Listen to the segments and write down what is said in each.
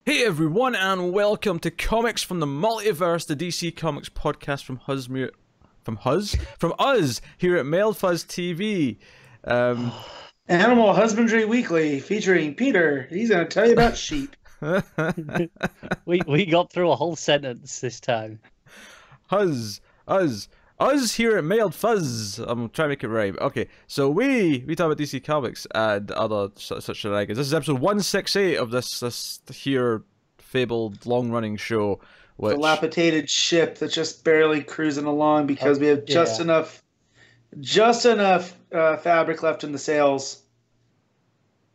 Hey everyone, and welcome to Comics from the Multiverse, the DC Comics podcast from us here at Maleev TV. Animal Husbandry Weekly featuring Peter. He's going to tell you about sheep. we got through a whole sentence this time. Us here at Mailed Fuzz. I'm trying to make it rhyme. Okay, so we talk about DC Comics and other such shenanigans. This is episode 168 of this here fabled long-running show. Which... dilapidated ship that's just barely cruising along because we have just enough fabric left in the sails.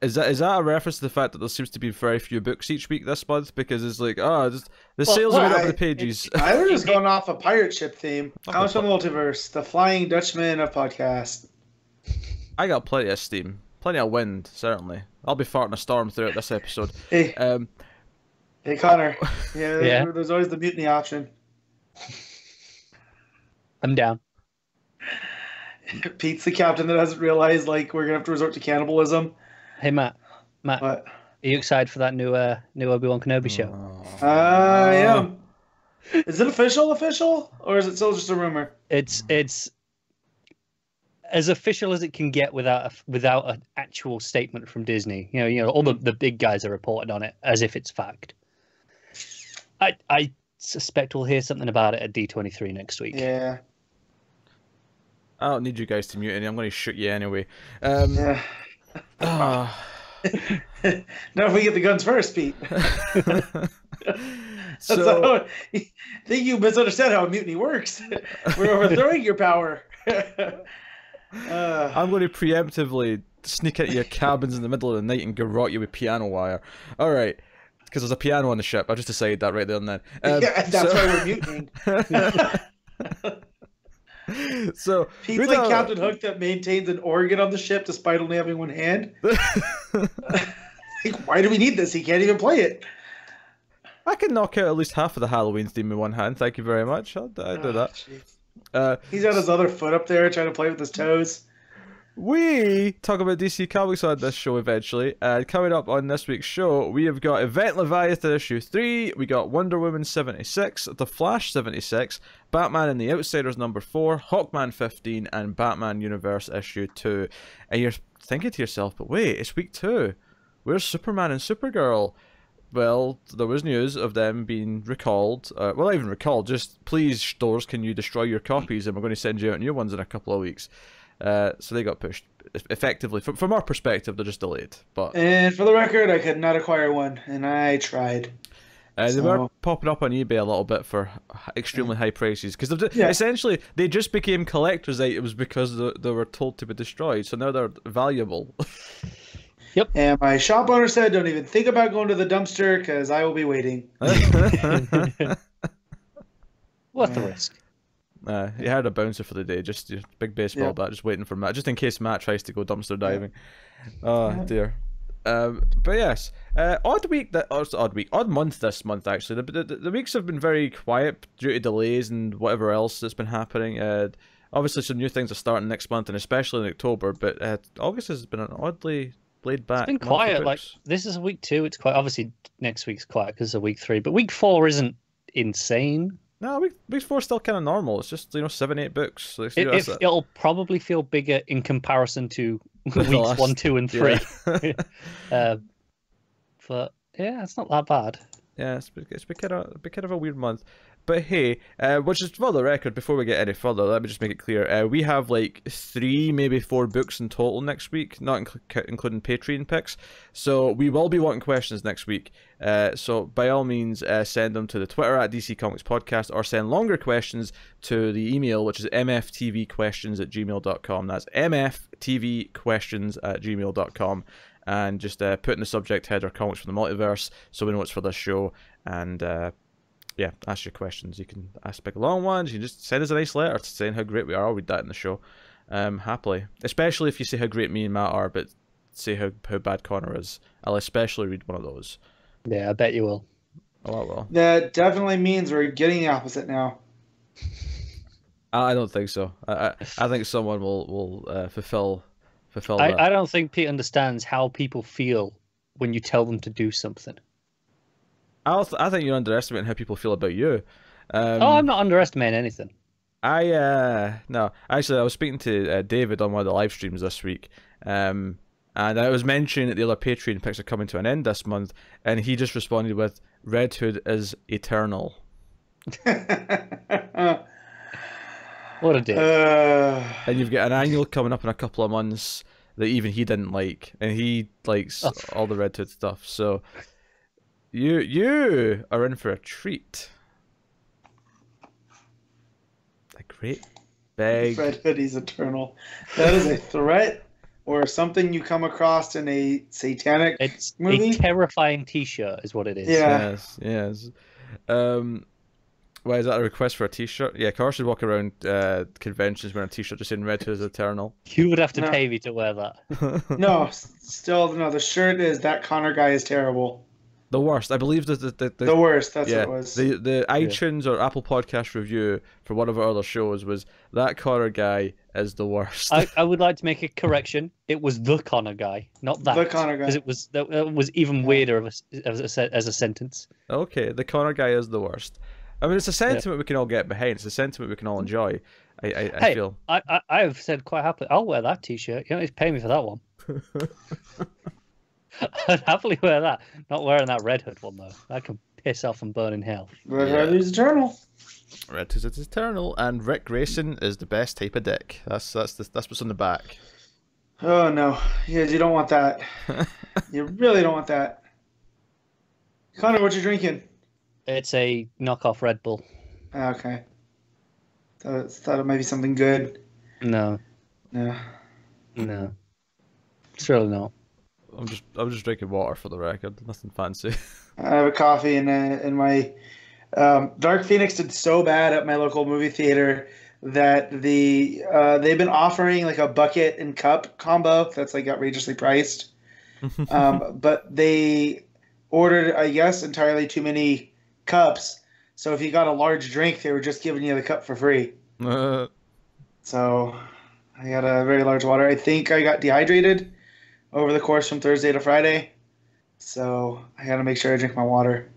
Is that a reference to the fact that there seems to be very few books each week this month? Because it's like, the sales are made up of the pages. I was just going off a pirate ship theme. Comes from the Multiverse, the Flying Dutchman of podcast. I got plenty of steam, plenty of wind, certainly. I'll be farting a storm throughout this episode. Hey, hey Connor. Yeah, there's always the mutiny option. I'm down. Pete's the captain that hasn't realized like we're gonna have to resort to cannibalism. Hey Matt, what? Are you excited for that new Obi-Wan Kenobi show? I am. Is it official, or is it still just a rumor? It's as official as it can get without an actual statement from Disney. You know, all the big guys are reporting on it as if it's fact. I suspect we'll hear something about it at D23 next week. Yeah. I don't need you guys to mute any. I'm going to shoot you anyway. Yeah. Now if we get the guns first, Pete. So, I think you misunderstand how a mutiny works. We're overthrowing your power. I'm going to preemptively sneak into your cabins in the middle of the night and garrote you with piano wire. All right, because there's a piano on the ship. I just decided that right there and then. Yeah, that's why we're mutinying. So Pete's like Captain Hook that maintains an organ on the ship despite only having one hand. Like, why do we need this? He can't even play it. I can knock out at least half of the Halloween theme in one hand. Thank you very much. I'll do that. He's got his other foot up there trying to play with his toes. We talk about DC Comics on this show eventually, and coming up on this week's show, we have got Event Leviathan issue 3, we got Wonder Woman 76, The Flash 76, Batman and the Outsiders number 4, Hawkman 15, and Batman Universe issue 2. And you're thinking to yourself, but wait, it's week 2. Where's Superman and Supergirl? Well, there was news of them being recalled. Well, not even recalled, just please, stores, can you destroy your copies, and we're going to send you out new ones in a couple of weeks. So they got pushed. Effectively, from our perspective, they're just delayed. And for the record, I could not acquire one, and I tried. They were popping up on eBay a little bit for extremely high prices because essentially they just became collector's items because they were told to be destroyed. So now they're valuable. Yep. And my shop owner said, "Don't even think about going to the dumpster because I will be waiting." What's the risk? You had a bouncer for the day, just a big baseball bat, just waiting for Matt, just in case Matt tries to go dumpster diving. Dear. But yes, odd month this month actually. The weeks have been very quiet due to delays and whatever else that's been happening. Obviously some new things are starting next month and especially in October, but August has been an oddly laid back. It's been quiet. Like this is week 2. It's quite obviously next week's quiet because it's week 3, but week 4 isn't insane. No, week 4 is still kind of normal. It's just 7-8 books. So it'll probably feel bigger in comparison to weeks 1, 2, and 3. Yeah. But yeah, it's not that bad. Yeah, it's been kind of a weird month. But hey, which is for the record, before we get any further, let me just make it clear. We have like 3, maybe 4 books in total next week, not including Patreon picks. So we will be wanting questions next week. So by all means, send them to the Twitter at DC Comics Podcast, or send longer questions to the email, which is mftvquestions@gmail.com. That's mftvquestions@gmail.com. And just put in the subject header "Comics from the Multiverse" so we know it's for this show. And yeah, ask your questions. You can ask big long ones. You can just send us a nice letter saying how great we are. I'll read that in the show, happily. Especially if you say how great me and Matt are, but say how bad Connor is. I'll especially read one of those. Yeah, I bet you will. Oh, I will. That definitely means we're getting the opposite now. I don't think so. I think someone will fulfill that. I don't think Pete understands how people feel when you tell them to do something. I think you're underestimating how people feel about you. Oh, I'm not underestimating anything. No, actually, I was speaking to David on one of the live streams this week, and I was mentioning that the other Patreon picks are coming to an end this month, and he just responded with, Red Hood is eternal. What a dick. And you've got an annual coming up in a couple of months that even he didn't like, and he likes all the Red Hood stuff, so you are in for a treat. A great big... Red Hood is eternal. That is a threat or something you come across in a satanic movie? A terrifying t-shirt is what it is. Yeah. Yes. Why is that a request for a t-shirt? Yeah, Carl should walk around conventions wearing a t-shirt just saying Red Hood is eternal. You would have to pay me to wear that. No, the shirt is that Connor guy is terrible. The worst. I believe the worst, that's what it was. The iTunes or Apple Podcast review for one of our other shows was that Connor guy is the worst. I would like to make a correction. It was the Connor guy, not that. The Connor guy. Because that was even weirder as a sentence. Okay, the Connor guy is the worst. I mean, it's a sentiment we can all get behind. It's a sentiment we can all enjoy. I feel. I have said quite happily, I'll wear that t-shirt. You don't need to pay me for that one. I'd happily wear that. Not wearing that Red Hood one, though. That can piss off and burn in hell. Red Hood is eternal. Red Hood is eternal, and Rick Grayson is the best type of dick. That's what's on the back. Oh, no. Yeah, you don't want that. You really don't want that. Connor, what you drinking? It's a knockoff Red Bull. Okay. Thought it might be something good. No. It's really not. I'm just drinking water for the record. Nothing fancy. I have a coffee in my Dark Phoenix did so bad at my local movie theater that they've been offering like a bucket and cup combo that's like outrageously priced. But they ordered, I guess, entirely too many cups. So if you got a large drink, they were just giving you the cup for free. So I got a very large water. I think I got dehydrated over the course from Thursday to Friday. So I got to make sure I drink my water.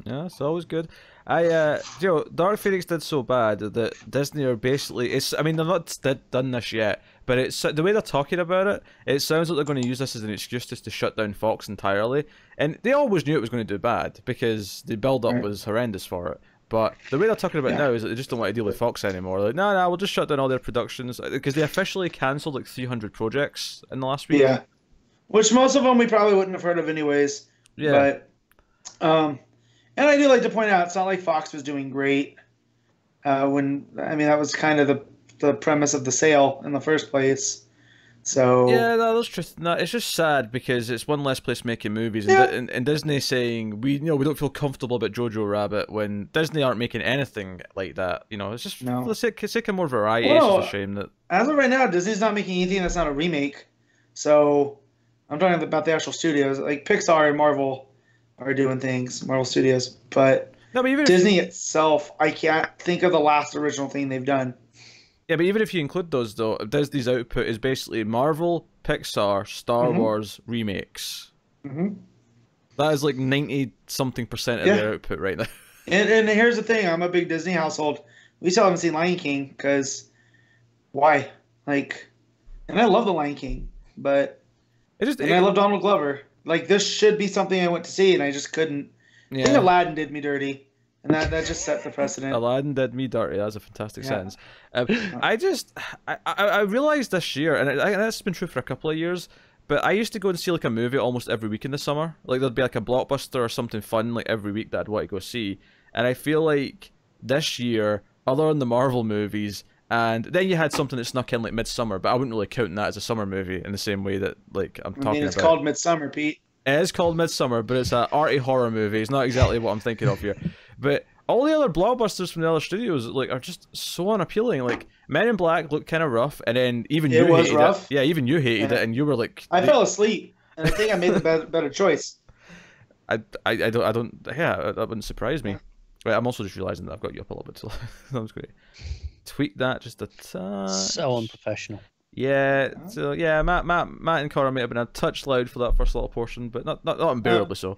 Yeah, it's always good. Dark Phoenix did so bad that Disney are basically, I mean, they're not done this yet, but it's the way they're talking about it, it sounds like they're going to use this as an excuse just to shut down Fox entirely. And they always knew it was going to do bad because the build-up was horrendous for it. But the way they're talking about it now is that they just don't want to deal with Fox anymore. Like, no, we'll just shut down all their productions. Because they officially cancelled like 300 projects in the last week. Yeah. Which most of them we probably wouldn't have heard of anyways. Yeah. But, and I do like to point out, it's not like Fox was doing great. That was kind of the premise of the sale in the first place. So yeah, that's true. No, it's just sad because it's one less place making movies, and Disney saying we don't feel comfortable about Jojo Rabbit when Disney aren't making anything like that. It's just for the sake of more variety. Well, it's just a shame that as of right now, Disney's not making anything that's not a remake. So I'm talking about the actual studios, like Pixar and Marvel are doing things, Marvel Studios, but even Disney itself, I can't think of the last original thing they've done. Yeah, but even if you include those, though, Disney's output is basically Marvel, Pixar, Star Wars remakes. That is like 90-something% of their output right now. And here's the thing, I'm a big Disney household. We still haven't seen Lion King, because why? And I love the Lion King, but I love Donald Glover. This should be something I went to see, and I just couldn't. Yeah. I think Aladdin did me dirty. And that just set the precedent. Aladdin did me dirty. That's a fantastic sentence. I realized this year, and that's been true for a couple of years, but I used to go and see a movie almost every week in the summer. There'd be a blockbuster or something fun every week that I'd want to go see. And I feel like this year, other than the Marvel movies, and then you had something that snuck in Midsummer, but I wouldn't really count that as a summer movie in the same way that I'm talking about. It's called Midsummer, Pete. It is called Midsummer, but it's an arty horror movie. It's not exactly what I'm thinking of here. But all the other blockbusters from the other studios are just so unappealing. Men in Black looked kind of rough, and then even you hated it. Yeah, even you hated it, and you were like, I fell asleep, and I think I made the better choice. I don't. Yeah, that wouldn't surprise me. Right, I'm also just realizing that I've got you up a little bit, so that was great. Tweak that just a touch. So unprofessional. Yeah, so yeah, Matt and Cora may have been a touch loud for that first little portion, but not unbearably so.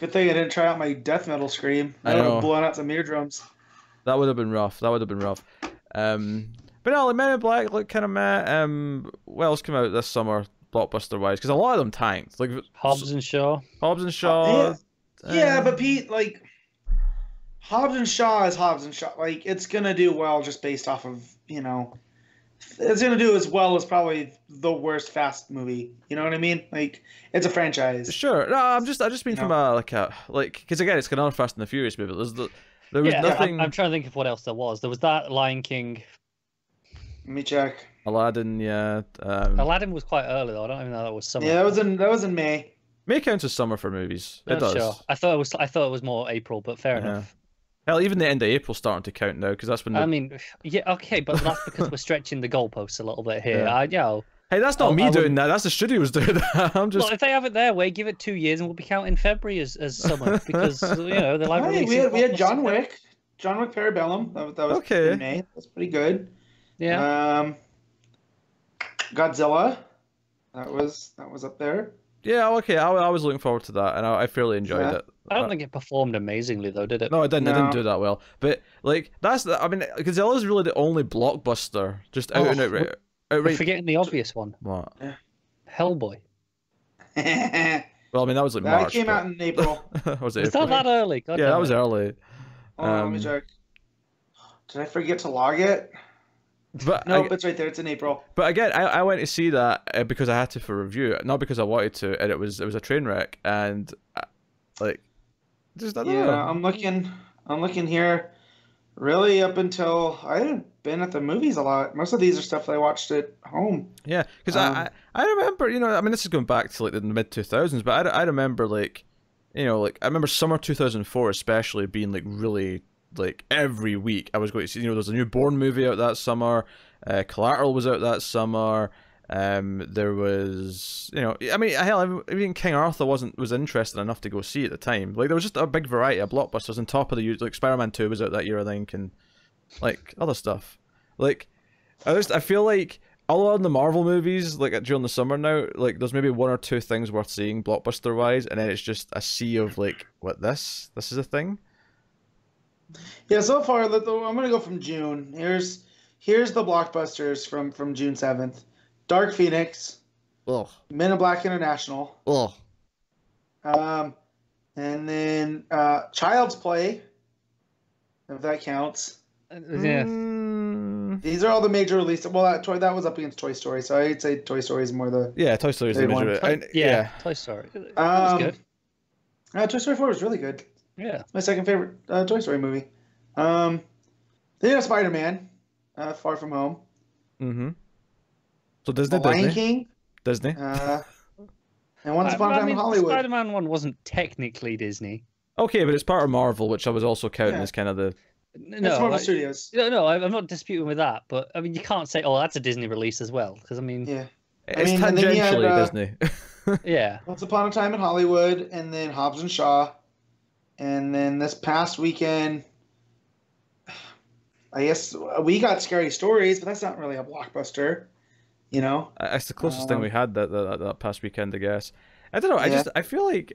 Good thing I didn't try out my death metal scream. I I would know. have blown out some eardrums. That would have been rough. That would have been rough. But no, like Men in Black look kind of meh. What else came out this summer, blockbuster wise? Because a lot of them tanked. Like Hobbs and Shaw. Hobbs and Shaw. Yeah, but Pete, like, Hobbs and Shaw is Hobbs and Shaw. Like, it's gonna do well just based off of, you know, it's gonna do as well as probably the worst Fast movie. You know what I mean? Like, it's a franchise. Sure. No, I just mean from a because again, it's another Fast and the Furious movie. There was nothing. I'm trying to think of what else there was. There was that Lion King. Let me check. Aladdin, yeah. Aladdin was quite early though. I don't even know that was summer. Yeah, that was in May. May counts as summer for movies. It Not does. sure. I thought it was more April, but fair enough. Hell, even the end of April's starting to count now because that's when. I mean, yeah, okay, but that's because we're stretching the goalposts a little bit here. Yeah. Hey, that's not me doing that. That's the studios doing that. I'm just. Well, if they have it their way, give it 2 years, and we'll be counting February as summer because you know they like releasing. We had John Wick Parabellum. That was okay. In May. That's pretty good. Yeah. Godzilla. That was up there. Yeah, okay. I was looking forward to that, and I fairly enjoyed it. I don't think it performed amazingly though, did it? No, it didn't. It didn't do that well. But like, I mean, Godzilla's really the only blockbuster just out and outright. We're forgetting the obvious one. What? Hellboy. Well, I mean, that was like March. That came out in April. Was that that early? God yeah, that was early. Hold on, let me check. Did I forget to log it? But nope, it's right there. It's in April. But again, I went to see that because I had to for review, not because I wanted to, and it was a train wreck, and like, just I don't know. I'm looking here. Really, up until I haven't been at the movies a lot. Most of these are stuff that I watched at home. Yeah, because I remember, you know, I mean, this is going back to like the mid 2000s, but I remember like, you know, like I remember summer 2004 especially being like really. Like every week I was going to see, you know, there's a new Bourne movie out that summer, Collateral was out that summer, there was, you know, I mean, hell, even King Arthur was interested enough to go see at the time. Like there was just a big variety of blockbusters on top of the, like Spider-Man 2 was out that year I think, and like other stuff. Like I feel like all of the Marvel movies like during the summer now, like there's maybe one or two things worth seeing blockbuster wise, and then it's just a sea of like, what, this is a thing. Yeah, so far I'm gonna go from June. Here's the blockbusters from June 7th. Dark Phoenix. Ugh. Men in Black International. Ugh. And then Child's Play, if that counts. Yeah. These are all the major releases. Well, that was up against Toy Story, so I'd say Toy Story is more the. Yeah, Toy Story is the major. Yeah, Toy Story. That was good. Toy Story 4 was really good. Yeah. It's my second favorite Toy Story movie. Then you have Spider-Man, Far From Home. Mm-hmm. So Disney. Lion King. Disney. And Once Upon a Time in Hollywood. The Spider-Man one wasn't technically Disney. Okay, but it's part of Marvel, which I was also counting as kind of the... No, it's Marvel Studios. No, I'm not disputing with that, but I mean, you can't say, oh, that's a Disney release as well, because I mean... Yeah. It's tangentially Disney. Yeah. Once Upon a Time in Hollywood, and then Hobbs and Shaw. And then this past weekend... I guess we got Scary Stories, but that's not really a blockbuster, you know. It's the closest thing we had that past weekend, I guess. I don't know. I feel like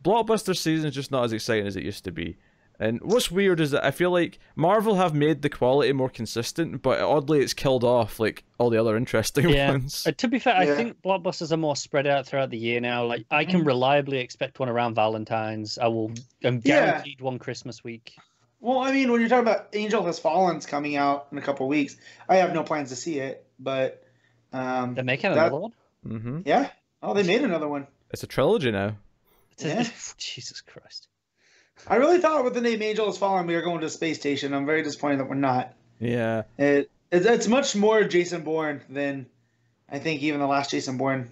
blockbuster season is just not as exciting as it used to be. And what's weird is that I feel like Marvel have made the quality more consistent, but oddly it's killed off like all the other interesting ones. To be fair, I think blockbusters are more spread out throughout the year now. Like I can reliably expect one around Valentine's. I'm guaranteed one Christmas week. Well, I mean, when you're talking about Angel Has Fallen's coming out in a couple of weeks, I have no plans to see it, but they're making another one. Mm-hmm. Yeah. Oh, they made another one. It's a trilogy now. Jesus Christ. I really thought with the name Angel Has Fallen we were going to a space station. I'm very disappointed that we're not. Yeah. It's much more Jason Bourne than I think even the last Jason Bourne,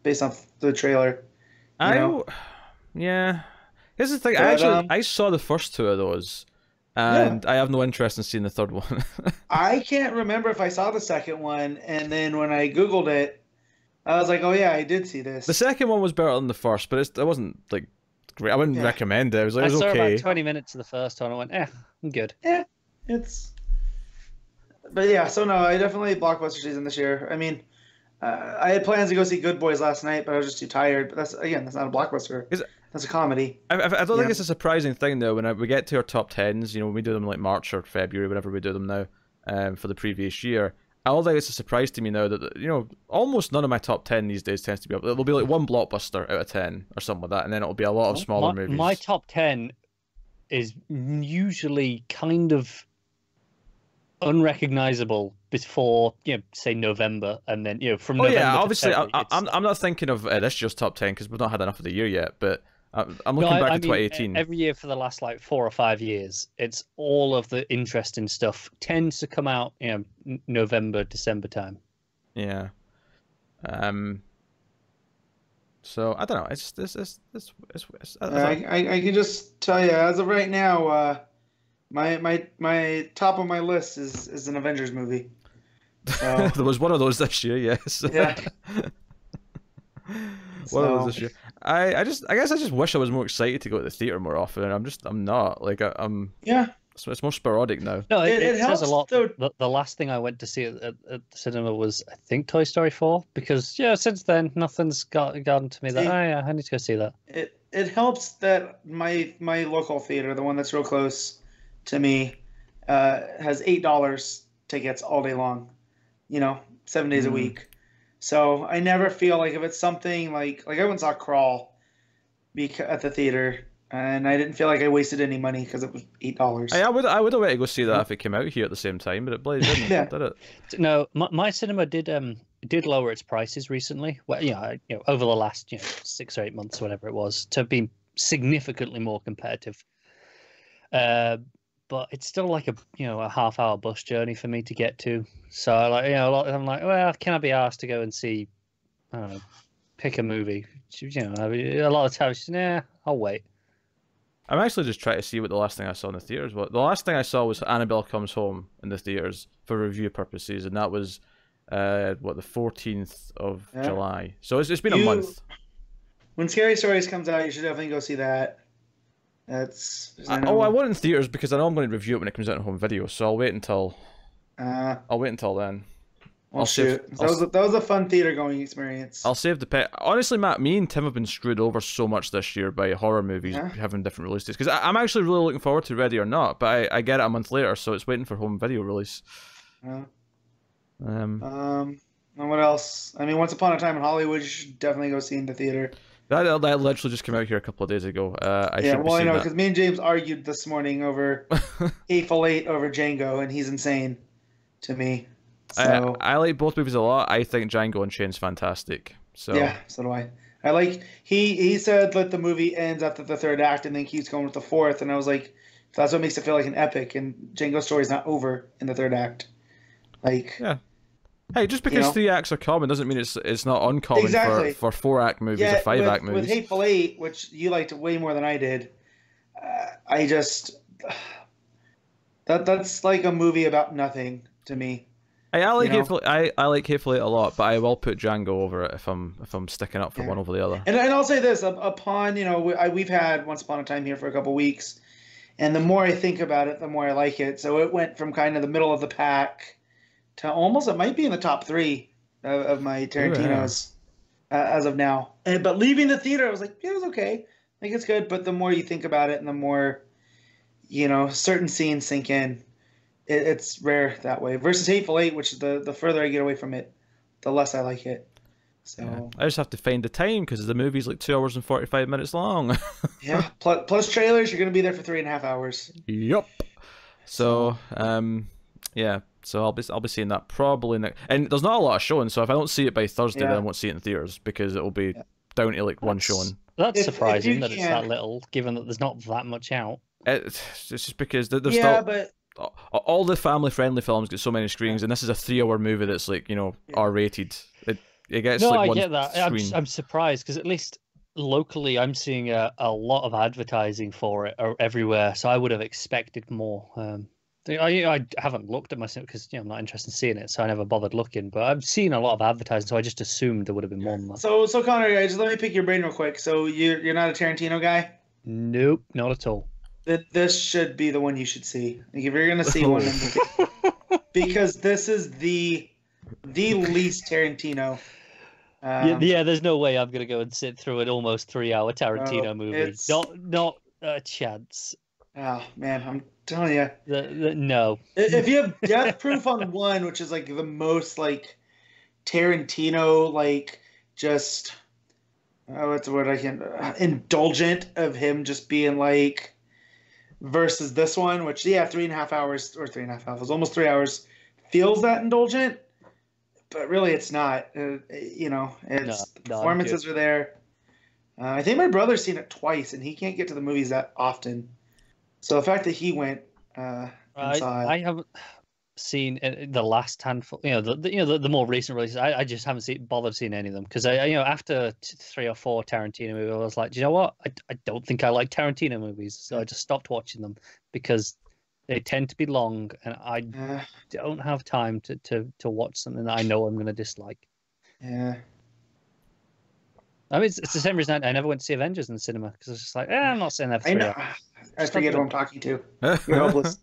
based on the trailer. Yeah. Here's the thing. But, I saw the first two of those, and I have no interest in seeing the third one. I can't remember if I saw the second one, and then when I Googled it, I was like, oh yeah, I did see this. The second one was better than the first, but it wasn't like great. I wouldn't recommend it. It was okay. I saw about 20 minutes of the first one. I went, I'm good. Yeah, but yeah, so no, I definitely blockbuster season this year. I mean, I had plans to go see Good Boys last night, but I was just too tired. But that's not a blockbuster. That's a comedy. I don't think it's a surprising thing though when we get to our top tens. You know, when we do them like March or February, whenever we do them now, for the previous year. I don't think it's a surprise to me now that, you know, almost none of my top 10 these days tends to be up. It'll be like one blockbuster out of 10 or something like that, and then it'll be a lot of smaller movies. My top 10 is usually kind of unrecognizable before, you know, say November, and then, you know, from November to obviously, February, I'm not thinking of this year's top 10 because we've not had enough of the year yet, but I'm looking back to 2018. Every year for the last like 4 or 5 years, it's all of the interesting stuff tends to come out, you know, November, December time. Yeah. So I don't know. It's I can just tell you as of right now, my top of my list is an Avengers movie. So, there was one of those this year, yes. Yeah. One of those this year. I guess I just wish I was more excited to go to the theater more often, and I'm not. Like I'm. Yeah. It's more sporadic now. No, it helps says a lot. though. The last thing I went to see at the cinema was, I think, Toy Story 4, because since then nothing's gotten to me that I need to go see that. It helps that my local theater, the one that's real close to me, has $8 tickets all day long. You know, 7 days a week. So I never feel like if it's something like I went and saw Crawl at the theater, and I didn't feel like I wasted any money because it was $8. I would have went to go see that if it came out here at the same time, but it bloody didn't, did it? No, my cinema did lower its prices recently. Well, over the last 6 or 8 months, whatever it was, to be significantly more competitive. But it's still like a half-hour bus journey for me to get to. So I'm like, well, can I be asked to go and see, I don't know, pick a movie? A lot of times, I'll wait. I'm actually just trying to see what the last thing I saw in the theaters was. The last thing I saw was Annabelle Comes Home in the theaters for review purposes, and that was the 14th of July. So it's been a month. When Scary Stories comes out, you should definitely go see that. I want it in theaters because I know I'm going to review it when it comes out on home video. So I'll wait until then. Well, that was a fun theater going experience. I'll save the pet. Honestly, Matt, me and Tim have been screwed over so much this year by horror movies having different release dates. Because I'm actually really looking forward to Ready or Not, but I get it a month later, so it's waiting for home video release. And what else? I mean, Once Upon a Time in Hollywood, you should definitely go see in the theater. That literally just came out here a couple of days ago. I know, because me and James argued this morning over Hateful Eight over Django, and he's insane to me. So I like both movies a lot. I think Django Unchained's fantastic. So yeah, so do I. I like he said that the movie ends after the third act and then keeps going with the fourth, and I was like, that's what makes it feel like an epic. And Django's story's not over in the third act. Yeah. Hey, just because 3 acts are common doesn't mean it's not uncommon for 4-act movies or 5-act movies. With Hateful Eight, which you liked way more than I did, I just that's like a movie about nothing to me. I like Hateful Eight a lot, but I will put Django over it if I'm sticking up for one over the other. And I'll say this: upon we've had Once Upon a Time here for a couple weeks, and the more I think about it, the more I like it. So it went from kind of the middle of the pack to almost, it might be in the top 3 of my Tarantinos as of now. But leaving the theater, I was like, yeah, it was okay. I think it's good. But the more you think about it, and the more certain scenes sink in. It's rare that way. Versus Hateful Eight, which the further I get away from it, the less I like it. So I just have to find the time because the movie's like 2 hours and 45 minutes long. Yeah, plus trailers, you're gonna be there for 3.5 hours. Yup. So yeah. So I'll be seeing that probably next. And there's not a lot of showing, so if I don't see it by Thursday, then I won't see it in theaters because it'll be down to like one showing. That's surprising that it's that little, given that there's not that much out. It's just because there's still all the family-friendly films get so many screens, and this is a 3-hour movie that's like R-rated. It gets like one I get that. screen. I'm surprised because at least locally, I'm seeing a lot of advertising for it everywhere, so I would have expected more. I haven't looked at myself because I'm not interested in seeing it, so I never bothered looking. But I've seen a lot of advertising, so I just assumed there would have been more than that. So Connor, just let me pick your brain real quick. So you're not a Tarantino guy? Nope, not at all. This should be the one you should see. Like if you're gonna see one, because this is the the least Tarantino. Yeah, there's no way I'm gonna go and sit through an almost 3-hour Tarantino movie. it's- Not a chance. Oh man, I'm telling you. No. If you have Death Proof on one, which is like the most like Tarantino, like just what's the word I can indulgent of him just being like versus this one, which 3.5 hours or 3.5 hours, almost 3 hours, feels that indulgent, but really it's not. It's the performances are there. I think my brother's seen it twice, and he can't get to the movies that often. So the fact that he went and saw it. I haven't seen the last handful. The more recent releases. I just haven't bothered seeing any of them because after 3 or 4 Tarantino movies, I was like, do you know what? I don't think I like Tarantino movies, so I just stopped watching them because they tend to be long, and I don't have time to watch something that I know I'm going to dislike. Yeah. I mean, it's the same reason I never went to see Avengers in the cinema because I was just like, I'm not saying that for 3 hours. I forget who I'm talking to. You're hopeless.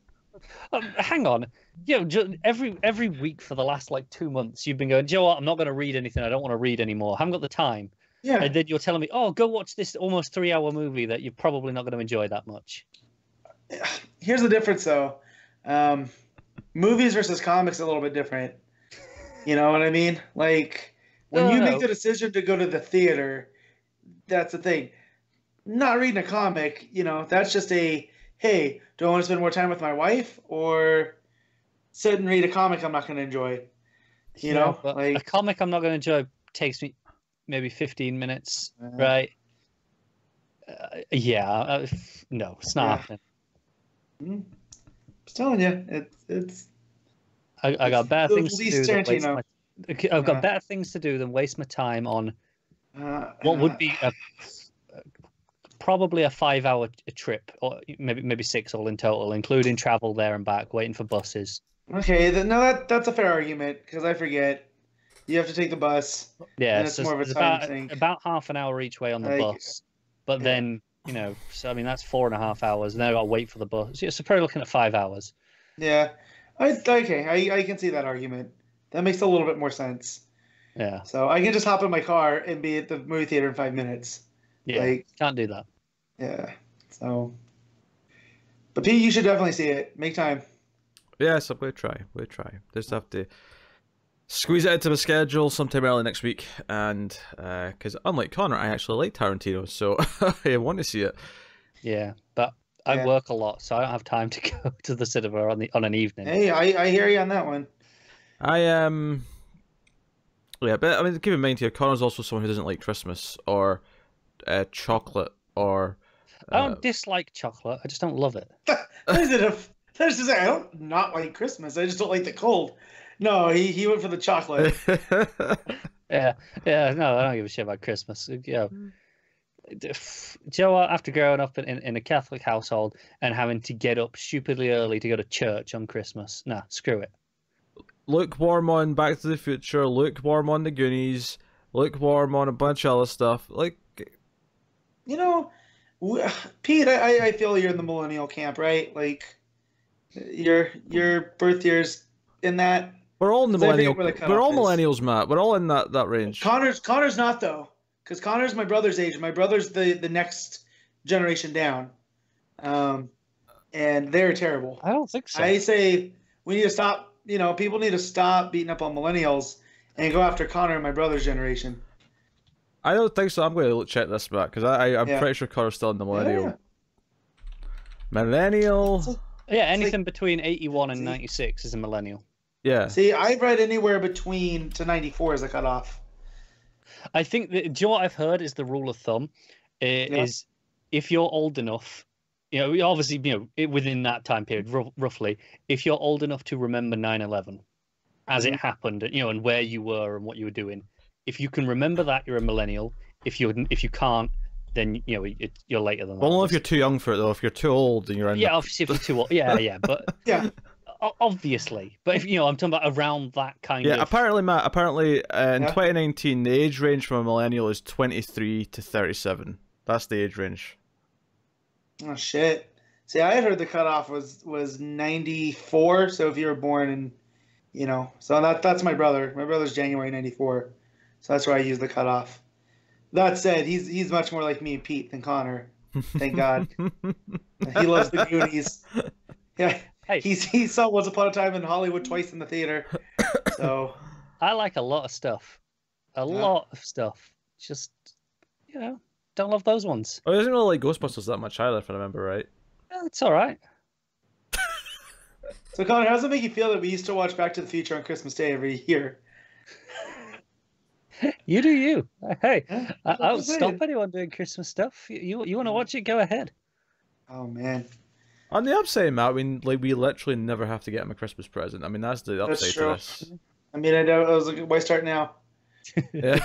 Hang on. Every week for the last 2 months, you've been going, do you know what? I'm not going to read anything. I don't want to read anymore. I haven't got the time. Yeah. And then you're telling me, oh, go watch this almost 3-hour movie that you're probably not going to enjoy that much. Here's the difference, though. Movies versus comics are a little bit different. You know what I mean? Like, when you make the decision to go to the theater, that's the thing. Not reading a comic, that's just hey, do I want to spend more time with my wife or sit and read a comic I'm not going to enjoy? A comic I'm not going to enjoy takes me maybe 15 minutes, right? No, it's not happening. I'm just telling you, it's. I got better things to do. I've got Yeah. better things to do than waste my time on what would be probably a 5-hour trip, or maybe 6 all in total, including travel there and back, waiting for buses. Okay, that's a fair argument because I forget. You have to take the bus. Yeah, and it's more of a it's time thing. about half an hour each way on the bus, but then so I mean that's 4.5 hours, and then I got to wait for the bus. So probably looking at 5 hours. Yeah, I can see that argument. That makes a little bit more sense. Yeah. So I can just hop in my car and be at the movie theater in 5 minutes. Yeah, can't do that. Yeah. So, but Pete, you should definitely see it. Make time. Yes, we'll try. Just have to squeeze it into my schedule sometime early next week, and because unlike Connor, I actually like Tarantino, so I want to see it. Yeah, but I work a lot, so I don't have time to go to the cinema on an evening. Hey, I hear you on that one. Yeah, but I mean, keep in mind here, Connor's also someone who doesn't like Christmas or chocolate or. I don't dislike chocolate. I just don't love it. I don't not like Christmas. I just don't like the cold. No, he went for the chocolate. Yeah. No, I don't give a shit about Christmas. Do you know what? After growing up in a Catholic household and having to get up stupidly early to go to church on Christmas, nah, screw it. Lukewarm on Back to the Future, lukewarm on the Goonies, lukewarm on a bunch of other stuff. Pete, I feel you're in the millennial camp, right? Like, your birth year's in that. We're all in the millennial. We're all millennials, Matt. We're all in that range. Connor's not though, because Connor's my brother's age. My brother's the next generation down, and they're terrible. I don't think so. I say we need to stop. People need to stop beating up on millennials and go after Connor and my brother's generation. I don't think so. I'm going to check this back because I'm pretty sure Connor's still in the millennial. Yeah. Millennial. Yeah, anything between 81 and 96 is a millennial. Yeah. See, I've read anywhere between to 94 as a cutoff. I think that, do you know what I've heard is the rule of thumb is if you're old enough, obviously, within that time period, roughly, if you're old enough to remember 9/11 as it happened, and where you were and what you were doing, if you can remember that, you're a millennial. If you can't, then you're later than that. Well, if you're too young for it though, if you're too old, then you're in. Yeah, obviously, if you're too old, but obviously, but if I'm talking about around that kind of. Yeah, apparently, Matt. In 2019, the age range for a millennial is 23 to 37. That's the age range. Oh shit! See, I had heard the cutoff was 94. So if you were born in you know. So that's my brother. My brother's January 94. So that's where I use the cutoff. That said, he's much more like me and Pete than Connor. Thank God. He loves the Goonies. Yeah, Hey, he saw Once Upon a Time in Hollywood twice in the theater. So I like a lot of stuff. A lot of stuff. Just, don't love those ones. Oh, he doesn't really like Ghostbusters that much either, if I remember right. It's all right. So Connor, how does it make you feel that we used to watch Back to the Future on Christmas Day every year? You do you. Hey, Yeah, I don't just stop saying. anyone doing Christmas stuff. You want to watch it? Go ahead. Oh man, On the upside, Matt, we literally never have to get him a Christmas present. I mean, that's the That's upside to true. this. I mean, I was like, why start now? Yeah.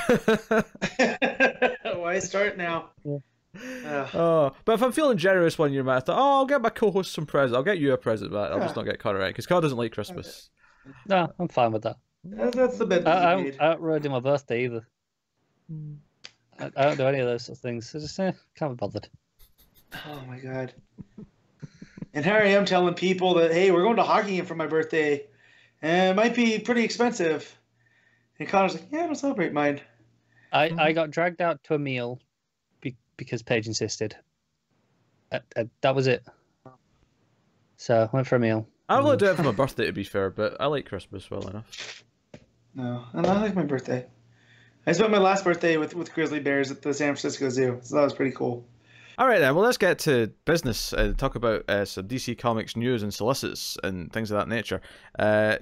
Why start now? Oh, but if I'm feeling generous one year, Matt, I thought, I'll get my co-host some present. I'll get you a present, Matt. I'll just not get Connor, right? Because Connor doesn't like Christmas. No, I'm fine with that. That's the bet that you I made. don't really do my birthday either. I don't do any of those sort of things. I just can't be bothered. Oh my god. And here I am telling people that, hey, we're going to hockey game for my birthday, and it might be pretty expensive. And Connor's like, yeah, don't celebrate mine. I got dragged out to a meal because Paige insisted. That was it. So I went for a meal. I will do it for my birthday, to be fair, but I like Christmas well enough. No, and I like my birthday. I spent my last birthday with grizzly bears at the San Francisco Zoo, so that was pretty cool. All right, then. Well, let's get to business and talk about some DC Comics news and solicits and things of that nature.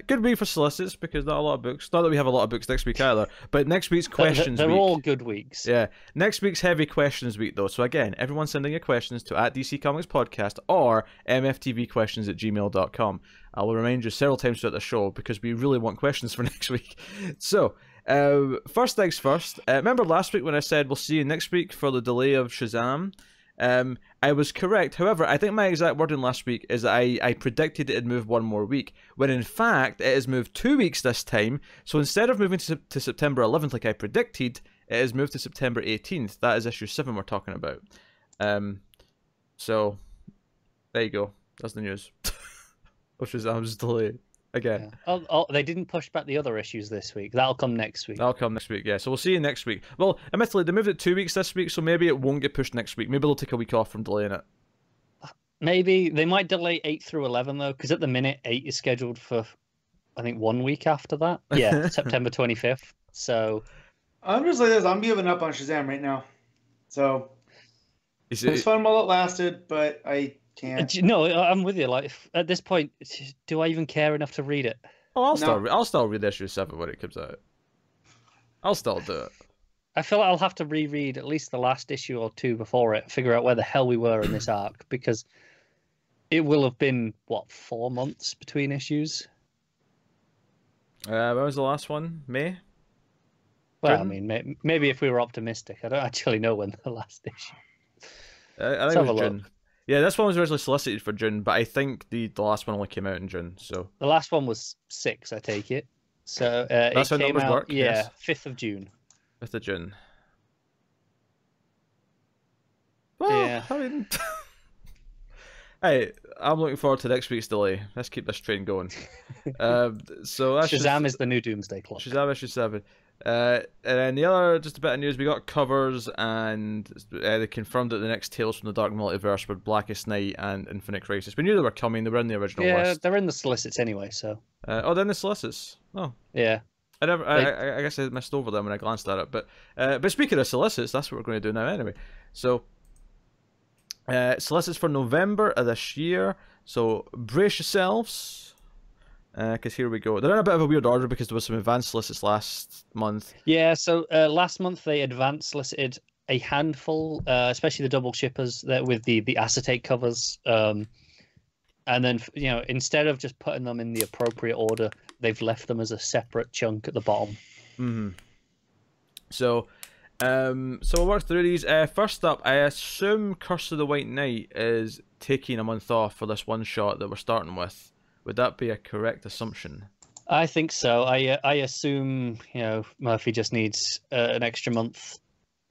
Good week for solicits because not a lot of books. Not that we have a lot of books next week either, but next week's questions They're week. all good weeks. Yeah, next week's heavy questions week, though. So again, everyone sending your questions to @DC Comics Podcast or mftvquestions@gmail.com. I will remind you several times throughout the show because we really want questions for next week. So, first things first. Remember last week when I said we'll see you next week for the delay of Shazam? I was correct. However, I think my exact wording last week is that I predicted it'd move one more week, when in fact it has moved 2 weeks this time. So instead of moving to September 11th like I predicted, it has moved to September 18th. That is issue 7 we're talking about. So there you go. That's the news. Shazam's delayed again. Yeah. Oh, they didn't push back the other issues this week. That'll come next week. That'll come next week, yeah. So we'll see you next week. Well, admittedly, they moved it 2 weeks this week, so maybe it won't get pushed next week. Maybe they'll take a week off from delaying it. Maybe they might delay 8 through 11 though, because at the minute 8 is scheduled for, I think, 1 week after that. Yeah, September 25th. So I'm just like this. I'm giving up on Shazam right now. So it was fun while it lasted, but I can't. No, I'm with you. Like at this point, do I even care enough to read it? Oh, I'll still read issue 7 when it comes out. I'll still do it. I feel like I'll have to reread at least the last issue or 2 before it, figure out where the hell we were in this arc, because it will have been, 4 months between issues? When was the last one? May? Well, June? I mean, maybe if we were optimistic. I don't actually know when the last issue. I think it was June. Yeah, this one was originally solicited for June, but I think the last one only came out in June. So the last one was 6, I take it. So that's it how came numbers out, work. yeah, Yes. 5th of June. 5th of June. Well, Yeah. I mean, hey, I'm looking forward to next week's delay. Let's keep this train going. So that's Shazam is the new Doomsday Clock. Shazam issue 7. And then the other, just a bit of news, we got covers, and they confirmed that the next Tales from the Dark Multiverse were Blackest Night and Infinite Crisis. We knew they were coming, they were in the original Yeah, list. they're in the solicits anyway, so. Then the solicits. Oh. Yeah. I guess I missed over them when I glanced at it. But speaking of solicits, that's what we're going to do now anyway. So, solicits for November of this year. So, brace yourselves. Because here we go. They're in a bit of a weird order because there was some advanced solicits last month. Yeah, so last month they advanced solicited a handful, especially the double shippers with the acetate covers. And then, instead of just putting them in the appropriate order, they've left them as a separate chunk at the bottom. Mm-hmm. So we'll work through these. First up, I assume Curse of the White Knight is taking a month off for this one shot that we're starting with. Would that be a correct assumption? I think so. I assume Murphy just needs an extra month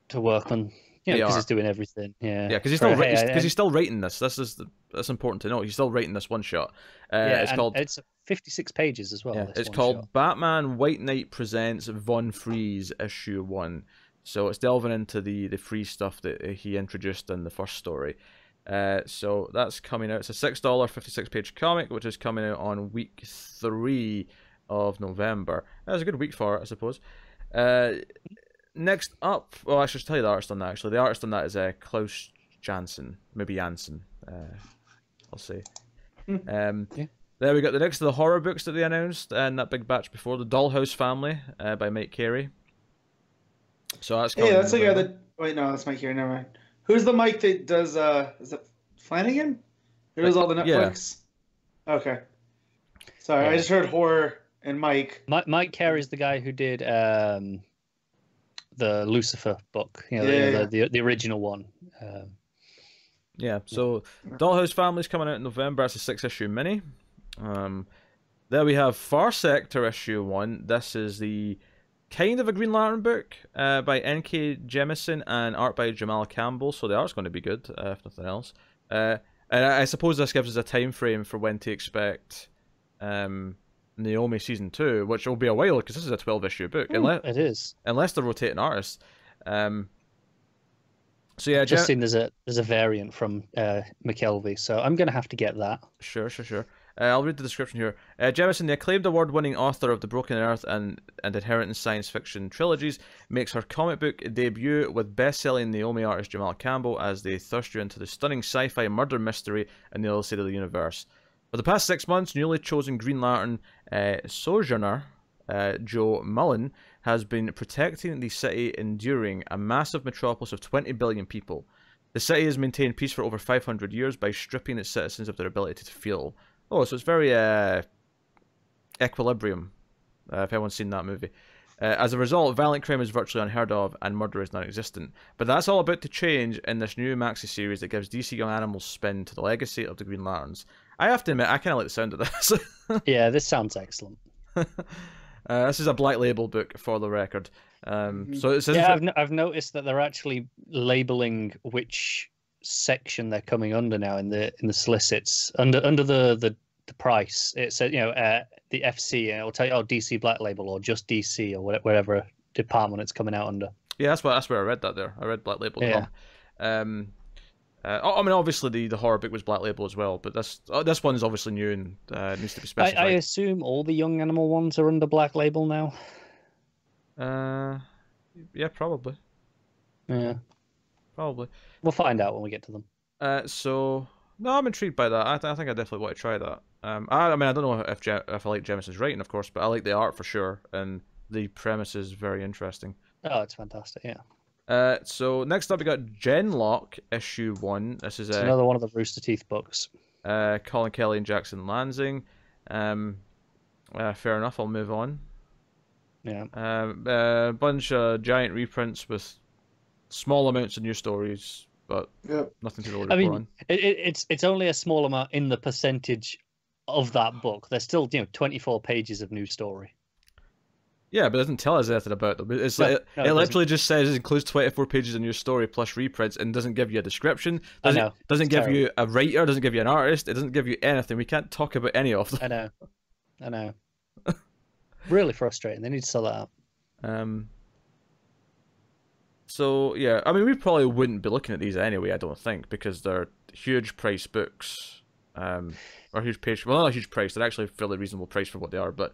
to work on, because he's doing everything. Yeah, yeah, because he's still writing this. That's important to know. He's still writing this one shot. Yeah, it's called it's 56 pages as well. Yeah, this it's one called shot. Batman White Knight Presents Von Freeze issue 1. So it's delving into the free stuff that he introduced in the first story. So that's coming out. It's a $6 56-page comic, which is coming out on week 3 of November. That's a good week for it, I suppose. Next up, well, I should tell you the artist on that. Actually, the artist on that is Klaus Janson, maybe Janssen. I'll say. Yeah. There we got the next of the horror books that they announced in that big batch before, the Dollhouse Family by Mike Carey. So that's coming. Hey, that's the guy that. Wait, no, that's Mike here. Never mind. Who's the Mike that does? Is it Flanagan? Who does all the Netflix? Yeah. Okay. Sorry, I just heard horror and Mike. Mike Carey's the guy who did the Lucifer book. The original one. Yeah. So Dollhouse Family's coming out in November. It's a 6-issue mini. There we have Far Sector issue 1. This is the kind of a Green Lantern book by N.K. Jemisin and art by Jamal Campbell, so the art's going to be good, if nothing else. And I suppose this gives us a time frame for when to expect Naomi Season 2, which will be a while, because this is a 12-issue book. It is. Unless they're rotating artists. So yeah, I've just seen there's a variant from McKelvey, so I'm going to have to get that. Sure. I'll read the description here. Jemison, the acclaimed award-winning author of the Broken Earth and Inheritance science fiction trilogies, makes her comic book debut with best-selling Naomi artist Jamal Campbell as they thrust you into the stunning sci-fi murder mystery on the other side of the universe. For the past 6 months, newly chosen Green Lantern Sojourner Joe Mullen has been protecting the city enduring a massive metropolis of 20 billion people. The city has maintained peace for over 500 years by stripping its citizens of their ability to feel. Oh, so it's very Equilibrium, if anyone's seen that movie. As a result, violent crime is virtually unheard of and murder is non-existent. But that's all about to change in this new maxi-series that gives DC Young Animals spin to the legacy of the Green Lanterns. I have to admit, I kind of like the sound of this. Yeah, this sounds excellent. This is a Black Label book, for the record. So it's I've noticed that they're actually labeling which section they're coming under now in the solicits under the price. It said the FC. It'll tell you DC Black Label or just DC or whatever department it's coming out under. Yeah, that's where I read that there. I read Black Label. Yeah. I mean, obviously the horror book was Black Label as well, but this one's obviously new and needs to be specified. I assume all the Young Animal ones are under Black Label now. Yeah, probably. Yeah, probably. We'll find out when we get to them. So no, I'm intrigued by that. I think I definitely want to try that. I mean, I don't know if I like Jemison's writing, of course, but I like the art for sure, and the premise is very interesting. Oh, it's fantastic, yeah. So next up we got Genlock issue 1. This is another one of the Rooster Teeth books. Colin Kelly and Jackson Lansing. Fair enough. I'll move on. Yeah. A bunch of giant reprints with small amounts of new stories, but nothing to really report on. It's only a small amount in the percentage of that book. There's still 24 pages of new story. Yeah, but it doesn't tell us anything about them. It literally just says it includes 24 pages of new story plus reprints and doesn't give you a description. Doesn't give you a writer, doesn't give you an artist, it doesn't give you anything. We can't talk about any of them. I know. Really frustrating. They need to sell that out. So, yeah, I mean, we probably wouldn't be looking at these anyway, I don't think, because they're huge price books. Or huge price. Well, not a huge price. They're actually a fairly reasonable price for what they are, but...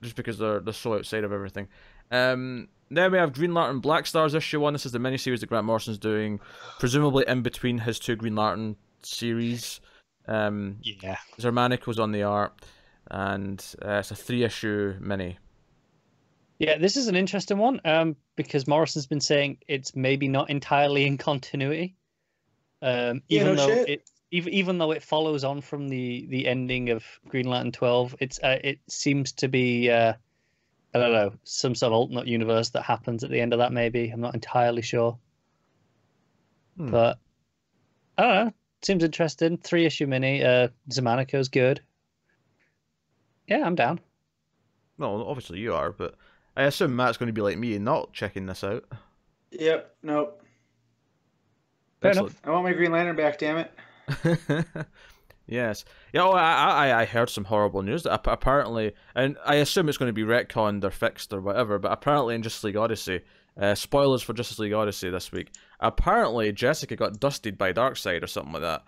just because they're so outside of everything. Then we have Green Lantern Black Stars issue 1. This is the miniseries that Grant Morrison's doing, presumably in between his 2 Green Lantern series. Zermanic was on the art, and it's a 3-issue mini. Yeah, this is an interesting one, because Morrison's been saying it's maybe not entirely in continuity. Even though it follows on from the ending of Green Lantern 12, it seems to be I don't know, some sort of alternate universe that happens at the end of that. Maybe I'm not entirely sure, but I don't know. Seems interesting. 3-issue mini. Zamanico's good. Yeah, I'm down. No, obviously you are, but I assume Matt's going to be like me and not checking this out. Yep. Nope. Fair enough. I want my Green Lantern back. Damn it. Yes. Yeah. Oh, I heard some horrible news that apparently, and I assume it's going to be retconned or fixed or whatever. But apparently, in Justice League Odyssey, spoilers for Justice League Odyssey this week. Apparently, Jessica got dusted by Darkseid or something like that.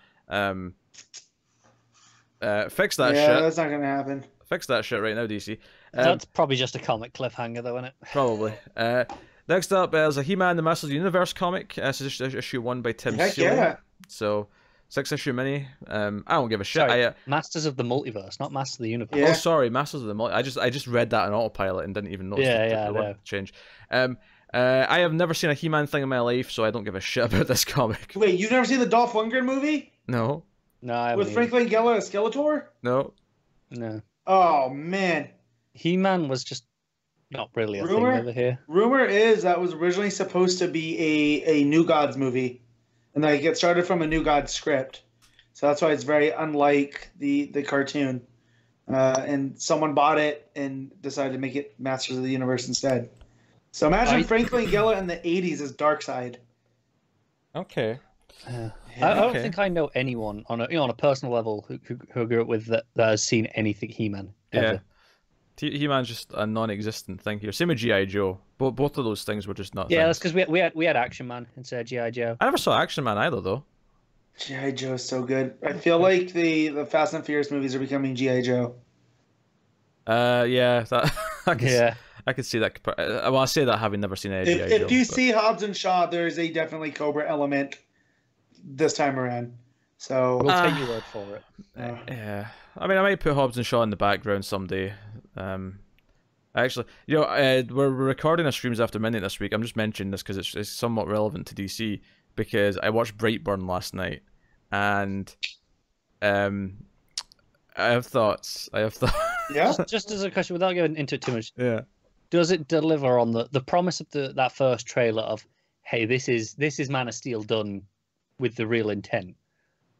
Fix that shit. Yeah, that's not gonna happen. Fix that shit right now, DC. That's probably just a comic cliffhanger, though, isn't it? Probably. Next up, there's a He-Man the Masters of the Universe comic. This is issue 1 by Tim Heck Seeley. yeah. So, 6-issue mini. I don't give a shit. Sorry, Masters of the Multiverse, not Masters of the Universe. Yeah. Oh, sorry, Masters of the I just read that on autopilot and didn't even notice the word change. I have never seen a He-Man thing in my life, so I don't give a shit about this comic. Wait, you've never seen the Dolph Lundgren movie? No. No, I haven't With Frank Langella as Skeletor? No. No. Oh, man. He-Man was just not really a thing over here. Rumor is that was originally supposed to be a New Gods movie. And like it started from a New Gods script. So that's why it's very unlike the cartoon. And someone bought it and decided to make it Masters of the Universe instead. So imagine Frank Langella in the 80s as Darkseid. Okay. I don't think I know anyone on a personal level who I grew up with that has seen anything He-Man ever. Yeah. He-Man's just a non-existent thing here. Same with G.I. Joe. Both of those things were just not Yeah, things. that's because we had Action Man instead of G.I. Joe. I never saw Action Man either, though. G.I. Joe is so good. I feel like the Fast and Furious movies are becoming G.I. Joe. Yeah, that I could see that. Well, I say that having never seen any G.I. Joe. If you see Hobbs and Shaw, there's a definitely Cobra element this time around. So We'll take your word for it. Yeah, I mean, I might put Hobbs and Shaw in the background someday. Actually, we're recording our streams after midnight this week. I'm just mentioning this because it's somewhat relevant to DC because I watched Brightburn last night, and I have thoughts. yeah. Just as a question, without going into it too much, Yeah. does it deliver on the promise of that first trailer of, hey, this is Man of Steel done with the real intent?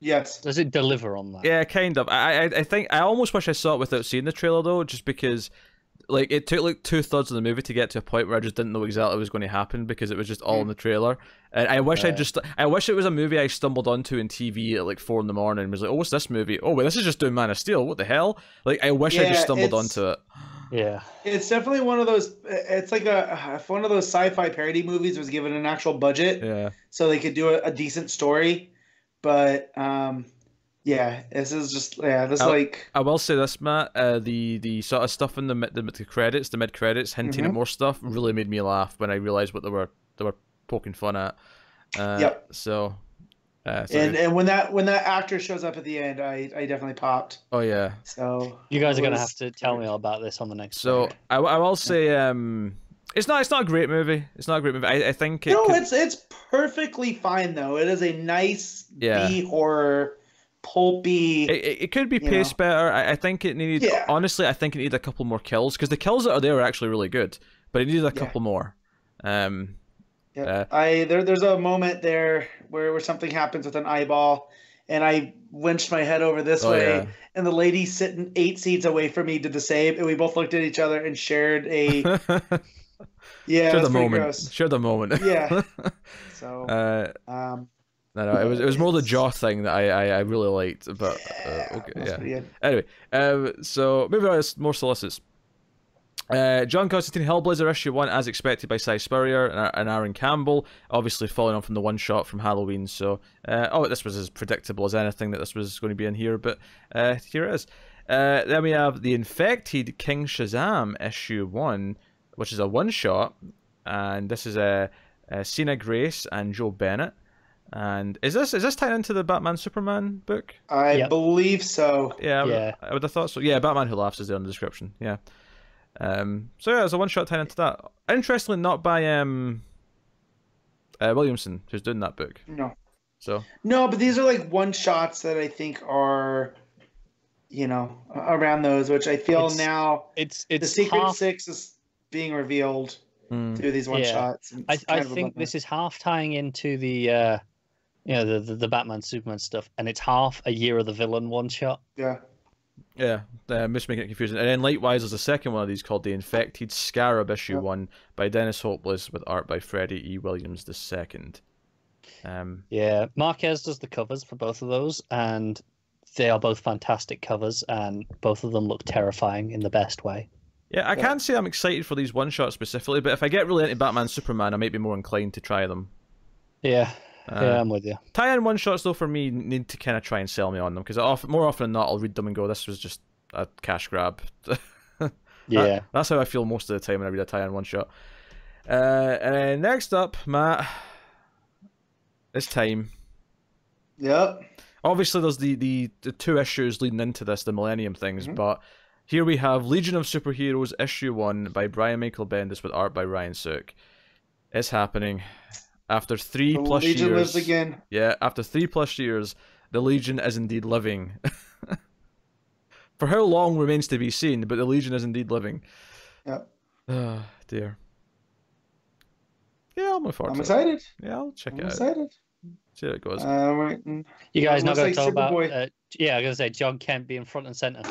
Yes. Does it deliver on that? Yeah, kind of. I think I almost wish I saw it without seeing the trailer though, just because like it took like 2/3 of the movie to get to a point where I just didn't know exactly what was going to happen because it was just all in the trailer. And I wish I wish it was a movie I stumbled onto in TV at like 4 in the morning and was like, oh, what's this movie? Oh wait, this is just doing Man of Steel. What the hell? Like I wish I just stumbled onto it. Yeah. It's definitely one of those. It's like if one of those sci-fi parody movies was given an actual budget, Yeah. so they could do a decent story. But yeah, this is just like. I will say this, Matt. The sort of stuff in the mid credits, hinting at more stuff, really made me laugh when I realized what they were poking fun at. Yep. So. And when that actor shows up at the end, I definitely popped. Oh yeah. So you guys are gonna have to tell me all about this on the next. So I will say it's not a great movie. It's not a great movie. I think it's perfectly fine though. It is a nice B horror, pulpy. It could be paced better. I think it needed. Yeah. Honestly, I think it needed a couple more kills because the kills that are there are actually really good, but it needed a couple more. Yeah. There's a moment there where something happens with an eyeball, and I winched my head over this way, and the lady sitting 8 seats away from me did the same, and we both looked at each other and shared a share the moment. Gross. Share the moment. Yeah. So no, it was more the jaw thing that I really liked, but Anyway, so moving on to more solicits. John Constantine Hellblazer issue 1 as expected by Cy Spurrier and Aaron Campbell, obviously following on from the one shot from Halloween, so this was as predictable as anything that this was going to be in here, but here it is. Then we have the Infected King Shazam issue 1, which is a one shot, and this is Cena Grace and Joe Bennett. And is this tied into the Batman Superman book? I believe so. Yeah, I would have thought so. Yeah, Batman Who Laughs is there in the description. Yeah. So yeah, there's a one shot tied into that. Interestingly, not by Williamson, who's doing that book. No, but these are like one shots that I think are, around those, which I feel now it's the Secret Six is being revealed through these one shots. I think this is half tying into the the Batman Superman stuff, and it's half a Year of the Villain one shot. Yeah. Yeah, just making it confusing. And then likewise, there's a second one of these called The Infected Scarab issue 1 by Dennis Hopeless with art by Freddie E. Williams II. Yeah, Marquez does the covers for both of those, and they are both fantastic covers, and both of them look terrifying in the best way. Yeah, I can't say I'm excited for these one-shots specifically, but if I get really into Batman Superman, I might be more inclined to try them. Yeah, I'm with you. Tie-in one-shots, though, for me, need to kind of try and sell me on them, because more often than not, I'll read them and go, this was just a cash grab. Yeah. That's how I feel most of the time when I read a tie-in one-shot. And next up, Matt, it's time. Yep. Obviously, there's the 2 issues leading into this, the Millennium things, but here we have Legion of Superheroes issue 1 by Bryan Michael Bendis with art by Ryan Sook. It's happening. After 3+ years. The Legion lives again. Yeah, after 3+ years, the Legion is indeed living. For how long remains to be seen, but the Legion is indeed living. Yep. Oh, dear. Yeah, I'm looking forward to it. I'm excited. Yeah, I'll check it out. I'm excited. See how it goes. You guys not going to talk about... yeah, I was going to say, John Kent being front and centre.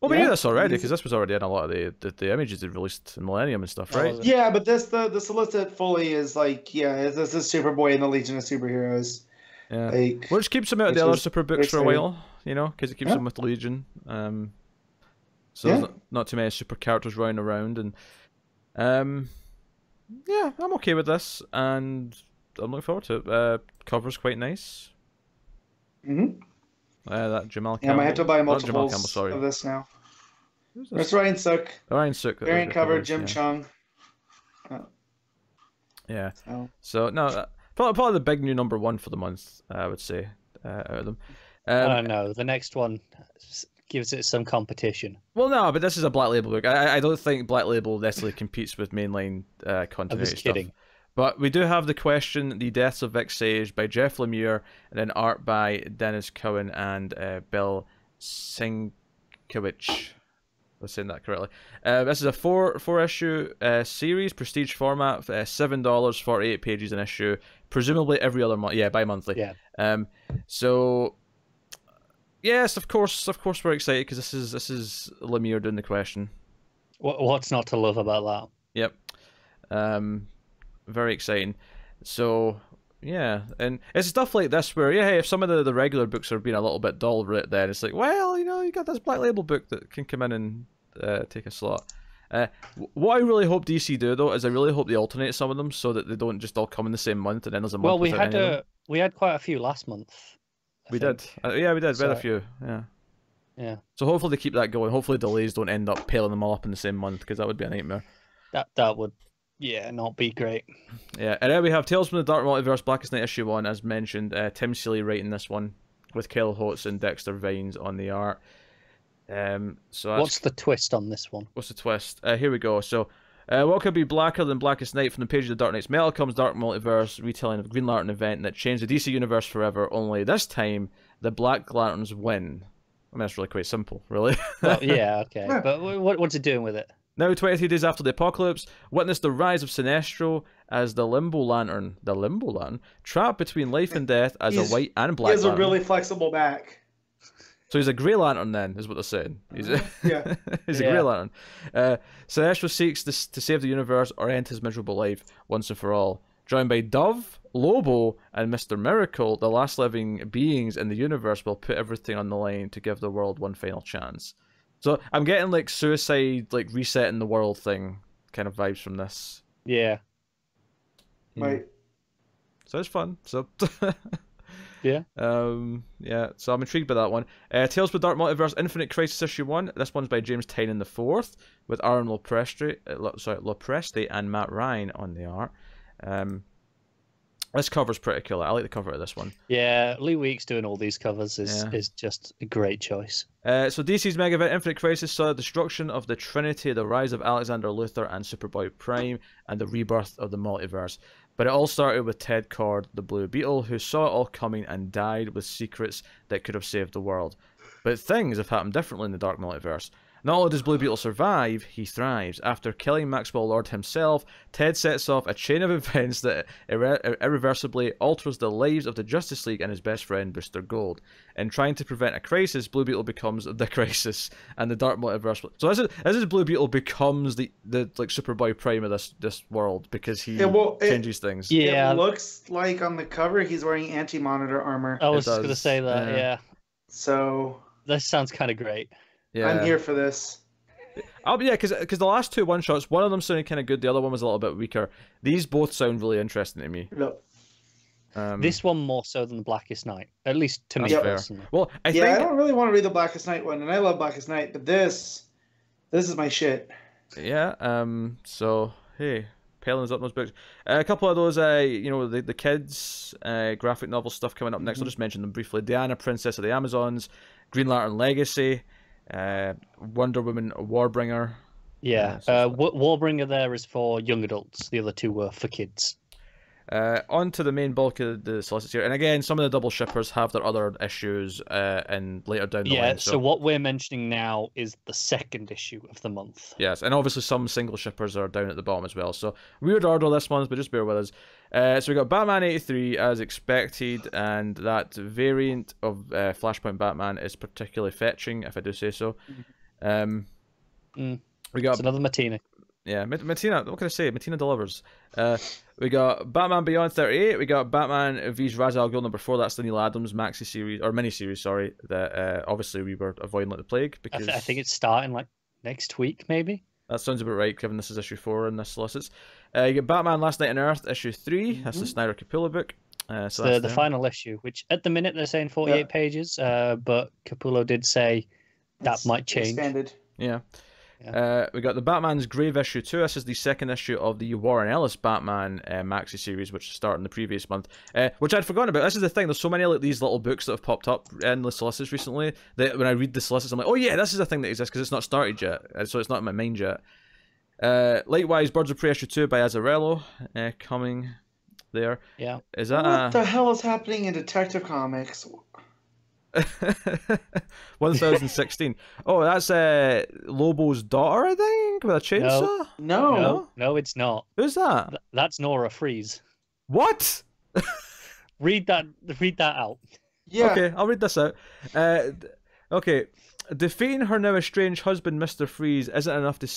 Well, we knew this already, because this was already in a lot of the images they released in Millennium and stuff, right? Yeah, but the solicit fully is like, this is Superboy and the Legion of Superheroes. Yeah. Which keeps him out of the other super books for a while, you know, because it keeps him with Legion. So there's not too many super characters running around, and yeah, I'm okay with this, and I'm looking forward to it. Cover's quite nice. That Jamal Campbell. Yeah, I might have to buy multiples of this now. It's Ryan Sook. Ryan Sook. Variant cover, Jim Chung. Yeah. So no, probably the big new #1 for the month, I would say, out of them. I don't know. The next one gives it some competition. Well, no, but this is a Black Label book. I don't think Black Label necessarily competes with mainline continuity I was kidding. stuff. But we do have The Question, The Deaths of Vic Sage by Jeff Lemire, and then art by Dennis Cowan and Bill Sienkiewicz. I was saying that correctly. This is a four issue series, prestige format, $7, 48 pages an issue, presumably every other month. Yeah, bi-monthly. Yeah. So yes, of course we're excited because this is Lemire doing The Question. What's not to love about that? Yep. Very exciting. So yeah, and it's stuff like this where hey, if some of the regular books are being a little bit dull right then, it's like, well, you know, you got this Black Label book that can come in and take a slot. What I really hope DC do though is I really hope they alternate some of them so that they don't just all come in the same month and then there's a month. Well, we had quite a few last month. We did. Yeah, we did. We had a few. Yeah. Yeah. So hopefully they keep that going. Hopefully delays don't end up piling them all up in the same month because that would be a nightmare. That would. Yeah, not be great. Yeah, and then we have Tales from the Dark Multiverse, Blackest Night issue 1, as mentioned. Tim Seeley writing this one with Kyle Holtz and Dexter Vines on the art. So what's the twist on this one? What's the twist? Here we go. So, what could be blacker than Blackest Night? From the page of the Dark Knight's Metal comes Dark Multiverse, retelling of the Green Lantern event that changed the DC universe forever. Only this time, the Black Lanterns win. I mean, that's really quite simple, really. Well, yeah, okay. But what's it doing with it? Now, 23 days after the apocalypse, witness the rise of Sinestro as the Limbo Lantern, trapped between life and death as a white and black lantern. He has a really flexible back. So he's a Grey Lantern then, is what they're saying. He's a Grey Lantern. Sinestro seeks to save the universe or end his miserable life once and for all. Joined by Dove, Lobo, and Mr. Miracle, the last living beings in the universe will put everything on the line to give the world one final chance. So I'm getting like suicide, like resetting the world thing kind of vibes from this. Yeah. Right. So it's fun. So yeah. Yeah. So I'm intrigued by that one. Tales of the Dark Multiverse, Infinite Crisis issue 1. This one's by James Tynion IV with Aaron Lopresti and Matt Ryan on the art. This cover's pretty cool. I like the cover of this one. Yeah, Lee Weeks doing all these covers is just a great choice. So DC's mega event Infinite Crisis saw the destruction of the Trinity, the rise of Alexander Luthor and Superboy Prime, and the rebirth of the multiverse. But it all started with Ted Kord, the Blue Beetle, who saw it all coming and died with secrets that could have saved the world. But things have happened differently in the Dark Multiverse. Not only does Blue Beetle survive, he thrives. After killing Maxwell Lord himself, Ted sets off a chain of events that irreversibly alters the lives of the Justice League and his best friend, Booster Gold. In trying to prevent a crisis, Blue Beetle becomes the crisis, and the Dark Multiverse... So this is Blue Beetle becomes the like Superboy Prime of this world, because he changes things. Yeah. It looks like on the cover he's wearing anti-monitor armor. I was going to say that, yeah. So This sounds kind of great. Yeah. I'm here for this. Yeah, because the last two one-shots, one of them sounded kind of good, the other one was a little bit weaker. These both sound really interesting to me. Yep. This one more so than the Blackest Night, at least to me That's fair. personally. Well, I Yeah, I think... don't really want to read the Blackest Night one, and I love Blackest Night, but this is my shit. Yeah, so, hey, Palin's up those books. A couple of those, the kids' graphic novel stuff coming up next. I'll just mention them briefly. Diana, Princess of the Amazons, Green Lantern Legacy, Wonder Woman Warbringer. Yeah, Warbringer there is for young adults. The other two were for kids. On to the main bulk of the Solicits here. And again, some of the double shippers have their other issues and later down the line. Yeah, so what we're mentioning now is the second issue of the month. Yes, and obviously some single shippers are down at the bottom as well. So weird order this month, but just bear with us. So we got Batman 83 as expected, and that variant of Flashpoint Batman is particularly fetching, if I do say so. We got It's another Matina. Yeah, Matina, what can I say? Matina delivers. We got Batman Beyond 38. We got Batman vs. Ra's al Ghul #4. That's the Neil Adams maxi series, or mini series, sorry. That obviously we were avoiding like the plague because I think it's starting like next week, maybe. that sounds about right, given this is issue 4 in this Solicits. You get Batman Last Night on Earth, issue 3. That's the Snyder Capullo book. So the final issue, which at the minute they're saying 48 pages, but Capullo did say that might change. Expanded. Yeah. We got the Batman's Grave issue 2. This is the second issue of the Warren Ellis Batman maxi series, which started in the previous month. Which I'd forgotten about. This is the thing. There's so many like these little books that have popped up in the Solicits recently that when I read the Solicits, I'm like, oh yeah, this is a thing that exists because it's not started yet, so it's not in my mind yet. Likewise, Birds of Prey issue 2 by Azzarello coming there. Yeah. Is that What the hell is happening in Detective Comics? 1016. Oh, that's Lobo's daughter, I think, with a chainsaw. No, it's not. Who's that? That's Nora Freeze. What? Read that out. Yeah. Okay, I'll read this out. Okay. Defeating her now estranged husband, Mr. Freeze, isn't enough to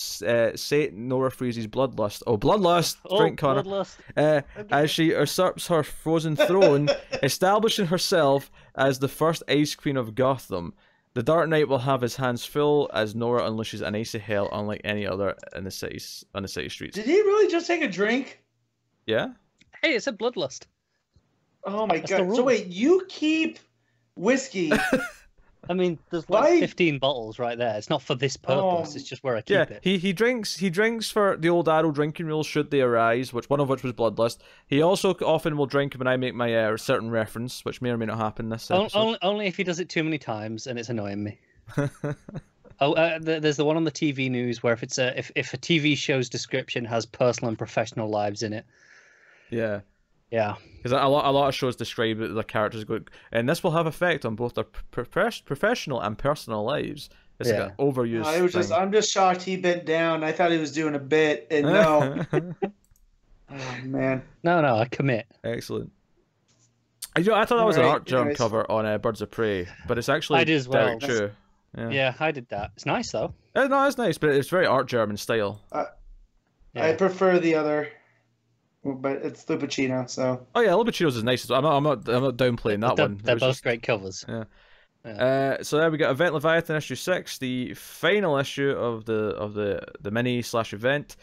sate Nora Freeze's bloodlust. Oh, bloodlust! Drink, Connor. Bloodlust. As she usurps her frozen throne, establishing herself as the first Ice Queen of Gotham. The Dark Knight will have his hands full as Nora unleashes an icy hell unlike any other in the city streets. Did he really just take a drink? Yeah? Hey, it's a bloodlust. Oh my That's the god. rule. So wait, you keep whiskey. I mean, there's like 15 bottles right there. It's not for this purpose. It's just where I keep it. He drinks for the old Arrow drinking rules should they arise, one of which was bloodlust. He also often will drink when I make my certain reference, which may or may not happen this episode. Only if he does it too many times and it's annoying me. There's the one on the TV news where if a TV show's description has personal and professional lives in it. Yeah. Yeah. Because a lot of shows describe that the characters go, and this will have effect on both their professional and personal lives. It's like an overused thing. I'm just shocked he bent down. I thought he was doing a bit, and no. Oh man. No, I commit. Excellent. I thought that was an art germ cover on Birds of Prey, but it's actually I did as well. Derek Chu. Yeah, I did that. It's nice though. No, it's nice, but it's very art germ in style. I prefer the other. But it's Lupacino, so. Oh yeah, Lupacino's is nice as well. I'm not downplaying that one. They're both great covers. Yeah. So there we got Event Leviathan issue 6, the final issue of the mini/event.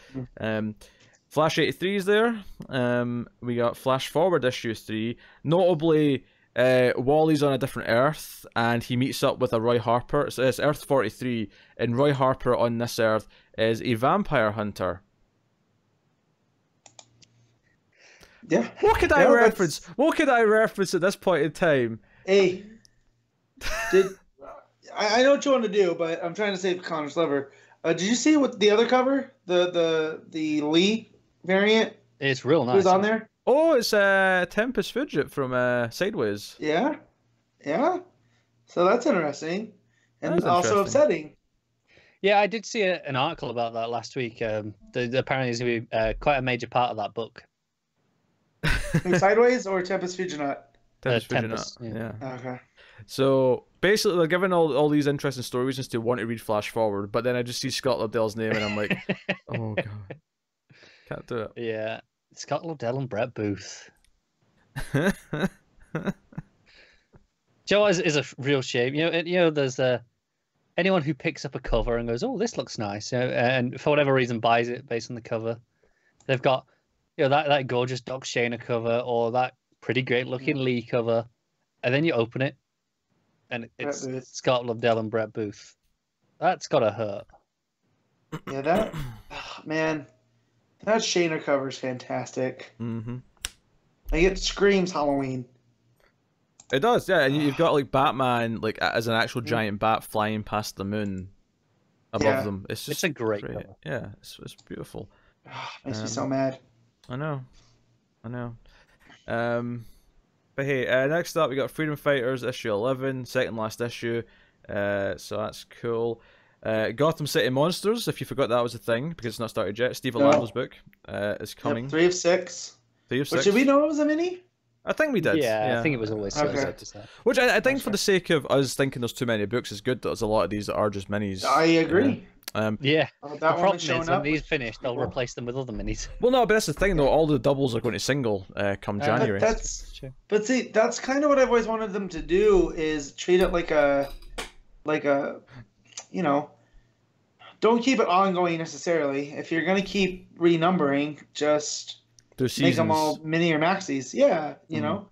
Flash 83 is there. We got Flash Forward issue 3. Notably, Wally's on a different Earth, and he meets up with a Roy Harper. So it's Earth 43, and Roy Harper on this Earth is a vampire hunter. Yeah. What could I reference? What could I reference at this point in time? Hey, I know what you want to do, but I'm trying to save Connor's liver. Did you see what the other cover, the Lee variant? It's real nice. Who's on there? Oh, it's Tempest Fugit from Sideways. Yeah. So that's interesting, and also upsetting. Yeah, I did see an article about that last week. Apparently, it's going to be quite a major part of that book. Sideways or Tempest Fugit? Tempest. Yeah. Okay. So basically, they're giving all these interesting story reasons to want to read Flash Forward, but then I just see Scott Lobdell's name and I'm like, oh god, can't do it. Yeah, Scott Lobdell and Brett Booth. Joe is a real shame. There's anyone who picks up a cover and goes, "Oh, this looks nice," and for whatever reason buys it based on the cover. They've got, that gorgeous Doc Shaner cover or that pretty great looking Lee cover, and then you open it, and it's Scott Lobdell and Brett Booth. That's gotta hurt. Yeah, that man, that Shaner cover is fantastic. Mm-hmm. Like, it screams Halloween. It does, yeah. And you've got like Batman, like as an actual giant bat flying past the moon above them. It's a great cover. Yeah, it's beautiful. Makes me so mad. I know. But hey, next up we got Freedom Fighters issue 11, second last issue. So that's cool. Gotham City Monsters, if you forgot that was a thing because it's not started yet. Steve Orlando's book is coming. Yep, 3 of 6. 3 of 6. But did we know it was a mini? I think we did. Yeah, I think it was always okay. Which I think for the sake of us thinking there's too many books, it's good that there's a lot of these that are just minis. I agree. Yeah. That the problem is showing when up these finish, they'll replace them with other minis. Well, no, but that's the thing though. All the doubles are going to single come January. But see, that's kind of what I've always wanted them to do, is treat it like a, don't keep it ongoing necessarily. If you're gonna keep renumbering, just make them all mini or maxis. Yeah, you know.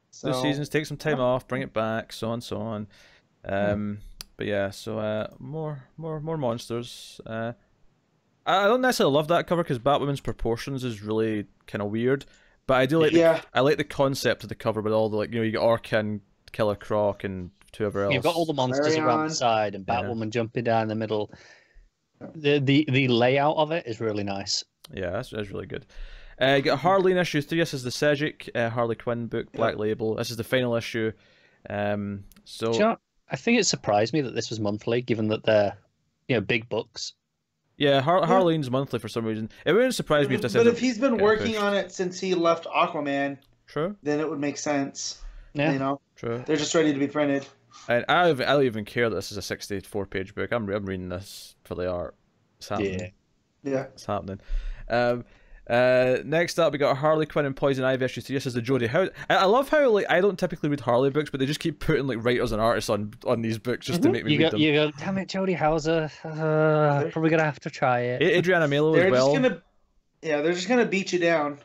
So the seasons, take some time off, bring it back, so on, so on. But yeah, so more monsters. I don't necessarily love that cover because Batwoman's proportions is really kind of weird, but I do like. I like the concept of the cover with all the you got Orca and Killer Croc and whoever else. You've got all the monsters around the side and Batwoman jumping down the middle. The layout of it is really nice. Yeah, that's really good. You got Harley in issue 3. This is the Cedric Harley Quinn book, Black Label. This is the final issue. So I think it surprised me that this was monthly, given that they're big books. Yeah, Harleen's monthly for some reason. It wouldn't surprise me if this. But if he's been working on it since he left Aquaman, then it would make sense. Yeah, true. They're just ready to be printed. And I don't even care that this is a 64-page book. I'm reading this for the art. It's happening. Yeah, it's happening. Next up, we got Harley Quinn and Poison Ivy issue 3. This is the Jodie House. I love how I don't typically read Harley books, but they just keep putting writers and artists on these books just to make me read them. You go, damn it, Jodie Hauser. Probably gonna have to try it. Adriana Melo as well. They're just gonna beat you down.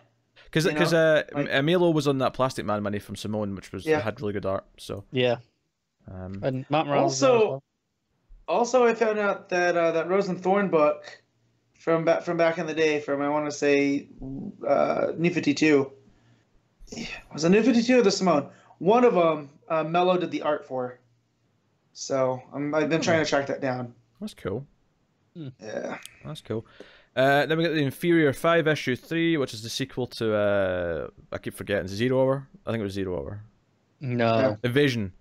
Because Melo was on that Plastic Man money from Simone, which had really good art. So and Matt Morales also I found out that that Rose and Thorn book from back in the day, from I want to say New 52. Was it New 52 or the Simone? One of them Mello did the art for. So I've been trying to track that down. That's cool. Yeah, that's cool. Then we got the Inferior 5 issue 3, which is the sequel to I keep forgetting, Zero Hour. I think it was 0 Hour. No. Invasion.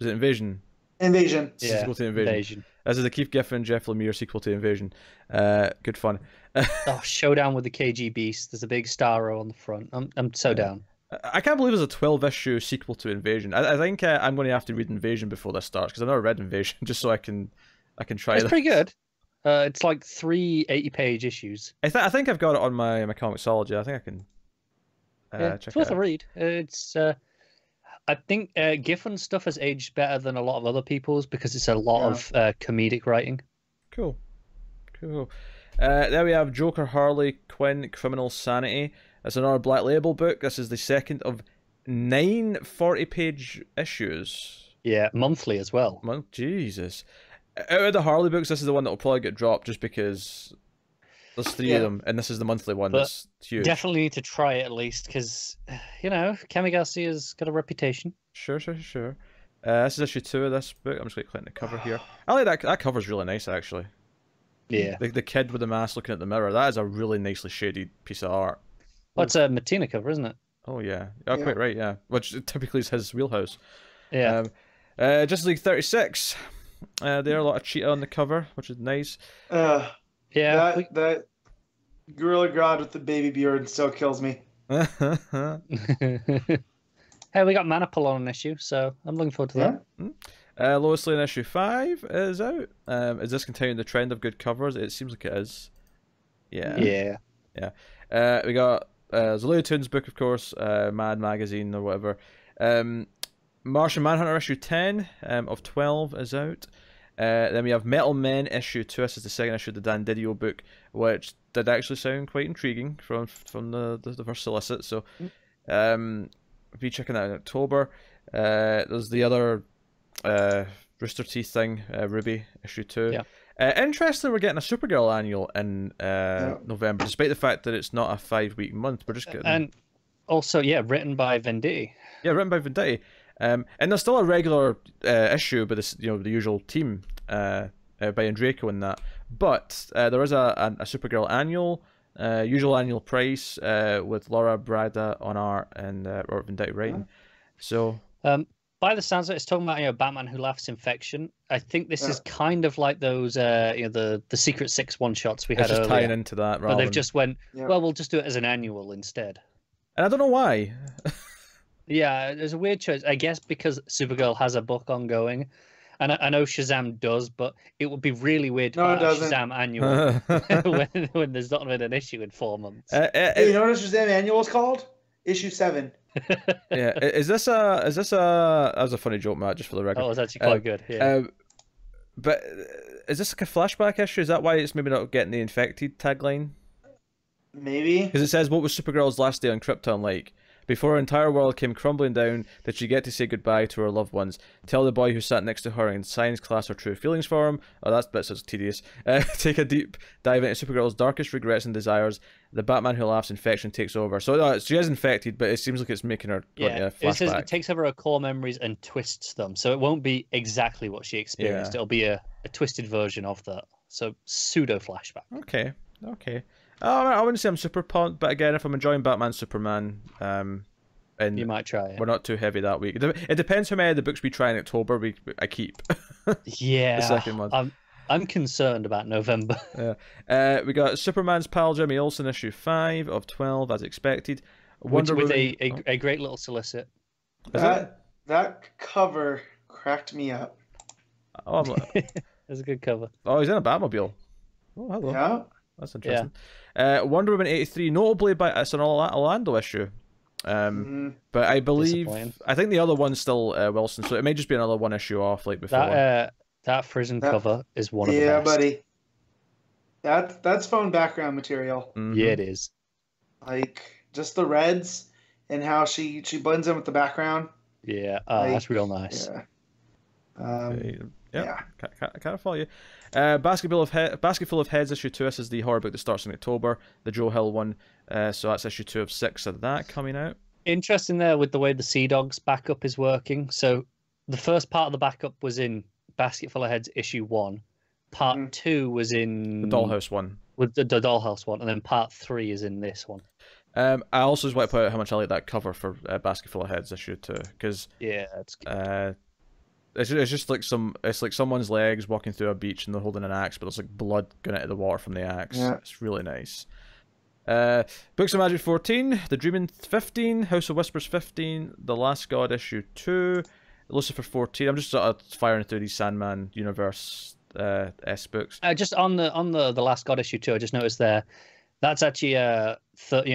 Is it Invasion? Invasion. Yeah. Sequel to Invasion. This is the Keith Giffen, Jeff Lemire sequel to Invasion. Good fun. Showdown with the KG Beast. There's a big Starro on the front. I'm so down. I can't believe there's a 12-issue sequel to Invasion. I think I'm going to have to read Invasion before this starts because I've never read Invasion, just so I can try it. It's pretty good. It's like 3 80-page issues. I think I've got it on my Comixology. I think I can check it's worth it out. A read. It's I think Giffen's stuff has aged better than a lot of other people's because it's a lot of comedic writing. Cool. There we have Joker, Harley Quinn, Criminal Sanity. It's another Black Label book. This is the second of 9 40-page issues. Yeah, monthly as well. Jesus. Out of the Harley books, this is the one that will probably get dropped just because there's 3 of them, and this is the monthly one. That's huge. Definitely need to try it at least because, Kemi Garcia's got a reputation. Sure. This is issue 2 of this book. I'm just going to click the cover here. I like that. That cover's really nice, actually. Yeah. The kid with the mask looking at the mirror. That is a really nicely shaded piece of art. Well, it's a Martina cover, isn't it? Oh, yeah. Quite right, yeah. Which typically is his wheelhouse. Yeah. Justice League 36. There are a lot of Cheetah on the cover, which is nice. Yeah. That Gorilla Grodd with the baby beard still kills me. Hey, we got Manipul on an issue, so I'm looking forward to that. Lois Lane issue 5 is out. Is this continuing the trend of good covers? It seems like it is. Yeah. We got Looney Tunes book, of course, Mad Magazine or whatever. Martian Manhunter issue 10 of 12 is out. Then we have Metal Men issue 2. This is the second issue of the Dan Didio book, which did actually sound quite intriguing from the first Solicits. So be checking that out in October. There's the other Rooster Teeth thing, Ruby issue 2. Yeah. Interestingly, we're getting a Supergirl annual in November, despite the fact that it's not a 5-week month. We're just getting... And also, written by Venditti. Yeah, written by Venditti. And there's still a regular issue by this, the usual team by Andreyko and that. But there is a Supergirl annual, usual annual price with Laura Brada on art and Robert Venditti writing. So by the sounds of it, it's talking about Batman Who Laughs Infection. I think this is kind of like those the Secret Six one-shots we had just earlier. Tying into that, but they've just went, well, we'll just do it as an annual instead. And I don't know why. Yeah, there's a weird choice. I guess because Supergirl has a book ongoing, and I know Shazam does, but it would be really weird to have a Shazam annual when there's not been an issue in 4 months. Hey, you know what a Shazam annual is called? Issue 7. Yeah, is this a? That was a funny joke, Matt, just for the record. Oh, it's actually quite good. Yeah. But is this like a flashback issue? Is that why it's maybe not getting the infected tagline? Maybe. Because it says, what was Supergirl's last day on Krypton like? Before her entire world came crumbling down, did she get to say goodbye to her loved ones? Tell the boy who sat next to her in science class her true feelings for him. Oh, that bit's so tedious. Take a deep dive into Supergirl's darkest regrets and desires. The Batman Who Laughs infection takes over. So she is infected, but it seems like it's making her go into a flashback. It says it takes over her core memories and twists them. So it won't be exactly what she experienced. It'll be a twisted version of that. So pseudo flashback. Okay. I wouldn't say I'm super pumped, but again, if I'm enjoying Batman, Superman, and you might try it. We're not too heavy that week. It depends how many of the books we try in October I keep. Yeah, the second month. I'm concerned about November. Yeah, we got Superman's pal Jimmy Olsen issue 5 of 12 as expected. With a great little solicit. That cover cracked me up. Oh, that's a good cover. Oh, he's in a Batmobile. Oh, hello. Yeah. That's interesting. Yeah. Wonder Woman 83, notably by it's an Orlando issue. But I believe I think the other one's still Wilson, so it may just be another one issue off like before. That prison cover is one of the best. Yeah, buddy. That's phone background material. Mm-hmm. Yeah, it is. Like just the reds and how she blends in with the background. Yeah, that's real nice. Yeah. Can't follow you. Basketful of Heads issue 2. This is the horror book that starts in October, the Joe Hill one. So that's issue 2 of 6 of that coming out. Interesting there with the way the Sea Dogs backup is working. So the first part of the backup was in Basketful of Heads issue 1. Part 2 was in the Dollhouse one. With the Dollhouse one, and then part 3 is in this one. I also just want to point out how much I like that cover for Basketful of Heads issue 2, because that's good. It's just like it's like someone's legs walking through a beach and they're holding an axe, but there's like blood going into the water from the axe. Yeah. It's really nice. Books of Magic 14, The Dreaming 15, House of Whispers 15, The Last God issue 2, Lucifer 14. I'm just sort of firing through these Sandman universe books. Just on the Last God issue 2, I just noticed there that's actually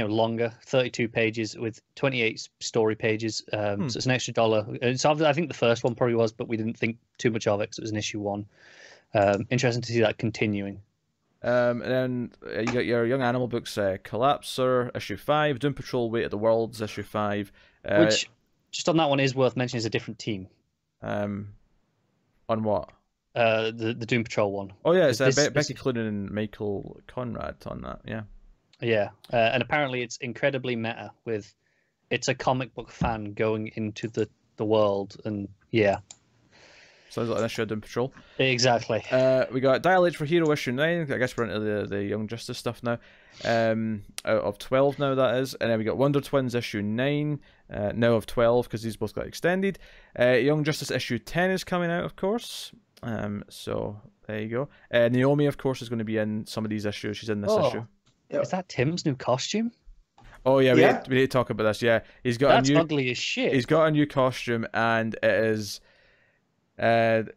longer, 32 pages with 28 story pages. So it's an extra $1. So I think the first one probably was, but we didn't think too much of it because it was an issue 1. Interesting to see that continuing. And then you got your Young Animal books, Collapser issue 5, Doom Patrol Weight of the Worlds issue 5. Which, just on that one, is worth mentioning is a different team. On what? The Doom Patrol one. Oh yeah, it's Becky Cloonan and Michael Conrad on that. Yeah. Yeah, and apparently it's incredibly meta. It's a comic book fan going into the world, and yeah. Sounds like an issue of Doom Patrol. Exactly. We got Dial H for Hero issue 9. I guess we're into the Young Justice stuff now. Out of 12 now, that is. And then we got Wonder Twins issue 9. Now of 12 because these both got extended. Young Justice issue 10 is coming out, of course. So there you go. Naomi, of course, is going to be in some of these issues. She's in this issue. Yep. Is that Tim's new costume? Oh yeah, we need to talk about this. Yeah, That's ugly as shit. He's got a new costume, and it is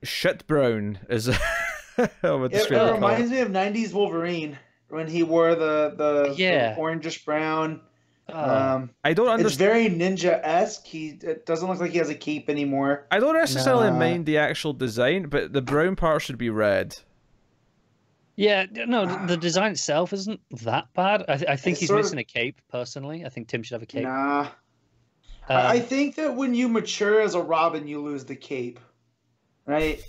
shit brown. Is it reminds me of '90s Wolverine when he wore the orangish brown I don't understand. It's very ninja-esque. It doesn't look like he has a cape anymore. I don't necessarily mind the actual design, but the brown part should be red. Yeah, no, the design itself isn't that bad. I think he's missing a cape, personally. I think Tim should have a cape. Nah. I think that when you mature as a Robin, you lose the cape. Right?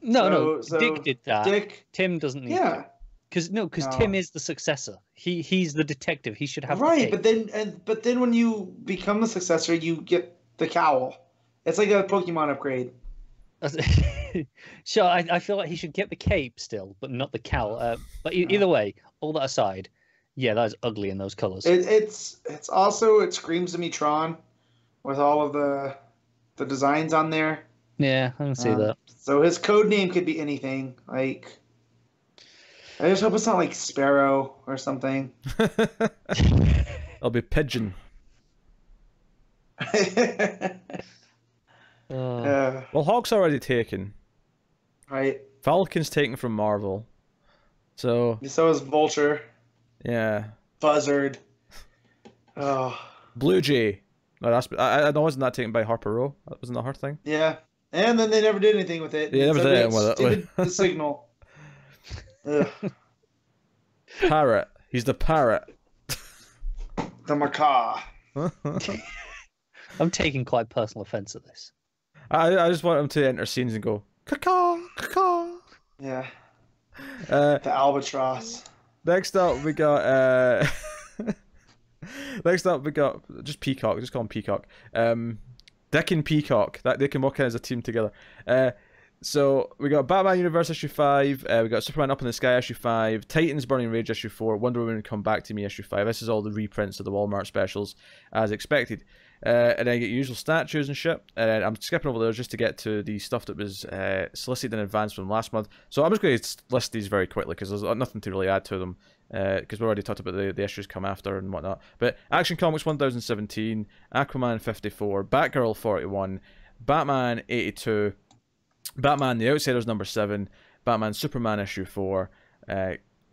No, Dick did that. Tim doesn't need Yeah. Because Tim is the successor. He's the detective. He should have the right. cape. But then when you become the successor, you get the cowl. It's like a Pokemon upgrade. Sure, I feel like he should get the cape still, but not the cowl. But either way, all that aside, yeah, that is ugly in those colors. It's also, it screams to me Tron with all of the designs on there. Yeah, I can see that. So his code name could be anything. Like, I just hope it's not like Sparrow or something. It'll be Pigeon. Well, Hawk's already taken. Right. Falcon's taken from Marvel. So is Vulture. Yeah. Buzzard. Oh. Blue Jay. No, I wasn't that taken by Harper Row. That wasn't that her thing. Yeah. And then they never did anything with it. Yeah, never did anything with it. The signal. Parrot. He's the parrot. The macaw. I'm taking quite personal offense at this. I just want him to enter scenes and go, caw, caw. Yeah. The albatross. Next up we got just Peacock. Just call him Peacock. Dick and Peacock. That they can work in as a team together. So we got Batman Universe issue 5. We got Superman Up in the Sky issue 5. Titans Burning Rage issue 4. Wonder Woman Come Back to Me issue 5. This is all the reprints of the Walmart specials as expected. And then you get usual statues and shit. And I'm skipping over those just to get to the stuff that was solicited in advance from last month. So I'm just going to list these very quickly because there's nothing to really add to them. Because we already talked about the issues come after and whatnot. But Action Comics 1017, Aquaman 54, Batgirl 41, Batman 82, Batman The Outsiders number 7, Batman Superman issue 4,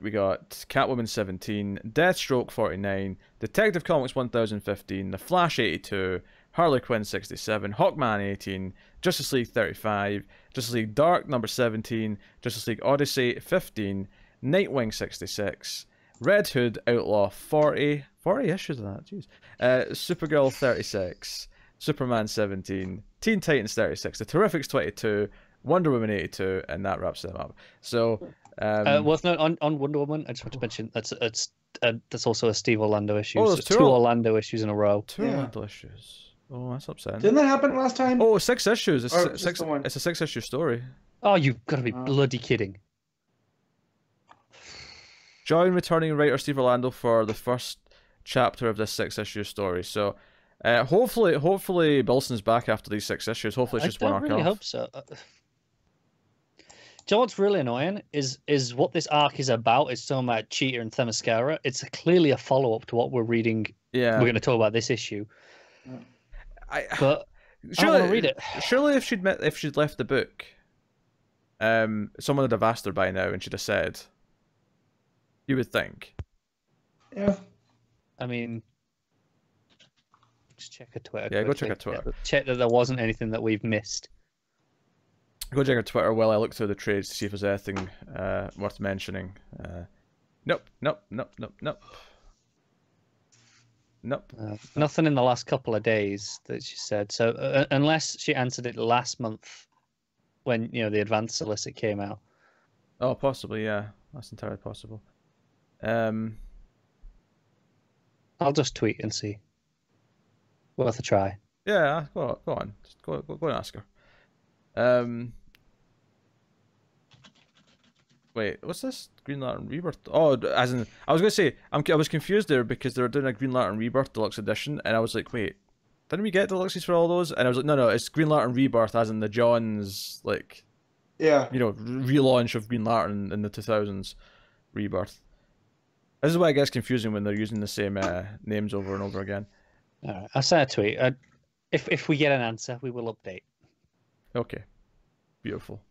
we got Catwoman 17, Deathstroke 49, Detective Comics 1015, The Flash 82, Harley Quinn 67, Hawkman 18, Justice League 35, Justice League Dark number 17, Justice League Odyssey 15, Nightwing 66, Red Hood Outlaw 40 issues of that, jeez. Supergirl 36, Superman 17, Teen Titans 36, The Terrifics 22, Wonder Woman 82, and that wraps them up. So, on Wonder Woman, I just want to mention that's also a Steve Orlando issue. Oh, so there's two Orlando issues in a row. Two Orlando issues. Oh, that's upsetting. Didn't that happen last time? Oh, 6 issues. It's Or six. It's a 6-issue story. Oh, you've got to be bloody kidding. Join returning writer Steve Orlando for the first chapter of this 6-issue story. So, hopefully Bilson's back after these 6 issues. Hopefully it's just one arc. I really hope so. Do you know what's really annoying is what this arc is about is talking about Cheetah and Themyscira. It's clearly a follow-up to what we're reading. Yeah. We're going to talk about this issue. But surely, I don't want to read it. Surely if she'd left the book, someone would have asked her by now and she'd have said, you would think. Yeah. I mean, just check her Twitter. Yeah, quickly. go check her Twitter. Check that there wasn't anything that we've missed. Go check her Twitter while I look through the trades to see if there's anything worth mentioning. Nope. Nothing in the last couple of days that she said. So unless she answered it last month when the advanced solicit came out. Oh, possibly, yeah. That's entirely possible. I'll just tweet and see. Worth a try. Yeah, go on. Just go and ask her. Wait, what's this? Green Lantern Rebirth? Oh, as in, I was gonna say, I was confused there because they were doing a Green Lantern Rebirth Deluxe Edition, and I was like, wait, didn't we get deluxes for all those? And I was like, no, it's Green Lantern Rebirth, as in the John's relaunch of Green Lantern in the 2000s Rebirth. This is why it gets confusing when they're using the same names over and over again. All right, I'll send a tweet. If we get an answer, we will update. Okay, beautiful.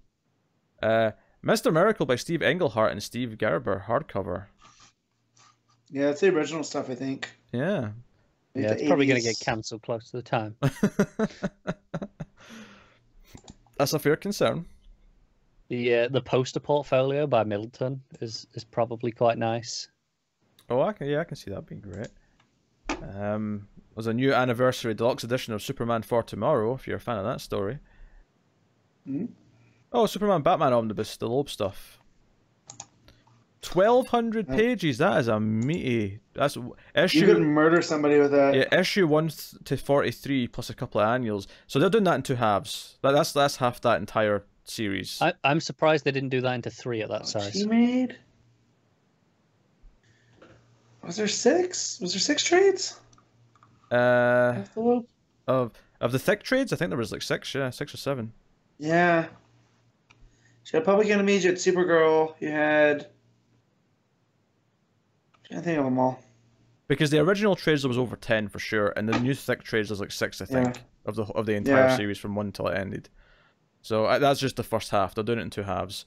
Mr. Miracle by Steve Englehart and Steve Gerber hardcover. Yeah, it's the original stuff, I think. Yeah. Like Yeah, the it's probably going to 80s. get cancelled close to the time. That's a fair concern. The poster portfolio by Middleton is probably quite nice. Oh, I can see that being great. There's a new anniversary deluxe edition of Superman for Tomorrow, if you're a fan of that story. Hmm? Oh, Superman Batman Omnibus, the Loeb stuff. 1,200 pages. That is a meaty. That's issue. You could murder somebody with that. Yeah, issue 1 to 43 plus a couple of annuals. So they're doing that in 2 halves. That's half that entire series. I'm surprised they didn't do that into 3 at that size. He made. Was there 6? Was there 6 trades? Of the thick trades, I think there was like 6. Yeah, 6 or 7. Yeah. You had Public Enemy, you had Supergirl, you had. I can't think of them all. Because the original trades there was over 10 for sure, and the new thick trades there's like 6, I think, Yeah. of the entire Yeah. series from 1 until it ended. So that's just the first half. They're doing it in 2 halves.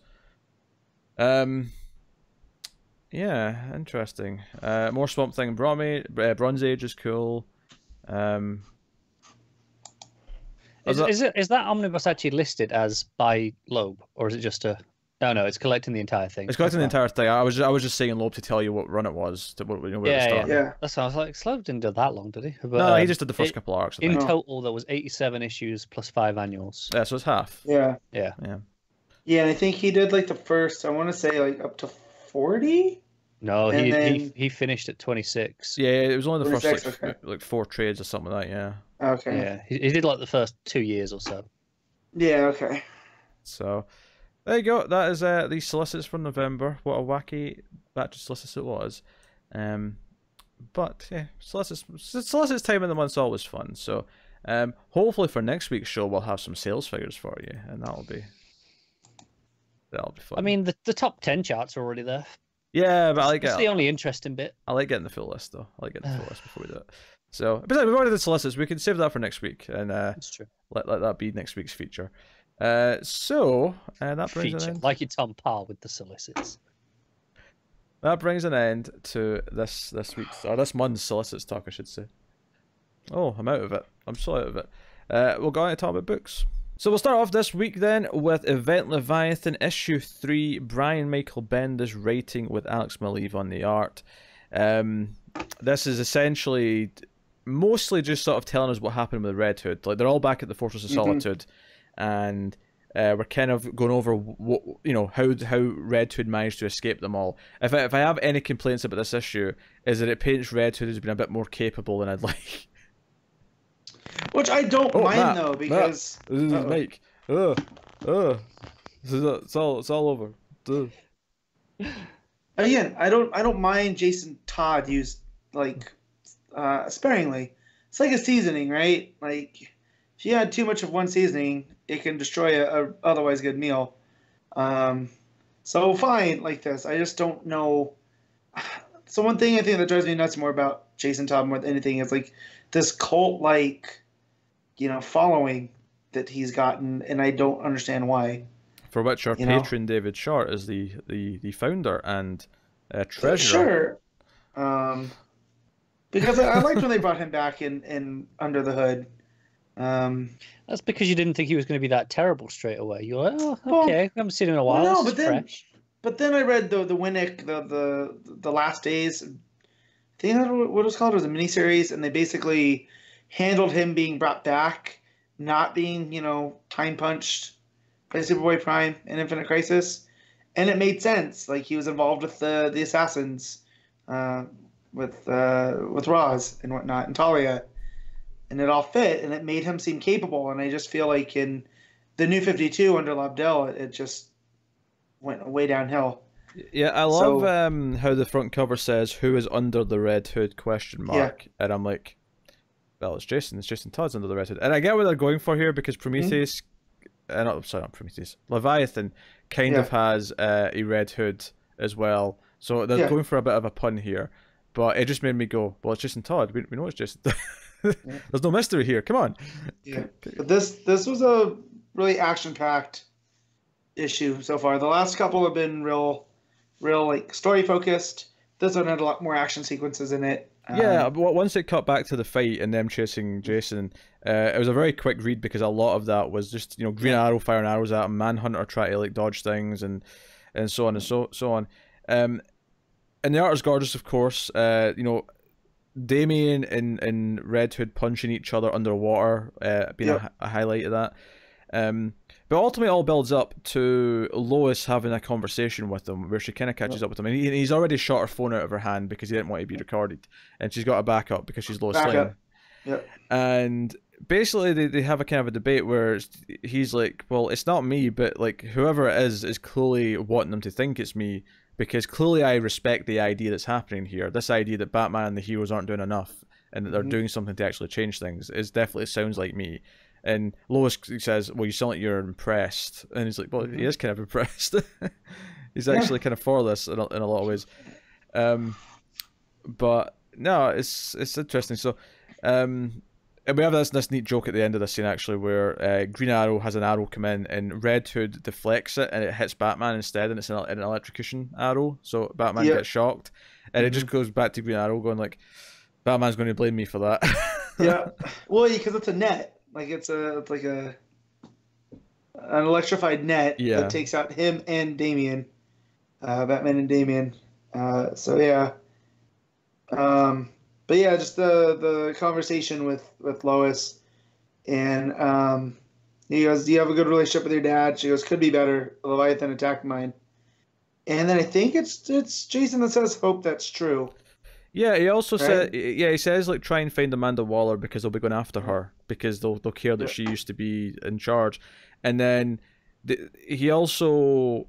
Yeah, interesting. More Swamp Thing Bronze Age is cool. Is that omnibus actually listed as by Loeb, or is it just a? No, it's collecting the entire thing. It's collecting the entire thing. I was just saying Loeb to tell you what run it was, to where it started. Yeah. That's what I was like. Loeb didn't do that long, did he? But, No, he just did the first couple arcs. I In think. total, there was 87 issues plus 5 annuals. Yeah, so it's half. Yeah. Yeah. Yeah, and I think he did like the first, I want to say like up to 40? No, And he finished at 26. Yeah, it was only the first 26, like 4 trades or something like that. Yeah. Okay. Yeah, he did like the first 2 years or so. Yeah, okay. So there you go. That is the solicits for November. What a wacky batch of solicits it was. But yeah, solicits time in the month's always fun. So hopefully for next week's show we'll have some sales figures for you, and that'll be fun. I mean, the top 10 charts are already there. Yeah, but I like It's it. the only interesting bit. I like getting the full list though. I like getting the full list before we do it. So, besides, we've already did solicits. We can save that for next week, and That's true. let that be next week's feature. So that brings Feature, an end. like it's on par with the solicits. That brings an end to this week's or this month's solicits talk, I should say. Oh, I'm out of it. I'm so out of it. We'll go on to talk about books. So we'll start off this week then with Event Leviathan issue 3. Bryan Michael Bendis writing with Alex Maleev on the art. This is essentially mostly just sort of telling us what happened with Red Hood. Like they're all back at the Fortress of Solitude, and we're kind of going over how Red Hood managed to escape them all. If I have any complaints about this issue, is that it paints Red Hood as being a bit more capable than I'd like. Which I don't mind Matt, though, because Matt, this is Mike. It's all over. Again, I don't mind Jason Todd used like sparingly. It's like a seasoning, right? Like if you add too much of one seasoning, it can destroy a otherwise good meal. So fine, like this. I just don't know. So one thing I think that drives me nuts more about Jason Todd more than anything is like this cult-like, following that he's gotten, and I don't understand why. For which our patron David Short is the founder and treasurer. Sure. Because I liked when they brought him back in Under the Hood. That's because you didn't think he was going to be that terrible straight away. You're like, oh, okay, I haven't seen him in a while. Well, no, This is fresh. but then I read the Winnick, the Last Days. I think that's what it was called. It was a miniseries, and they basically handled him being brought back, not being time punched by Superboy Prime in Infinite Crisis, and it made sense. Like he was involved with the assassins, with Roz and whatnot, and Talia, and it all fit, and it made him seem capable. And I just feel like in the New 52 under Lobdell, it just went way downhill. Yeah, I love how the front cover says "Who is under the Red Hood?" ? And I'm like, well, it's Jason. It's Jason Todd's under the Red Hood, and I get what they're going for here because Prometheus, not Prometheus, Leviathan kind of has a Red Hood as well, so they're going for a bit of a pun here. But it just made me go, well, it's Jason Todd. We know it's Jason. There's no mystery here. Come on. Yeah, but this was a really action-packed issue so far. The last couple have been real like story focused. This one had a lot more action sequences in it. Yeah, once it cut back to the fight and them chasing Jason, it was a very quick read because a lot of that was just Green Arrow firing arrows at him, Manhunter trying to like dodge things and so on and so on. And the art is gorgeous, of course. Damien and Red Hood punching each other underwater, being a highlight of that. But ultimately, it all builds up to Lois having a conversation with him, where she kind of catches up with him, and he's already shot her phone out of her hand because he didn't want to be recorded, and she's got a backup because she's Lois Lane. Yep. And basically, they have a kind of a debate where he's like, "Well, it's not me, but like whoever it is clearly wanting them to think it's me." Because clearly I respect the idea that's happening here. This idea that Batman and the heroes aren't doing enough and that they're doing something to actually change things definitely sounds like me. And Lois says, well, you sound like you're impressed. And he's like, well, he is kind of impressed. He's actually kind of for this in a lot of ways. But no, it's interesting. So and we have this neat joke at the end of the scene, actually, where Green Arrow has an arrow come in and Red Hood deflects it and it hits Batman instead, and it's an electrocution arrow, so Batman gets shocked. And it just goes back to Green Arrow going like, Batman's going to blame me for that. Yeah. Well, because it's a net. Like, it's like an electrified net that takes out him and Damian. Batman and Damian. So, yeah. But yeah, just the conversation with Lois, and he goes, "Do you have a good relationship with your dad?" She goes, "Could be better. Leviathan attacked mine." And then I think it's Jason that says, "Hope that's true." Yeah, he also said, he says like try and find Amanda Waller because they'll be going after her because they'll care that she used to be in charge, and then he also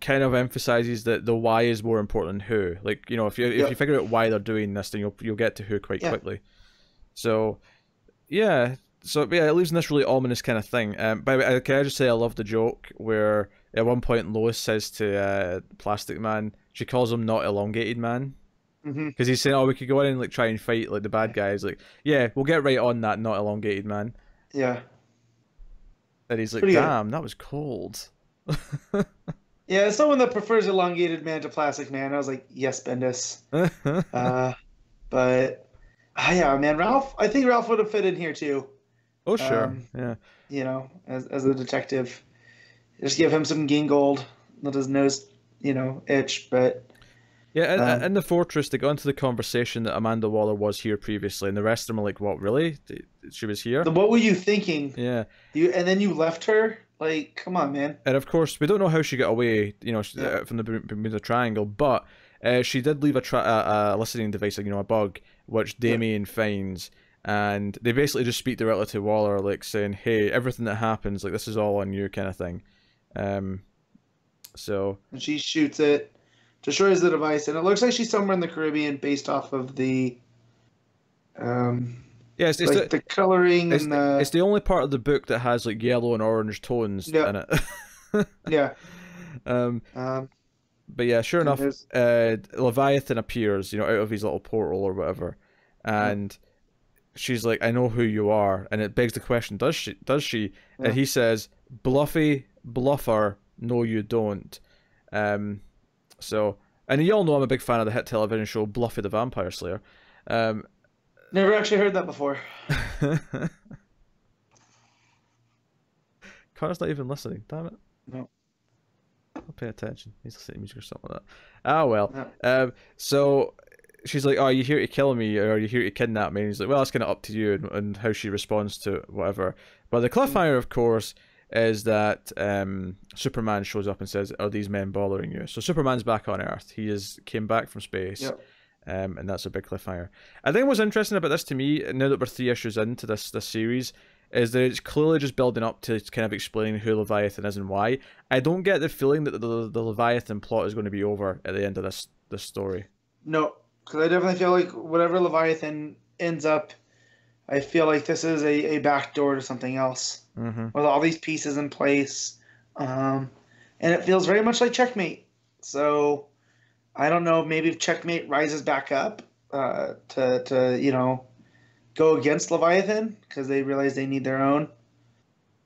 kind of emphasizes that the why is more important than who. Like, if you figure out why they're doing this, then you'll get to who quite quickly. So it leaves in this really ominous kind of thing. But can I just say I love the joke where at one point Lois says to Plastic Man, she calls him not elongated man, because he's saying, we could go in and like try and fight like the bad guys. Like, yeah, we'll get right on that, not elongated man. Yeah. And he's like, damn, that was cold. Yeah, as someone that prefers elongated man to plastic man, I was like, yes, Bendis. But yeah, man, Ralph. I think Ralph would have fit in here too. Oh sure, yeah. As a detective, just give him some Gingold, let his nose, itch. But yeah, in the fortress, they got into the conversation that Amanda Waller was here previously, and the rest of them are like, "What, really? She was here?" What were you thinking? Yeah. And then you left her. Like, come on, man. And of course, we don't know how she got away, from the Bermuda Triangle, but she did leave a listening device, a bug, which Damien finds, and they basically just speak directly to Waller, like saying, "Hey, everything that happens, like this is all on you," kind of thing. So. And she shoots it, destroys the device, and it looks like she's somewhere in the Caribbean, based off of the. Yeah, it's like the coloring and the... It's the only part of the book that has like yellow and orange tones in it. Yeah. But yeah, sure enough, Leviathan appears, out of his little portal or whatever, and she's like, "I know who you are," and it begs the question, does she? Yeah. And he says, "Bluffy, bluffer, no, you don't." So, and you all know I'm a big fan of the hit television show Bluffy the Vampire Slayer. Never actually heard that before. Connor's not even listening. Damn it. No. I'll pay attention. He's listening to music or something like that. Ah, well. No. So she's like, "Are you here to kill me, or are you here to kidnap me?" And he's like, "Well, that's kind of up to you," and how she responds to whatever. But the cliffhanger, of course, is that Superman shows up and says, "Are these men bothering you?" So Superman's back on Earth. He came back from space. Yep. And that's a big cliffhanger. I think what's interesting about this to me, now that we're 3 issues into this series, is that it's clearly just building up to kind of explaining who Leviathan is and why. I don't get the feeling that the Leviathan plot is going to be over at the end of this story. No, because I definitely feel like whatever Leviathan ends up, I feel like this is a backdoor to something else. With all these pieces in place. And it feels very much like Checkmate. So... I don't know, maybe if Checkmate rises back up to go against Leviathan because they realize they need their own.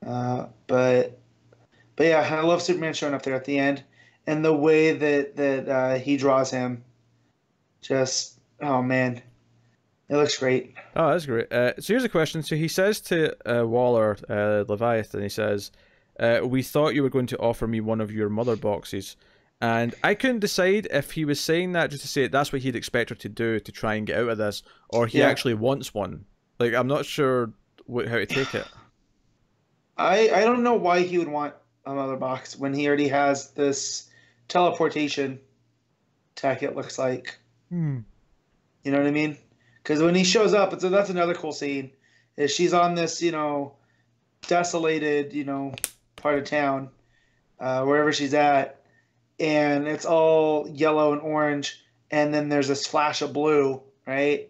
But yeah, I love Superman showing up there at the end, and the way that he draws him. Just, oh man, It looks great. Oh, that's great. So here's a question. So he says to Waller, Leviathan, he says, "We thought you were going to offer me one of your mother boxes." And I couldn't decide if he was saying that just to say that's what he'd expect her to do to try and get out of this, or he actually wants one. Like, I'm not sure how to take it. I don't know why he would want a mother box when he already has this teleportation tech, it looks like. You know what I mean? Because when he shows up, that's another cool scene. Is she's on this, desolated, part of town, wherever she's at, and it's all yellow and orange, and then there's this flash of blue, right?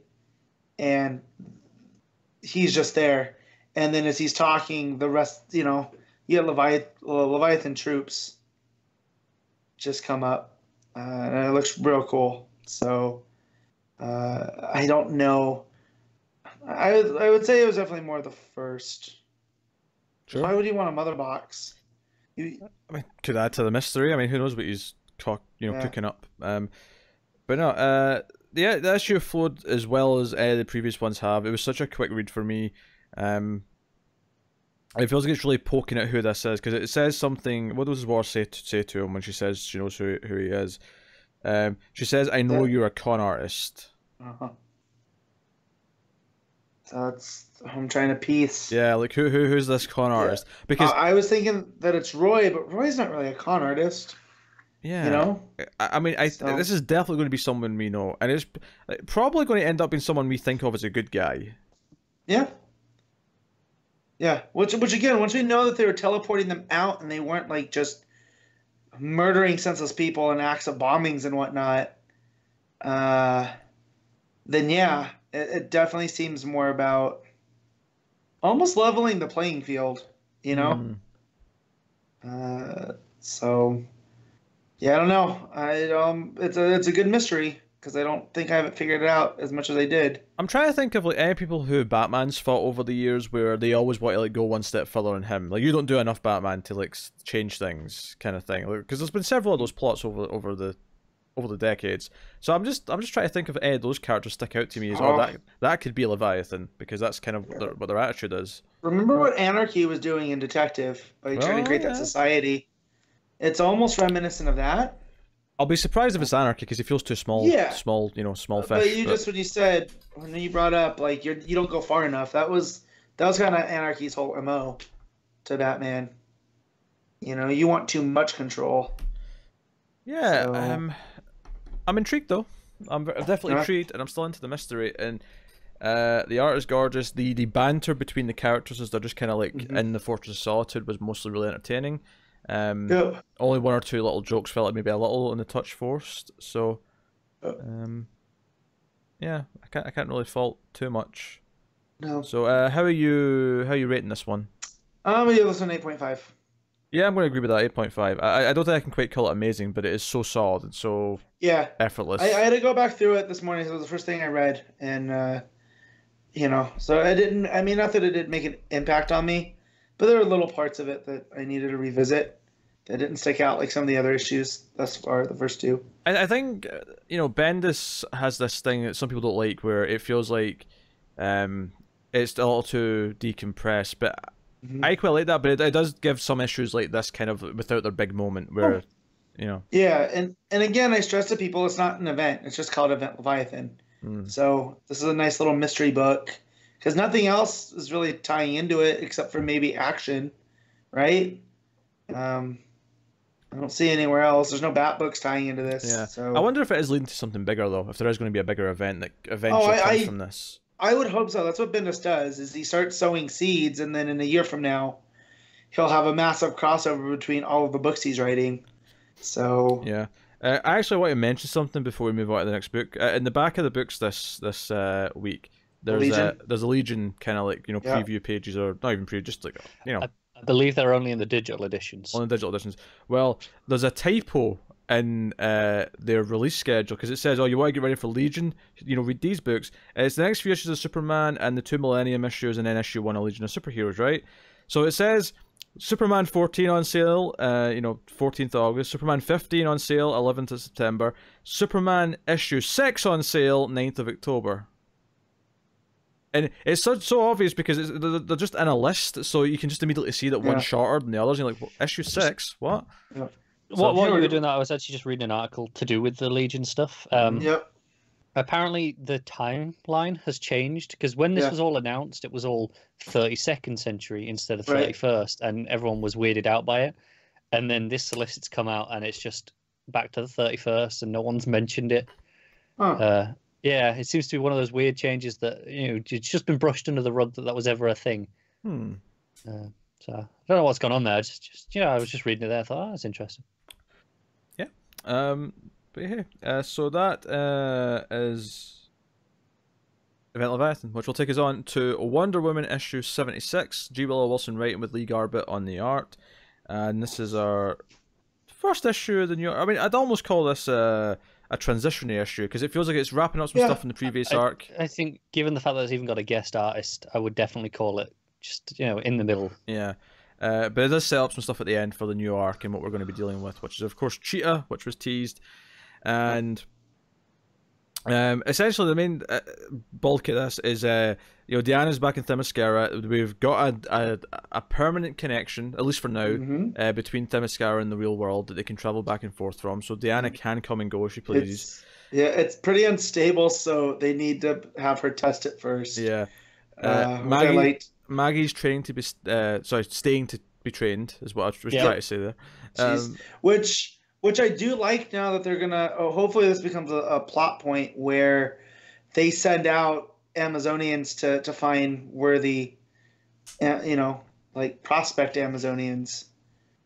And he's just there. And then as he's talking, the rest, you have Leviathan troops just come up, and it looks real cool. So I don't know. I would say it was definitely more the first. Sure. Why would you want a mother box? I mean, could add to the mystery. I mean, who knows what he's cooking up. But no, the issue flowed as well as the previous ones have. It was such a quick read for me. It feels like it's really poking at who this is, because it says something. What does War say to him when she says she knows who he is? She says, "I know you're a con artist." So I'm trying to piece. Yeah, like who's this con artist? Because I was thinking that it's Roy, but Roy's not really a con artist. Yeah, I mean, this is definitely going to be someone we know, and it's probably going to end up being someone we think of as a good guy. Yeah. Yeah, which again, once we know that they were teleporting them out and they weren't like just murdering senseless people and acts of bombings and whatnot, then yeah, it definitely seems more about almost leveling the playing field, So yeah, I don't know. It's a good mystery, because I don't think I have it figured out as much as I did. I'm trying to think of like any people who Batman's fought over the years where they always want to like go one step further on him. Like, you don't do enough Batman to like change things, kind of thing. Because there's been several of those plots over the decades. So I'm just trying to think of any of those characters stick out to me as that could be Leviathan, because that's kind of what their attitude is. Remember what Anarchy was doing in Detective by trying to create that society? It's almost reminiscent of that. I'll be surprised if it's Anarchy, because he feels too small. Yeah. Small fish. But just when you brought up like you don't go far enough, that was kind of Anarchy's whole MO to Batman. You want too much control. Yeah. So. I'm intrigued though. I'm definitely intrigued, and I'm still into the mystery. And the art is gorgeous. The banter between the characters as they're just kind of like in the Fortress of Solitude was mostly really entertaining. Only one or two little jokes felt like maybe a little on the touch forced. So, yeah, I can't really fault too much. No. So, how are you rating this one? I'm gonna give this one 8.5. Yeah, I'm going to agree with that. 8.5. I don't think I can quite call it amazing, but it is so solid and so effortless. I had to go back through it this morning. It was the first thing I read, and so I didn't. I mean, not that it didn't make an impact on me, but there were little parts of it that I needed to revisit that didn't stick out like some of the other issues thus far, the first two. I think, Bendis has this thing that some people don't like, where it feels like it's a little too decompressed, but I quite like that, but it does give some issues like this kind of without their big moment where, Yeah, and again, I stress to people, it's not an event. It's just called Event Leviathan. So this is a nice little mystery book, because nothing else is really tying into it except for maybe action, right? I don't see anywhere else. There's no Bat books tying into this. Yeah. So I wonder if it is leading to something bigger, though, if there is going to be a bigger event that eventually comes from this. I would hope so. That's what Bendis does, is he starts sowing seeds, and then in a year from now, he'll have a massive crossover between all of the books he's writing. So yeah. I actually want to mention something before we move on to the next book. In the back of the books this week, there's a Legion kind of like preview pages, or not even preview, just like I believe they're only in the digital editions. On the digital editions. Well, there's a typo in their release schedule, because it says, "Oh, you want to get ready for Legion? Read these books." It's the next few issues of Superman and the 2 Millennium issues, and then issue 1 of Legion of Superheroes, right? So it says Superman 14 on sale, 14th of August. Superman 15 on sale, 11th of September. Superman issue 6 on sale, 9th of October. And it's so obvious because they're just in a list, so you can just immediately see that one's shorter than the others. And you're like, well, issue 6, what? Yeah. While you were doing that, I was actually just reading an article to do with the Legion stuff. Yep. Apparently, the timeline has changed because when this was all announced, it was all 32nd century instead of 31st, and everyone was weirded out by it. And then this Solicits come out, and it's just back to the 31st, and no one's mentioned it. Huh. Yeah, it seems to be one of those weird changes that it's just been brushed under the rug that was ever a thing. So I don't know what's gone on there. Just I was just reading it there. I thought, that's interesting. Yeah. But yeah. So that is Event Leviathan, which will take us on to Wonder Woman issue 76. G. Willow Wilson writing with Lee Garbett on the art, and this is our first issue of the new. I mean, I'd almost call this a transitionary issue because it feels like it's wrapping up some stuff in the previous arc. I think, given the fact that it's even got a guest artist, I would definitely call it just in the middle. Yeah, but it does set up some stuff at the end for the new arc and what we're going to be dealing with, which is of course Cheetah, which was teased, and essentially the main bulk of this is Diana's back in Themyscira. We've got a permanent connection, at least for now, between Themyscira and the real world that they can travel back and forth from. So Diana can come and go as she pleases. It's pretty unstable, so they need to have her test it first. Yeah. Maggie's training to be staying to be trained is what I was trying to say there. Which I do like now that they're gonna. Hopefully, this becomes a plot point where they send out Amazonians to find worthy, like prospect Amazonians.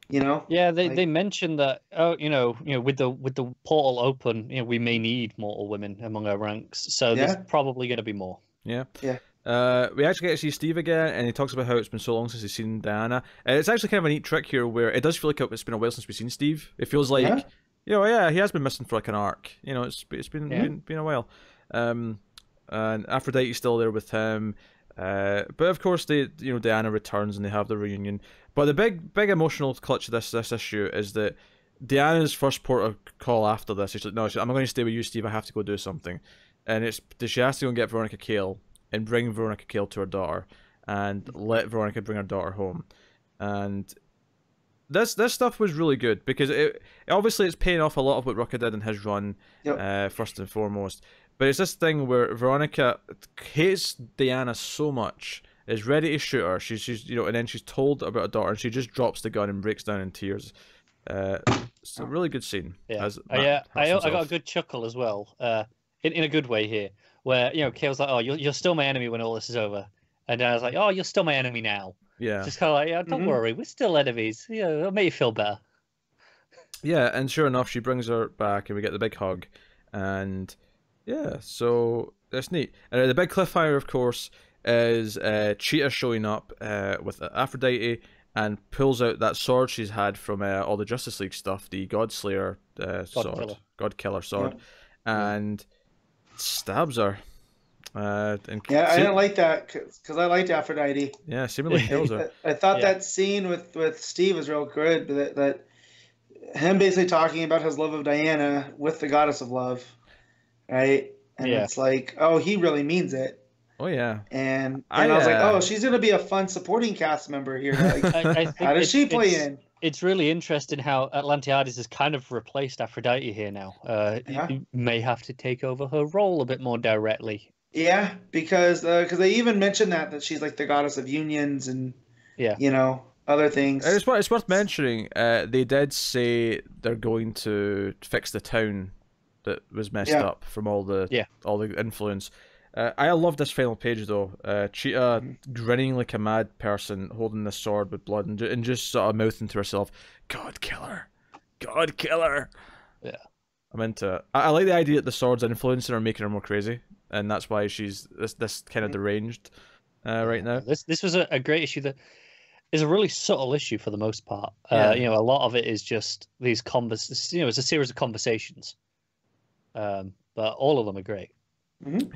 Yeah, they mentioned that. With the portal open, we may need mortal women among our ranks. So there's probably going to be more. Yeah. Yeah. We actually get to see Steve again, and he talks about how it's been so long since he's seen Diana. It's actually kind of a neat trick here, where it does feel like it's been a while since we've seen Steve. It feels like, he has been missing for like an arc. It's been a while. And Aphrodite's still there with him, but of course Diana returns and they have the reunion. But the big emotional clutch of this issue is that Diana's first port of call after this is like, no, I'm not going to stay with you, Steve. I have to go do something, and she has to go and get Veronica Cale and bring Veronica Cale to her daughter, and let Veronica bring her daughter home. And this stuff was really good because it obviously it's paying off a lot of what Rucka did in his run, first and foremost. But it's this thing where Veronica hates Diana so much, is ready to shoot her. She's and then she's told about her daughter, and she just drops the gun and breaks down in tears. It's a really good scene. Yeah, I got a good chuckle as well, in a good way here, where Cale's like, "Oh, you're still my enemy when all this is over," and then I was like, "Oh, you're still my enemy now." Yeah, just kind of like, don't worry, we're still enemies. It'll make you feel better. Yeah, and sure enough, she brings her back, and we get the big hug, and so that's neat. And the big cliffhanger, of course, is Cheetah showing up with Aphrodite and pulls out that sword she's had from all the Justice League stuff, the Godslayer sword, Godkiller sword, and stabs her. I didn't like that because I liked Aphrodite. Yeah, seemingly kills her. I thought that scene with Steve was real good. That him basically talking about his love of Diana with the goddess of love, right? And it's like, oh, he really means it. Oh yeah. And I was like, oh, she's gonna be a fun supporting cast member here. Like, I think how does she play in? It's really interesting how Atlantiades has kind of replaced Aphrodite here now. You may have to take over her role a bit more directly. Yeah, because they even mentioned that she's like the goddess of unions and other things. It's worth mentioning. They did say they're going to fix the town that was messed up from all the influence. I love this final page though. Cheetah grinning like a mad person, holding this sword with blood, and just sort of mouthing to herself, "God killer, God killer." Yeah, I'm into it. I like the idea that the sword's influencing her, making her more crazy, and that's why she's this kind of deranged right now. This was a great issue that is a really subtle issue for the most part. A lot of it is just these it's a series of conversations, but all of them are great.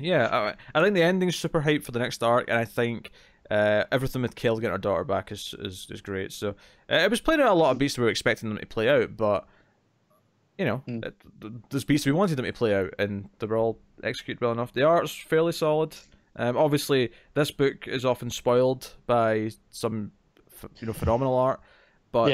Yeah, I think the ending's super hype for the next arc, and I think everything with Cale getting her daughter back is great. So it was playing out a lot of beats we were expecting them to play out, but there's beats we wanted them to play out, and they were all executed well enough. The art's fairly solid. Obviously, this book is often spoiled by some, phenomenal art, but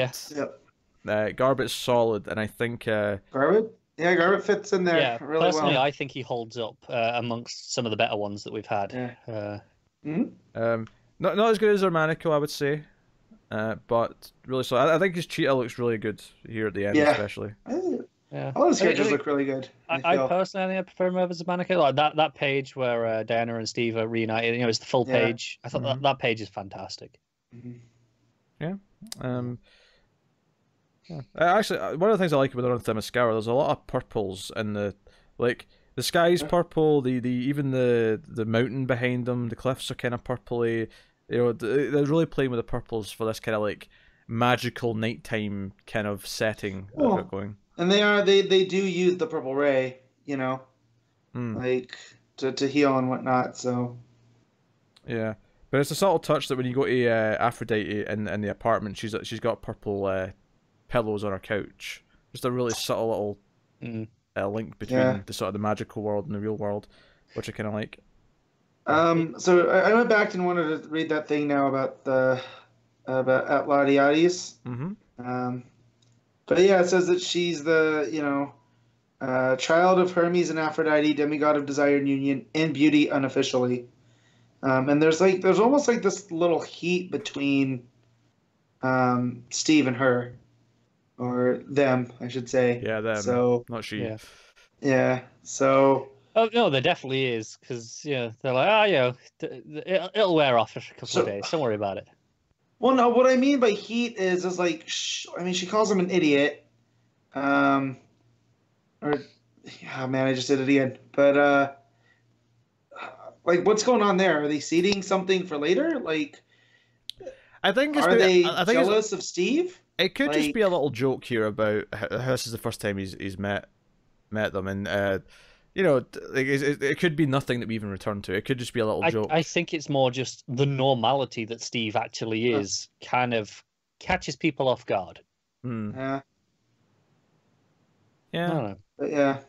Yep. Garbett's solid, and I think Garbett? Yeah, Garbett fits in there Yeah, really personally, well. I think he holds up amongst some of the better ones that we've had. Yeah. not as good as Armanico, I would say, but really solid. I think his cheetah looks really good here at the end, Yeah. especially. Yeah, All his characters look really good. I personally, I prefer him over Zamanica. Like that page where Diana and Steve are reunited. It's the full page. I thought that page is fantastic. Yeah. Actually, one of the things I like about the Themyscira, there's a lot of purples in the sky's purple. Even the mountain behind them, the cliffs are kind of purpley. They're really playing with the purples for this kind of magical nighttime kind of setting that they're going. And they do use the purple ray, like to heal and whatnot. So yeah, but it's a subtle touch that when you go to Aphrodite in the apartment, she's got purple pillows on her couch. Just a really subtle little link between the sort of the magical world and the real world, which I kind of like. So I went back and wanted to read that thing now about Atlantiades. But yeah, it says that she's the child of Hermes and Aphrodite, demigod of desire and union, and beauty unofficially. And there's almost like this little heat between Steve and her. Or them, I should say. Yeah, them. So, not she. Yeah. So. Oh no, there definitely is, because they're like, it'll wear off for a couple of days. Don't worry about it. Well, no, what I mean by heat is like, she calls him an idiot. Man, I just did it again. But what's going on there? Are they seeding something for later? I think are they jealous of Steve? It could just be a little joke here about how this is the first time he's met them, and it could be nothing that we even return to. It could just be a little joke. I think it's more just the normality that Steve actually is kind of catches people off guard. Yeah. I don't know. But yeah,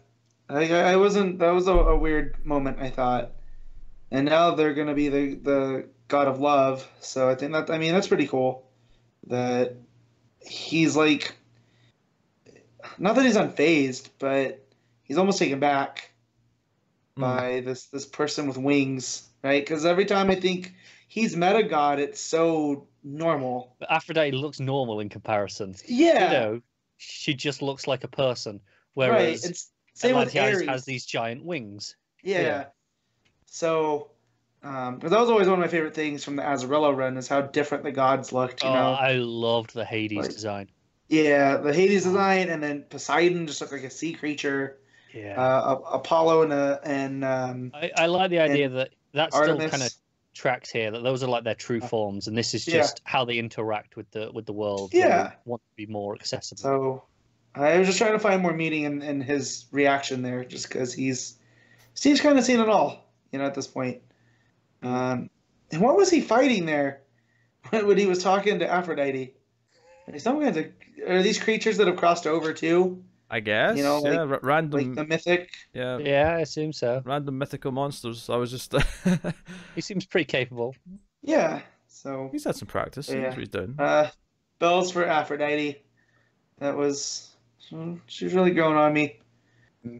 I wasn't. That was a weird moment, I thought. And now they're gonna be the god of love. So I think that's pretty cool. That he's not that he's unfazed, but he's almost taken back by this person with wings, right? Because every time I think he's met a god, it's so normal. But Aphrodite looks normal in comparison. Yeah, she just looks like a person, whereas it's same with Ares. has these giant wings. Yeah. So. Because that was always one of my favorite things from the Azarello run is how different the gods looked. I loved the Hades design. Yeah, the Hades design, and then Poseidon just looked like a sea creature. Yeah. Apollo and I like the idea that still Artemis. kind of tracks here. That those are like their true forms, and this is just how they interact with the world. Yeah, want to be more accessible. So I was just trying to find more meaning in his reaction there, just because Steve's kind of seen it all, at this point. And what was he fighting there when he was talking to Aphrodite? Are these creatures that have crossed over too? I guess. Random, like the mythic. Yeah, I assume so. Random mythical monsters. I was just. He seems pretty capable. Yeah. So he's had some practice. That's what he's done. Bells for Aphrodite. She was really growing on me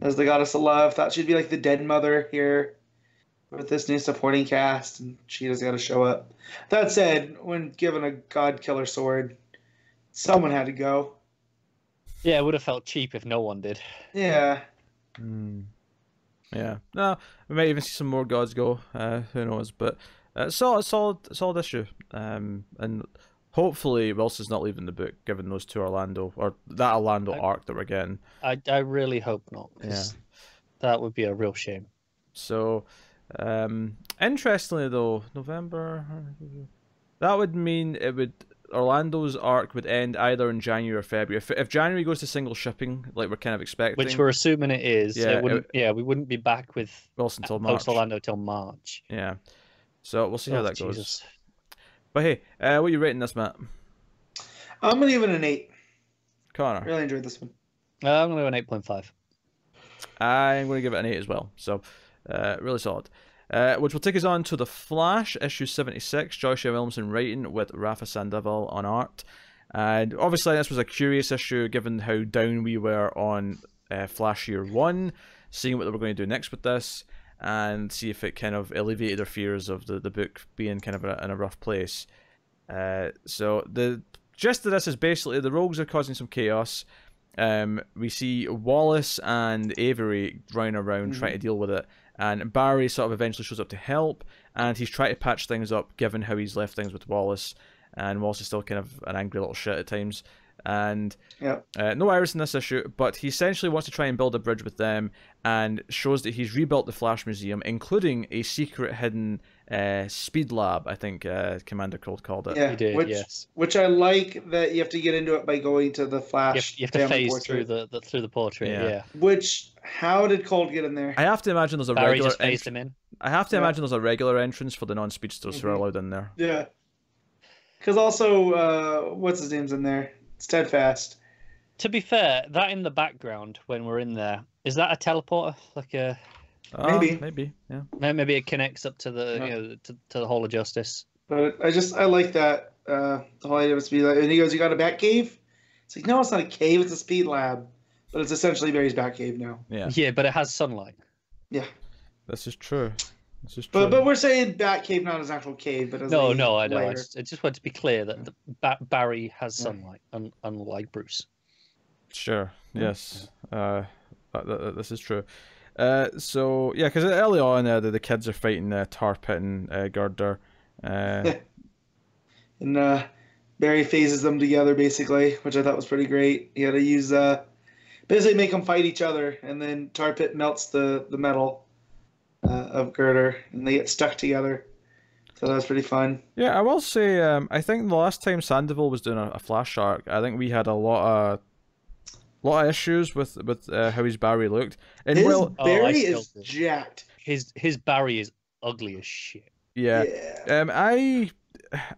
as the goddess of love. Thought she'd be like the dead mother here. With this new supporting cast, and she just got to show up. That said, when given a god killer sword, someone had to go. Yeah, it would have felt cheap if no one did. Yeah. Yeah. No, we might even see some more gods go. Who knows? But solid issue. And hopefully Wilson's not leaving the book, given those two Orlando arc that we're getting. I really hope not. Because that would be a real shame. So. Interestingly though, November, that would mean Orlando's arc would end either in January or February. If January goes to single shipping, like we're kind of expecting, which we're assuming it is, we wouldn't be back with Wilson till March. Post Orlando till March. Yeah, so we'll see how that goes. But hey, what are you rating this, Matt? I'm gonna give it an 8. Connor, really enjoyed this one. I'm gonna go an 8.5. I'm gonna give it an 8 as well. So. Really solid. which will take us on to The Flash, issue 76, Joshua Williamson writing with Rafa Sandoval on art. And obviously this was a curious issue given how down we were on Flash Year 1, seeing what they were going to do next with this, and see if it kind of alleviated their fears of the book being kind of in a rough place. So the gist of this is basically the rogues are causing some chaos. We see Wallace and Avery running around trying to deal with it, and Barry sort of eventually shows up to help, and he's trying to patch things up given how he's left things with Wallace, and Wallace is still kind of an angry little shit at times. And no Iris in this issue, but he essentially wants to try and build a bridge with them, and shows that he's rebuilt the Flash Museum, including a secret hidden speed lab, I think Commander Cold called it. Yeah, He did, yes. Which I like that you have to get into it by going to the Flash. You have to phase through the portrait. Yeah. Which, how did Cold get in there? I have to imagine there's a Barry regular just phased him in. I have to imagine there's a regular entrance for the non-speedsters who are allowed in there. Yeah. Because also, what's his name's in there? Steadfast. To be fair, that in the background when we're in there, is that a teleporter? Like a Maybe, yeah. maybe it connects up to the to the Hall of Justice. But I like that the whole idea of a speed lab. And he goes, "You got a bat cave?" It's like, no, it's not a cave. It's a speed lab. But it's essentially Barry's bat cave now. Yeah, but it has sunlight. Yeah. This is true. But we're saying bat cave, not as actual cave, but as No, a I know. layer. I just want to be clear that Barry has sunlight, unlike Bruce. Sure. Yes. This is true. So yeah, because early on, the kids are fighting Tar Pit and Girder. And Barry phases them together basically, which I thought was pretty great. He had to use basically make them fight each other, and then Tar Pit melts the metal of Girder, and they get stuck together. So that was pretty fun. Yeah, I will say, I think the last time Sandoval was doing a Flash arc, I think we had a lot of issues with how his Barry looked. And Barry is jacked. His Barry is ugly as shit. Yeah. I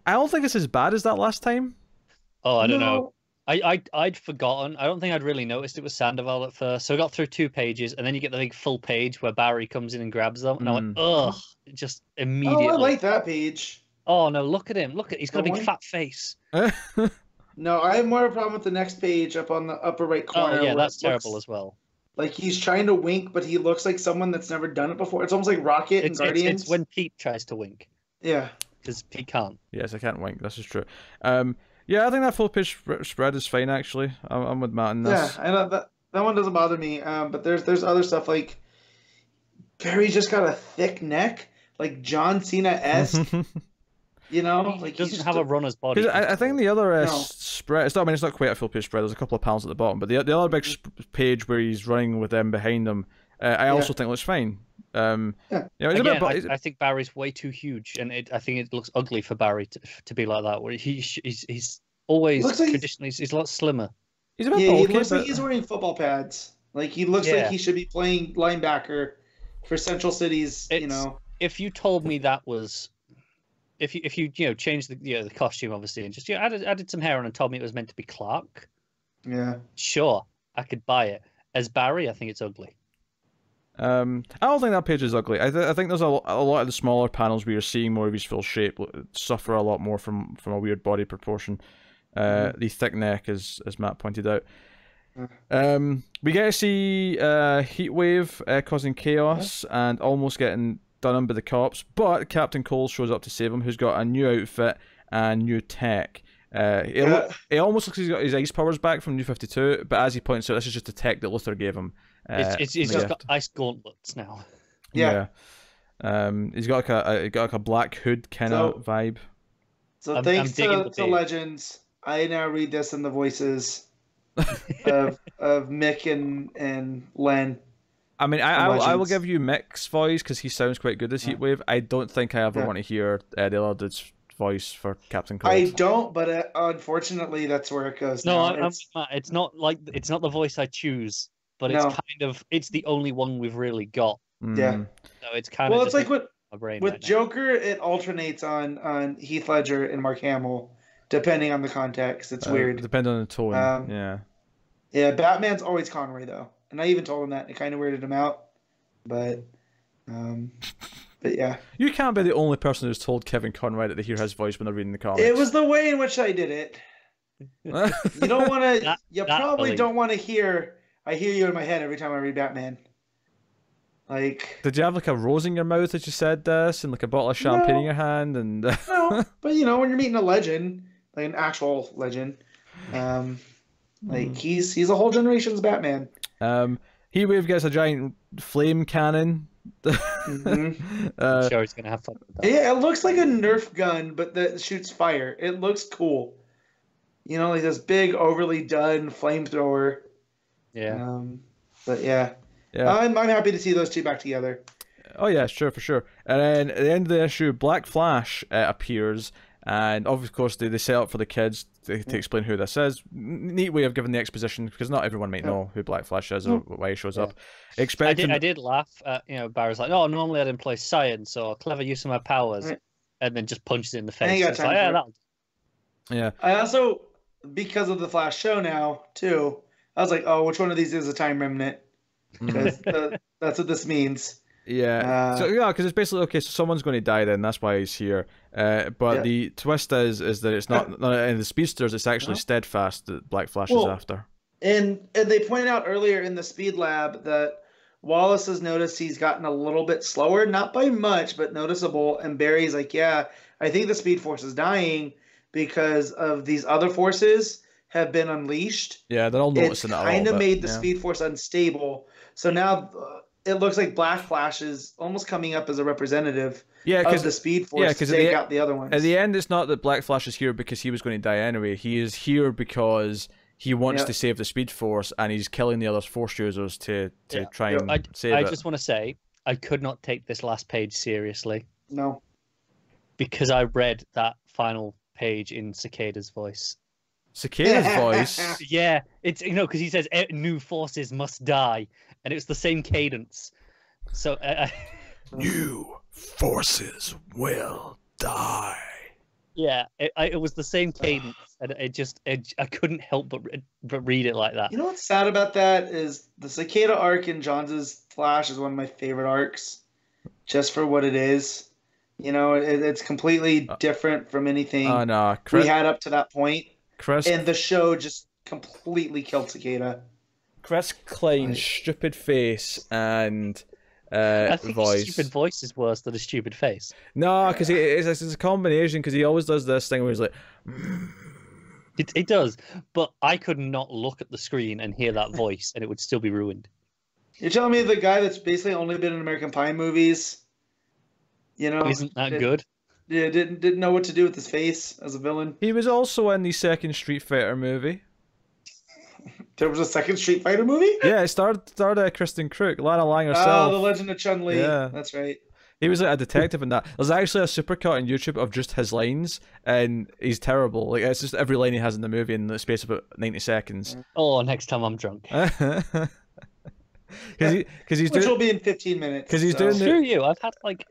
don't think it's as bad as that last time. Oh, I don't know. I'd forgotten. I don't think I'd really noticed it was Sandoval at first. So I got through 2 pages, and then you get the big full page where Barry comes in and grabs them, and I went, ugh, just immediately. Oh, I like that page. Oh no, look at him! He's got a big fat face. No, I have more of a problem with the next page up on the upper right corner. Oh yeah, that's terrible as well. Like he's trying to wink, but he looks like someone that's never done it before. It's almost like Rocket and Guardians. It's when Pete tries to wink. Yeah. Because Pete can't. Yes, I can't wink. This is true. Yeah, I think that full page spread is fine, actually. I'm with Matt in this. Yeah, I know that one doesn't bother me. But there's other stuff, like Barry just got a thick neck, like John Cena-esque. You know, like he doesn't have a runner's body. I think the other spread. It's not quite a full page spread. There's a couple of panels at the bottom, but the other big page where he's running with them behind him, I also think looks fine. You know, Again, I think Barry's way too huge, and I think it looks ugly for Barry to be like that. Where he's always traditionally he's a lot slimmer. He's a bit he looks like he's wearing football pads. Like he looks like he should be playing linebacker for Central Cities. You know, if you told me that was. If you changed the costume obviously and just added some hair on and told me it was meant to be Clark, sure, I could buy it. As Barry, I think it's ugly. I don't think that page is ugly. I think there's a lot of the smaller panels where you're seeing more of his full shape suffer a lot more from a weird body proportion. The thick neck, as Matt pointed out. We get to see Heatwave causing chaos and almost getting done in by the cops, but Captain Cole shows up to save him, who's got a new outfit and new tech. It almost looks like he's got his ice powers back from New 52, but as he points out, this is just the tech that Luther gave him. He's just got ice gauntlets now. Yeah. He's got like a black hood kind of vibe. So thanks to Legends, I now read this in the voices of Mick and Len. I mean, I will give you Mick's voice because he sounds quite good as Heatwave. I don't think I ever want to hear the other dude's voice for Captain Cold. I don't, but unfortunately, that's where it goes. No, it's not the voice I choose, but it's the only one we've really got. Yeah. So it's kind of it's like with Joker, it alternates on Heath Ledger and Mark Hamill, depending on the context. It's weird. Depending on the tone. Yeah, Batman's always Conroy though. And I even told him that. It kind of weirded him out. But But yeah, You can't be the only person who's told Kevin Conroy that they hear his voice when they're reading the comics. it was the way in which I did it. You don't want to. You probably don't want to hear. I hear you in my head every time I read Batman. Like, did you have like a rose in your mouth as you said this, and like a bottle of champagne in your hand, and? No, but you know, when you're meeting a legend, like an actual legend, like he's a whole generation's Batman. Heatwave gets a giant flame cannon. I'm sure he's gonna have fun with that. Yeah, it looks like a Nerf gun, but that shoots fire. It looks cool. You know, like this big, overly done flamethrower. Yeah. But yeah. Yeah. I'm happy to see those two back together. Oh yeah, sure, for sure. And then at the end of the issue, Black Flash appears, and of course they set up for the kids to explain who this is. Neat way of giving the exposition, because not everyone might know who Black Flash is or why he shows up. I did laugh at, Barry's like, oh, normally I'd employ science or clever use of my powers, and then just punches it in the face. It's like, yeah. I also, because of the Flash show now too, I was like, oh, which one of these is a time remnant? Because that's what this means. Yeah. Because it's basically okay. So someone's going to die. Then that's why he's here. But the twist is that it's not in the speedsters. It's actually Steadfast that Black Flash is after. And they pointed out earlier in the Speed Lab that Wallace has noticed he's gotten a little bit slower, not by much, but noticeable. And Barry's like, yeah, I think the Speed Force is dying because of these other forces have been unleashed. Yeah, they're all noticing it. It kind of made the Speed Force unstable. So now it looks like Black Flash is almost coming up as a representative of the Speed Force to take out the other ones. At the end, it's not that Black Flash is here because he was going to die anyway. He is here because he wants to save the Speed Force, and he's killing the other Force users to try and save it. I just want to say, I could not take this last page seriously. No. Because I read that final page in Cicada's voice. Cicada's voice? Yeah, it's because he says new forces must die, and it was the same cadence. So new forces will die. Yeah, it was the same cadence, and I couldn't help but read it like that. You know what's sad about that is the Cicada arc in Johns' Flash is one of my favorite arcs, just for what it is. It's completely different from anything we had up to that point. And the show just completely killed Cicada. Chris Klein's stupid face and I think voice. His stupid voice is worse than a stupid face. No, because it's a combination, because he always does this thing where he's like... It does, but I could not look at the screen and hear that voice, and it would still be ruined. You're telling me the guy that's basically only been in American Pie movies, isn't that good? Yeah, didn't know what to do with his face as a villain. He was also in the second Street Fighter movie. There was a second Street Fighter movie? Yeah, it starred Kristen Crook, Lana Lang herself. Oh, The Legend of Chun-Li. Yeah. That's right. He was like a detective in that. There's actually a supercut on YouTube of just his lines, and he's terrible. Like, it's just every line he has in the movie in the space of about 90 seconds. Oh, next time I'm drunk. Because he's Which will be in 15 minutes. Because he's doing Screw you, I've had like...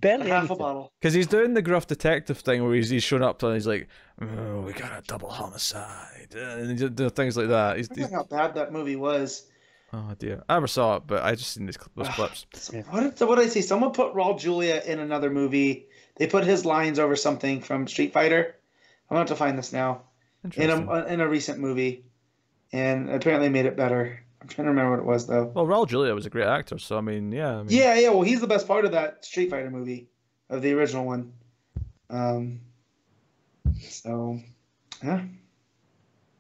barely half anything. A bottle. Because he's doing the gruff detective thing where he's showing up and he's like, oh, we got a double homicide, and he do things like that. I forgot how bad that movie was. Oh dear, I never saw it, but I just seen those clips. What did I see? Someone put Raul Julia in another movie. They put his lines over something from Street Fighter. I'm going to have to find this now. In a recent movie, and apparently made it better. I'm trying to remember what it was though. Well, Raul Julia was a great actor, so I mean. Yeah. Well, he's the best part of that Street Fighter movie, of the original one. So, yeah.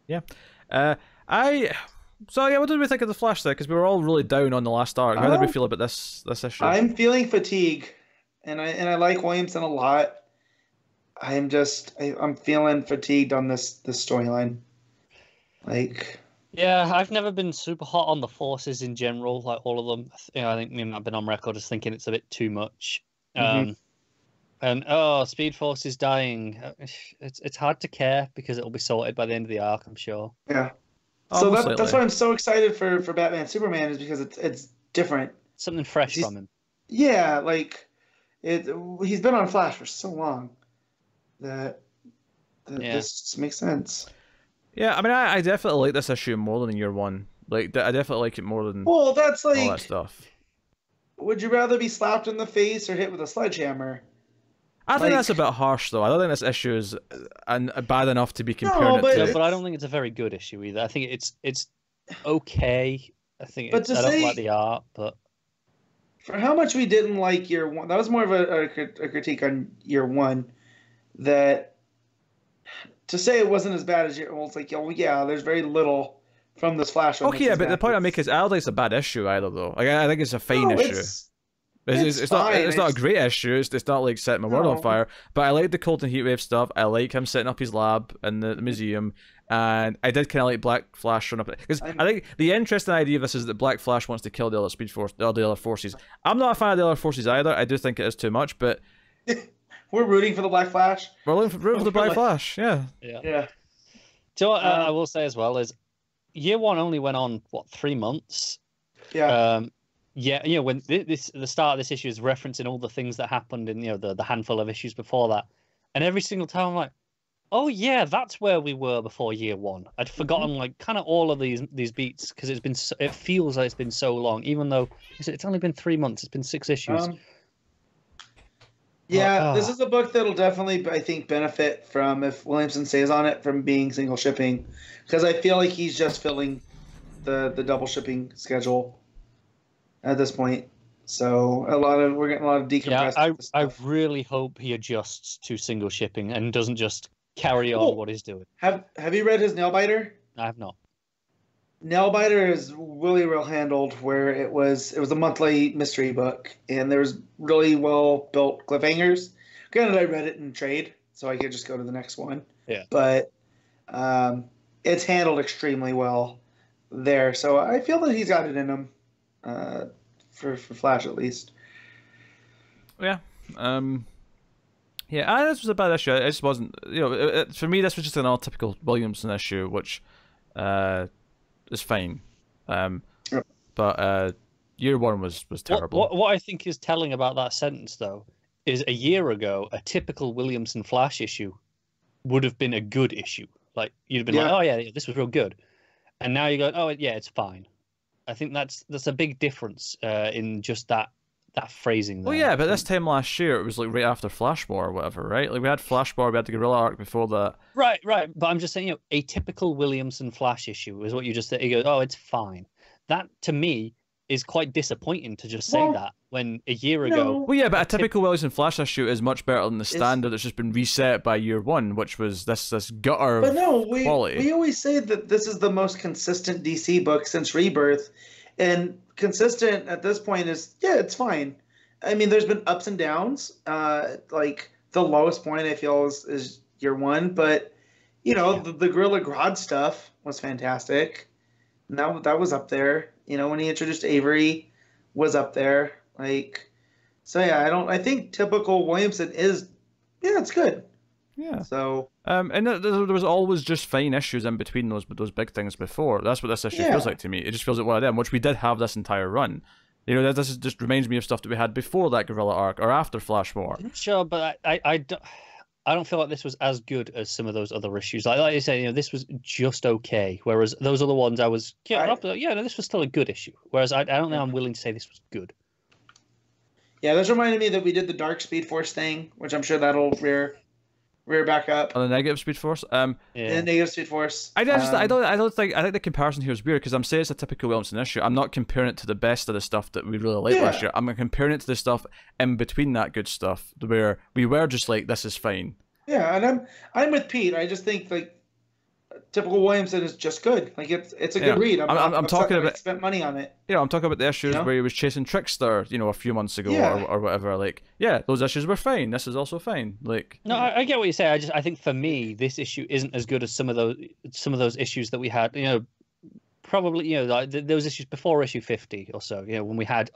Yeah. What did we think of the Flash there? Because we were all really down on the last arc. How did we feel about this issue? I'm feeling fatigue, and I like Williamson a lot. I'm feeling fatigued on this storyline. Like. Yeah, I've never been super hot on the forces in general, like all of them. I think me and Matt have been on record as thinking it's a bit too much. And Speed Force is dying. It's hard to care because it'll be sorted by the end of the arc, I'm sure. Yeah. So that's why I'm so excited for Batman Superman, is because it's different. Something fresh from him. Yeah, like he's been on Flash for so long that this just makes sense. Yeah, I mean, I definitely like this issue more than year one. Like, I definitely like it more than that's like all that stuff. would you rather be slapped in the face or hit with a sledgehammer? I think that's a bit harsh, though. I don't think this issue is bad enough to be comparing it to. But I don't think it's a very good issue either. I think it's okay. I think I don't like the art, but for how much we didn't like year one, that was more of a critique on year one. That to say it wasn't as bad as year, well, it's like, oh yeah, there's very little from this Flash. Okay, yeah, but the point I make is I don't think it's a bad issue either, though. Like, I think it's a fine issue. It's not a great issue. It's not like setting my world on fire. But I like the Colton Heatwave stuff. I like him setting up his lab in the museum, and I did kind of like Black Flash showing up because I think the interesting idea of this is that Black Flash wants to kill the other Speed Force, the other forces. I'm not a fan of the other forces either. I do think it is too much, but we're rooting for the Black Flash. We're rooting for the Black Flash. Yeah. So what I will say as well is, year one only went on 3 months. Yeah. Yeah, when the start of this issue is referencing all the things that happened in the handful of issues before that, and every single time I'm like, oh yeah, that's where we were before year one. I'd forgotten like kind of all of these beats because it feels like it's been so long, even though it's only been 3 months. It's been 6 issues. This is a book that'll definitely, I think, benefit from if Williamson stays on it from being single shipping, because I feel like he's just filling the double shipping schedule at this point. So we're getting a lot of decompressed. Yeah, I really hope he adjusts to single shipping and doesn't just carry on what he's doing. Have you read his Nailbiter? I have not. Nailbiter is really well handled, where it was a monthly mystery book, and there's really well built cliffhangers. Granted, I read it in trade, so I could just go to the next one. Yeah. But it's handled extremely well there, so I feel that he's got it in him. For Flash at least. Yeah. This was a bad issue. It just wasn't, for me, this was just an all typical Williamson issue, which is fine. But year one was terrible. What I think is telling about that sentence, though, is a year ago, a typical Williamson Flash issue would have been a good issue. Like, you'd have been like, oh yeah, this was real good. And now you go, oh yeah, it's fine. I think that's a big difference in just that phrasing there. Well, yeah, but this time last year, it was like right after Flashmore or whatever, right? Like, we had Flashmore, we had the Guerrilla arc before that. Right. But I'm just saying, a typical Williamson Flash issue is what you just said. You go, oh, it's fine. That, to me, is quite disappointing to just say that when a year ago... Well, yeah, but a typical Williamson Flash issue is much better than the standard that's just been reset by year one, which was this gutter quality. We always say that this is the most consistent DC book since Rebirth, and consistent at this point is, it's fine. I mean, there's been ups and downs. Like, the lowest point, I feel, is year one, but, the Gorilla Grodd stuff was fantastic. And that was up there. When he introduced Avery, was up there. Like, so yeah, I think typical Williamson is, it's good. Yeah. So. And there was always just fine issues in between those big things before. That's what this issue feels like to me. It just feels like one of them, which we did have this entire run. This just reminds me of stuff that we had before that Guerrilla arc or after Flashmore. Sure, but I don't feel like this was as good as some of those other issues. Like you say, this was just okay. Whereas those other ones, I was this was still a good issue. Whereas I don't think I'm willing to say this was good. Yeah, this reminded me that we did the Dark Speed Force thing, which I'm sure that'll rear back up. On the negative Speed Force. The negative Speed Force. I think the comparison here is weird because I'm saying it's a typical Williamson issue. I'm not comparing it to the best of the stuff that we really liked last year. I'm comparing it to the stuff in between that good stuff where we were just like, this is fine. Yeah, and I'm with Pete. I just think like typical Williamson is just good. Like it's a good read. I'm talking about, I spent money on it. I'm talking about the issues where he was chasing Trickster, a few months ago or whatever. Like, those issues were fine. This is also fine. Like, no, I get what you say. I think for me, this issue isn't as good as some of those issues that we had. Probably like those issues before issue 50 or so. When we had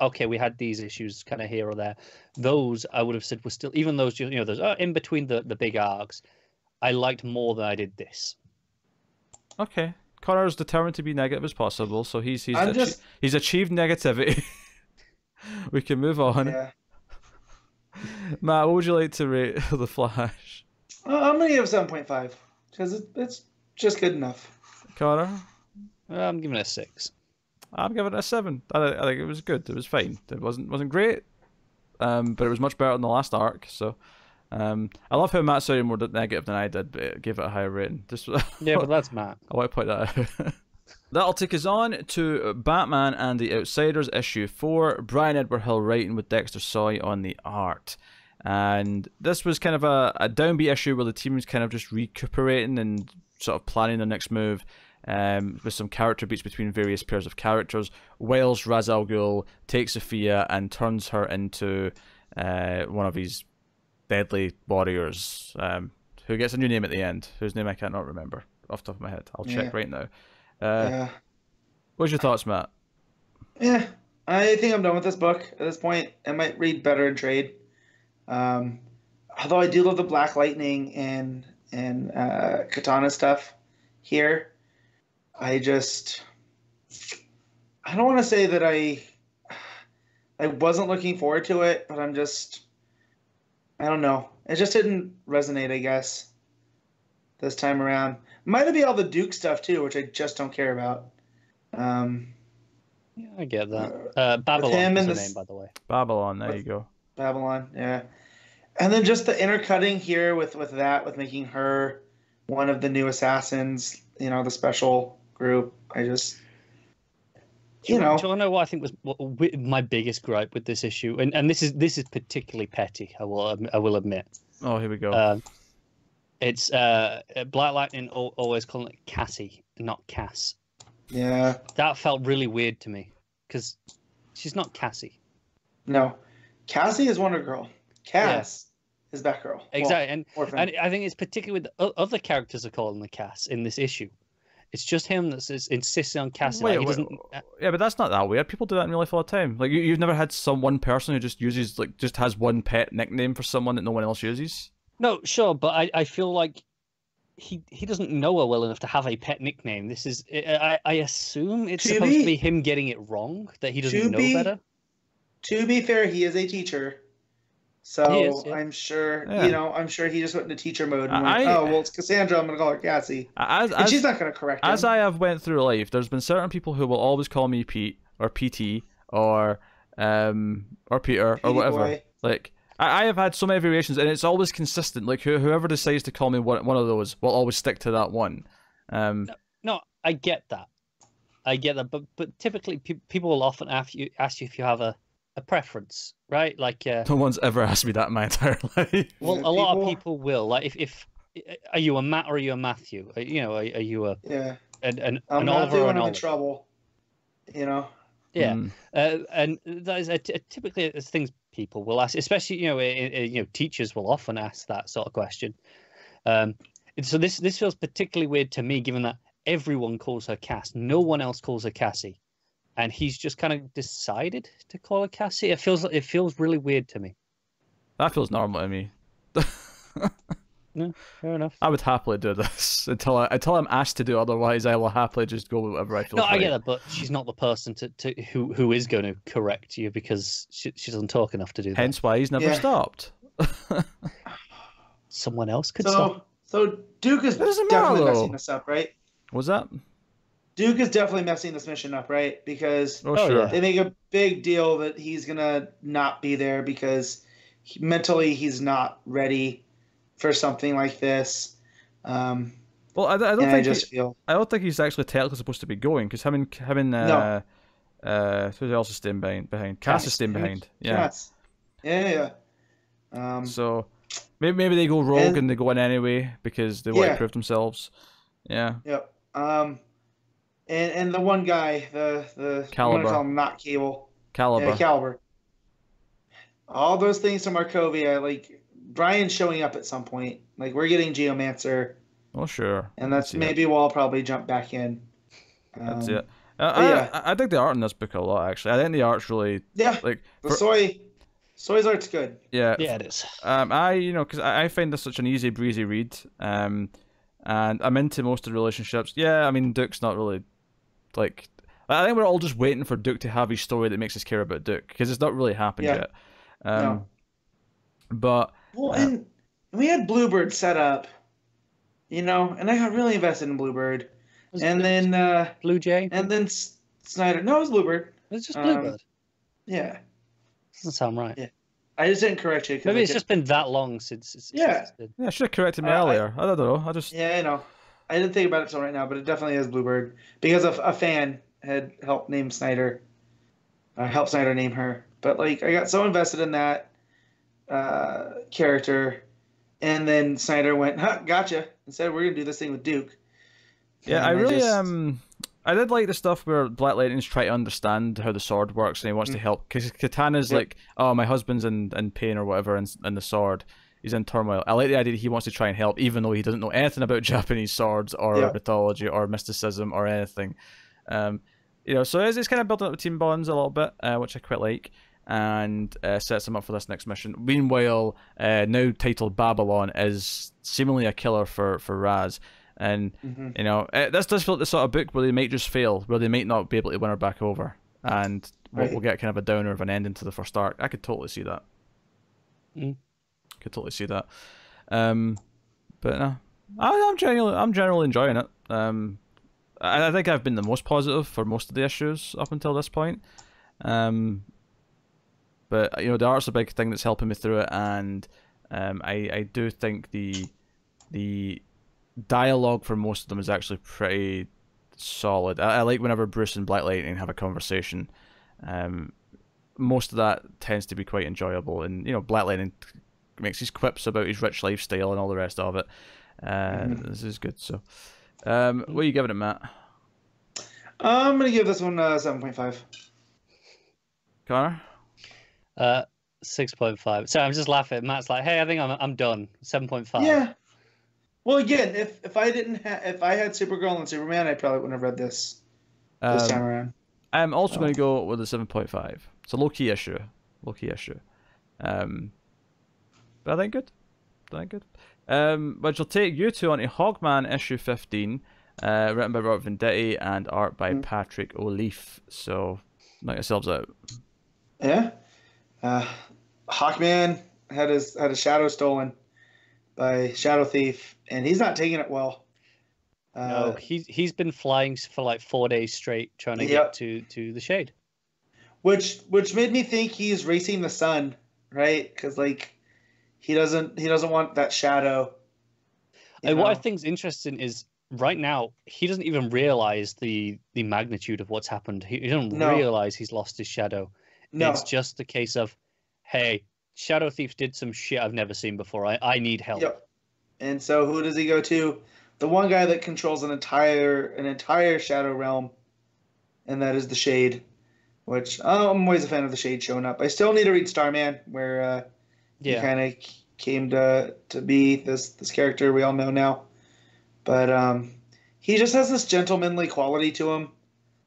these issues kind of here or there. Those I would have said were still, even those those in between the big arcs, I liked more than I did this. Okay, Connor is determined to be negative as possible, so he's achieved negativity. We can move on. Yeah. Matt, what would you like to rate The Flash? I'm gonna give it 7.5 because it's just good enough. Connor, I'm giving it a 6. I'm giving it a 7. I think it was good. It was fine. It wasn't great, but it was much better than the last arc. So, I love how Matt sounded more negative than I did, but gave it a higher rating. Just Yeah, but that's Matt. I want to point that out. That'll take us on to Batman and the Outsiders issue 4. Bryan Edward Hill writing with Dexter Soy on the art. And this was kind of a downbeat issue where the team's kind of just recuperating and sort of planning their next move, with some character beats between various pairs of characters. Whilst Ra's al Ghul takes Sophia and turns her into one of his deadly warriors, who gets a new name at the end, whose name I cannot remember off the top of my head. I'll check right now. What's your thoughts, Matt? Yeah, I think I'm done with this book at this point. I might read better in trade. Although I do love the Black Lightning and Katana stuff here. I don't want to say that I wasn't looking forward to it, but I don't know. It just didn't resonate, I guess, this time around. Might be all the Duke stuff too, which I just don't care about. Yeah, I get that. Babylon is the name, by the way. Babylon, there you go. Babylon, yeah. And then just the intercutting here with making her one of the new assassins, the special group. I just, Do you want to know what I think was my biggest gripe with this issue? And this is particularly petty, I will admit. Oh, here we go. It's Black Lightning always calling it Cassie, not Cass. Yeah. That felt really weird to me because she's not Cassie. No, Cassie is Wonder Girl. Cass is Batgirl. Exactly, and I think it's particularly with the other characters are calling the Cass in this issue. It's just him that's insisting on Cassie. Yeah, but that's not that weird. People do that in real life all the time. Like you've never had one person who just uses just has one pet nickname for someone that no one else uses. No, sure, but I feel like he doesn't know her well enough to have a pet nickname. This is I assume it's supposed to be him getting it wrong, that he doesn't know better. To be fair, he is a teacher. So is, yeah. I'm sure, I'm sure he just went into teacher mode and went, it's Cassandra, I'm going to call her Cassie. And she's not going to correct him. As I have went through life, there's been certain people who will always call me Pete or PT or Peter or whatever. Boy. Like, I have had so many variations, and it's always consistent. Like, whoever decides to call me one of those will always stick to that one. No, I get that. But typically people will often ask you if you have a preference, right? Like no one's ever asked me that in my entire life. Well, a lot of people will. Like, if are you a Matt or are you a Matthew? Are you a an Oliver and I'm in trouble. Yeah, and that is typically it's things people will ask, especially teachers will often ask that sort of question. So this feels particularly weird to me, given that everyone calls her Cass, no one else calls her Cassie. And he's just kind of decided to call her Cassie. It feels really weird to me. That feels normal to me. No, fair enough. I would happily do this until I'm asked to do otherwise. I will happily just go with whatever I feel. No, I get that, but she's not the person who is going to correct you because she doesn't talk enough to do that. Hence why he's never stopped. Someone else could stop. So Duke is definitely messing this up, right? What's that? Duke is definitely messing this mission up, right? Because they make a big deal that he's going to not be there because mentally he's not ready for something like this. Well, I don't think he's actually technically supposed to be going because having who else is staying behind? Cass is staying behind. Yeah. Cass. Yeah. So maybe they go rogue and they go in anyway because they want to prove themselves. Yeah. Yep. And the one guy, the Caliber. I'm gonna call him not Cable. Caliber. Yeah, Caliber. All those things from Markovia, like Bryan showing up at some point. Like we're getting Geomancer. Oh sure. And maybe we'll probably jump back in. That's it. I think the art in this book a lot actually. I think the art's really like Soy's art's good. Yeah. Yeah, it is. Because I find this such an easy breezy read. And I'm into most of the relationships. Yeah, I mean Duke's not really like. I think we're all just waiting for Duke to have his story that makes us care about Duke because it's not really happened yet. No. But and we had Bluebird set up, and I got really invested in Bluebird, and then Blue Jay, and then Snyder. No, it was Bluebird. It's just Bluebird. Yeah. Doesn't sound right. Yeah. I just didn't correct you. Maybe it's just been that long since. Yeah. Yeah, I should have corrected me earlier. I don't know. Yeah, I know. I didn't think about it till right now, but it definitely is Bluebird because a fan had helped name Snyder. Helped Snyder name her. But like, I got so invested in that character, and then Snyder went, "Huh, gotcha," and said, "We're gonna do this thing with Duke." Yeah, and I really I did like the stuff where Black Lightning's trying to understand how the sword works and he wants to help. Because Katana's like, oh, my husband's in pain or whatever, and the sword, he's in turmoil. I like the idea that he wants to try and help, even though he doesn't know anything about Japanese swords or mythology or mysticism or anything. So it's kind of building up the team bonds a little bit, which I quite like, and sets him up for this next mission. Meanwhile, now titled Babylon is seemingly a killer for Raz. And this does feel like the sort of book where they might just fail, where they might not be able to win her back over, and we'll get kind of a downer of an ending to the first arc. I could totally see that. Could totally see that. But no, I'm generally enjoying it. I think I've been the most positive for most of the issues up until this point. But the art's a big thing that's helping me through it, and I do think the dialogue for most of them is actually pretty solid. I like whenever Bruce and Black Lightning have a conversation. Most of that tends to be quite enjoyable, and Black Lightning makes his quips about his rich lifestyle and all the rest of it. This is good. So, what are you giving it, Matt? I'm gonna give this one 7.5. Connor? 6.5. So I'm just laughing. Matt's like, "Hey, I think I'm done." 7.5. Yeah. Well, again, if I had Supergirl and Superman, I probably wouldn't have read this time around. I'm also going to go with a 7.5. It's a low-key issue. But I think good. Which will take you two onto Hawkman issue 15, written by Robert Venditti and art by Patrick Olliffe. So, knock yourselves out. Yeah. Hawkman had his shadow stolen by Shadow Thief, and he's not taking it well. No, he's been flying for like 4 days straight trying to get to the shade. Which made me think he's racing the sun, right? Because like he doesn't want that shadow. And what I think is interesting is right now he doesn't even realize the magnitude of what's happened. He doesn't realize he's lost his shadow. No. It's just a case of, hey, Shadow Thief did some shit I've never seen before. I need help. Yep. And so who does he go to? The one guy that controls an entire shadow realm, and that is the Shade. Which I'm always a fan of the Shade showing up. I still need to read Starman, where he kind of came to be this character we all know now. But he just has this gentlemanly quality to him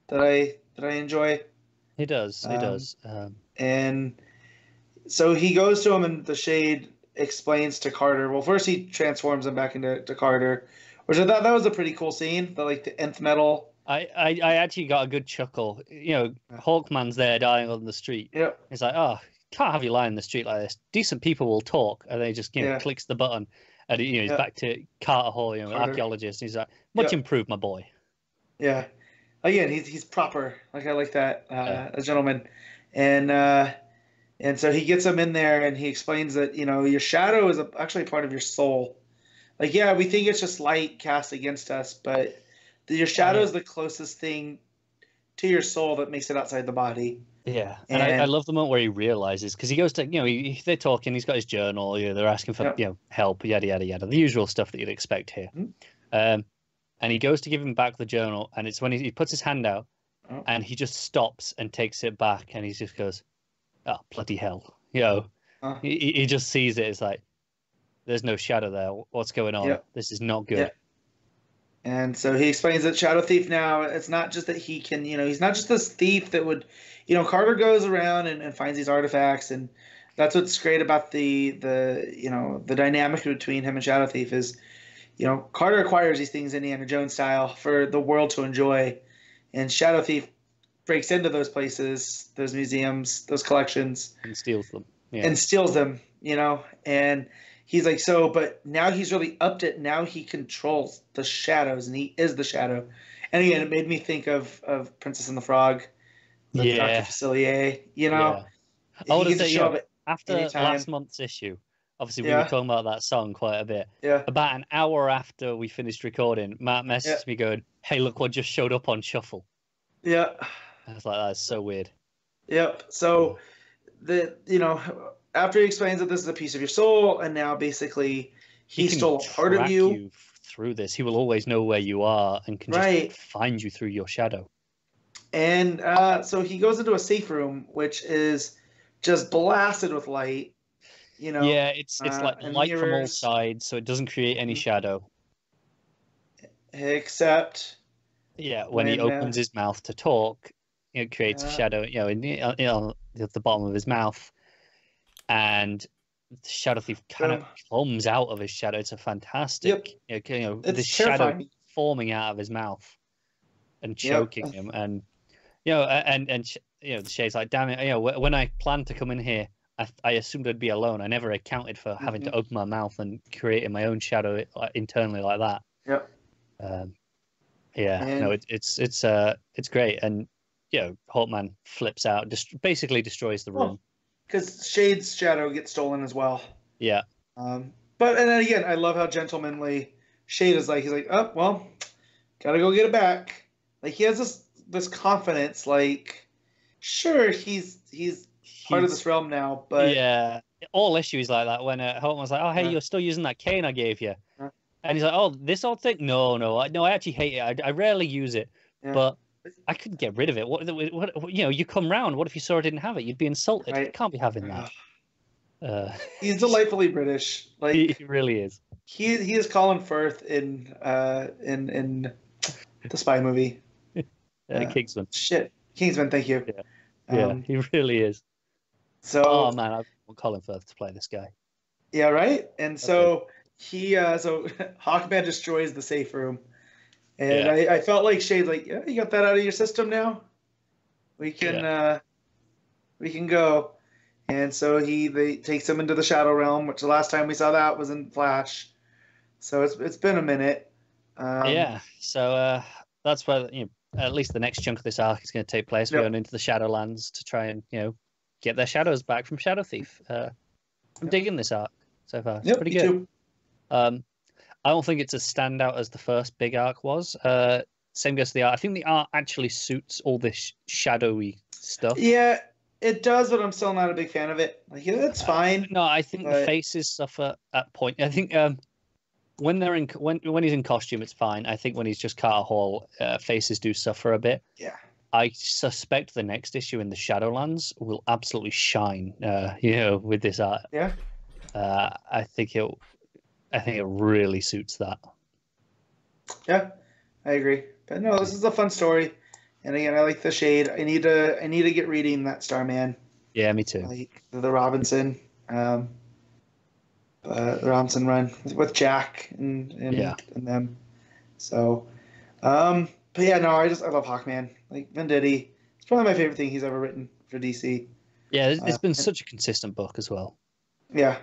that I enjoy. He does. And so he goes to him, and the Shade explains to Carter. Well, first he transforms him back into Carter, which I thought that was a pretty cool scene. The nth metal. I actually got a good chuckle. Hawkman's there dying on the street. Yep. It's like, oh, can't have you lying in the street like this. Decent people will talk, and then he just clicks the button, and he's back to Carter Hall, archaeologist. And he's like, much improved, my boy. Yeah. Again, he's proper. Like I like that a gentleman, and so he gets him in there, and he explains that your shadow is actually part of your soul. Like, yeah, we think it's just light cast against us, but your shadow is the closest thing to your soul that makes it outside the body. Yeah, and I love the moment where he realizes, because he goes to, they're talking, he's got his journal, they're asking for help, yada yada yada, the usual stuff that you'd expect here. And he goes to give him back the journal, and it's when he puts his hand out, and he just stops and takes it back, and he just goes, "Oh, bloody hell!" He just sees it. It's like, there's no shadow there. What's going on? Yeah. This is not good. Yeah. And so he explains that Shadow Thief now, it's not just that he can, he's not just this thief that would, Carter goes around and finds these artifacts, and that's what's great about the dynamic between him and Shadow Thief is, Carter acquires these things Indiana Jones style for the world to enjoy, and Shadow Thief breaks into those places, those museums, those collections, and steals them. Yeah. And steals them, and he's like, but now he's really upped it. Now he controls the shadows, and he is the shadow. And again, it made me think of Princess and the Frog, with Yeah. Dr. Facilier. You know, Yeah. I he want to can say, just show up at after anytime. last month's issue, obviously we were Yeah. talking about that song quite a bit. Yeah. About an hour after we finished recording, Matt messaged me going, "Hey, look what just showed up on Shuffle." Yeah. I was like, "That's so weird." Yep. So after he explains that this is a piece of your soul, and now basically he can stole a part of track you. through this. He will always know where you are and can Right. just find you through your shadow. And so he goes into a safe room, which is just blasted with light. Yeah, it's like and light from all mirrors. sides, so it doesn't create any shadow. Except When he when, opens his mouth to talk, it creates a shadow, at the bottom of his mouth, and the shadow thief kind of comes out of his shadow. It's a fantastic, it's the terrifying. shadow forming out of his mouth and choking him, and the Shade's like, damn it, when I planned to come in here, I assumed I'd be alone. I never accounted for having to open my mouth and creating my own shadow internally like that. Yep. It's great, and Hawkman flips out, basically destroys the room. Because Shade's shadow gets stolen as well. Yeah. And then again, I love how gentlemanly Shade is. He's like, oh well, gotta go get it back. Like, he has this confidence. Like, sure, he's part of this realm now, but yeah, all issues like that. When Hawkman's like, oh hey, you're still using that cane I gave you. And he's like, oh, this old thing? No, I actually hate it. I rarely use it, but I couldn't get rid of it. What you come round. What if you saw I didn't have it? You'd be insulted. Right. You can't be having that. He's delightfully British. Like, he really is. He is Colin Firth in the spy movie. Kingsman. Shit, Kingsman. Thank you. Yeah, he really is. So, oh man, I want Colin Firth to play this guy. Yeah, right. And so. So Hawkman destroys the safe room, and I felt like Shade's like, yeah, you got that out of your system now. We can go, and so they takes him into the Shadow Realm, which the last time we saw that was in Flash. So it's been a minute. So that's where at least the next chunk of this arc is going to take place. We're going into the Shadowlands to try and get their shadows back from Shadow Thief. I'm digging this arc so far. It's pretty good. Too. I don't think it's as standout as the first big arc was. Same goes to the art. I think the art actually suits all this shadowy stuff. Yeah, it does, but I'm still not a big fan of it. Like, it's fine. No, I think the faces suffer at point. I think when he's in costume, it's fine. I think when he's just Carter Hall, faces do suffer a bit. Yeah. I suspect the next issue in the Shadowlands will absolutely shine. With this art. Yeah. I think it really suits that. Yeah, I agree. But no, this is a fun story, and again, I like the Shade. I need to get reading that Starman. Yeah, me too. Like the Robinson, Robinson run with Jack and them. So, but yeah, no, I love Hawkman. Like Venditti, it's probably my favorite thing he's ever written for DC. Yeah, it's been such a consistent book as well. Yeah.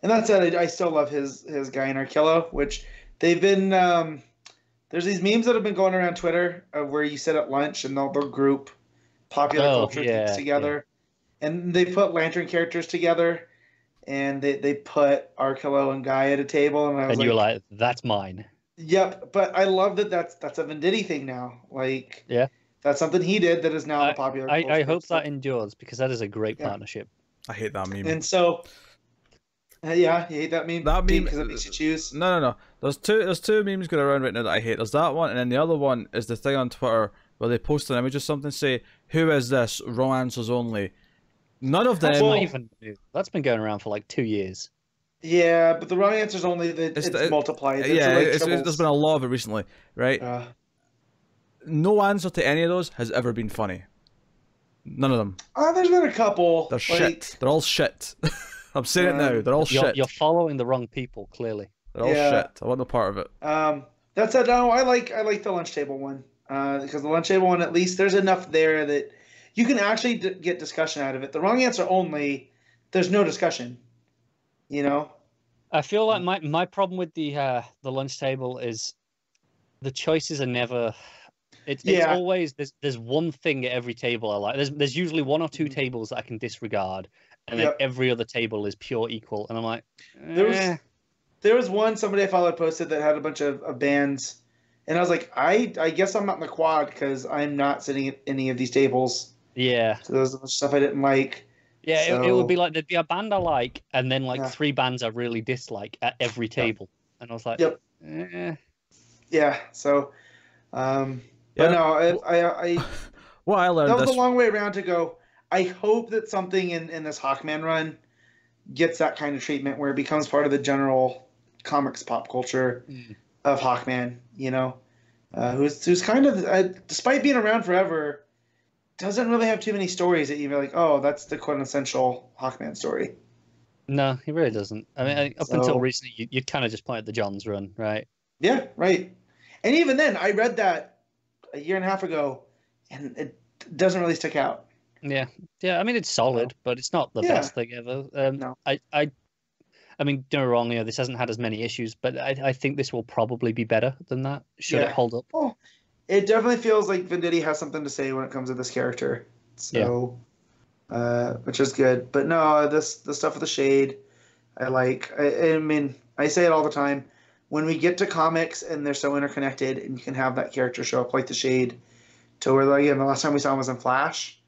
And that said, I still love his guy in Arkillo, which they've been. There's these memes that have been going around Twitter where you sit at lunch and they'll group popular culture things together, and they put Lantern characters together, and they put Arkillo and Guy at a table, and you're like, that's mine. Yep, but I love that's a Venditti thing now. Like, that's something he did that is now the popular. I hope that endures, because that is a great partnership. I hate that meme. And so. Yeah, you hate that meme? That meme because it makes you choose. No. There's two memes going around right now that I hate. There's that one, and then the other one is the thing on Twitter where they post an image of something, say, "Who is this? Wrong answers only." None of them. That's not even new. That's been going around for like 2 years. Yeah, but the wrong answers only. It's multiplied. There's been a lot of it recently, right? No answer to any of those has ever been funny. None of them. There's been a couple. They're shit. They're all shit. I'm saying it now. They're all shit. You're following the wrong people, clearly. They're all shit. I want no part of it. That said, no, I like the lunch table one because the lunch table one, at least there's enough there that you can actually get discussion out of it. The wrong answer only, there's no discussion. I feel like my problem with the lunch table is the choices are never. It's always there's one thing at every table I like. There's usually one or two tables that I can disregard, and then every other table is pure equal. And I'm like, there was one somebody I followed posted that had a bunch of bands, and I was like, I guess I'm not in the quad because I'm not sitting at any of these tables. Yeah. So there's a bunch of stuff I didn't like. Yeah, so... it would be like there'd be a band I like, and then like 3 bands I really dislike at every table, and I was like, yeah. So, but no, I well, I learned that was a long way around to go. I hope that something in this Hawkman run gets that kind of treatment where it becomes part of the general comics pop culture of Hawkman. You know, who's kind of despite being around forever. Doesn't really have too many stories that you're like, oh, that's the quintessential Hawkman story. No, he really doesn't. I mean, up until recently, you'd kind of just point at the Johns run, right? Yeah, right. And even then, I read that a year and a half ago, and it doesn't really stick out. Yeah. I mean, it's solid, but it's not the best thing ever. No. I mean, don't get me wrong, this hasn't had as many issues, but I think this will probably be better than that. Should it hold up? Oh. It definitely feels like Venditti has something to say when it comes to this character, so which is good. But no, the stuff with the Shade, I like. I mean, I say it all the time. When we get to comics and they're so interconnected, and you can have that character show up like the Shade, to where again the last time we saw him was in Flash,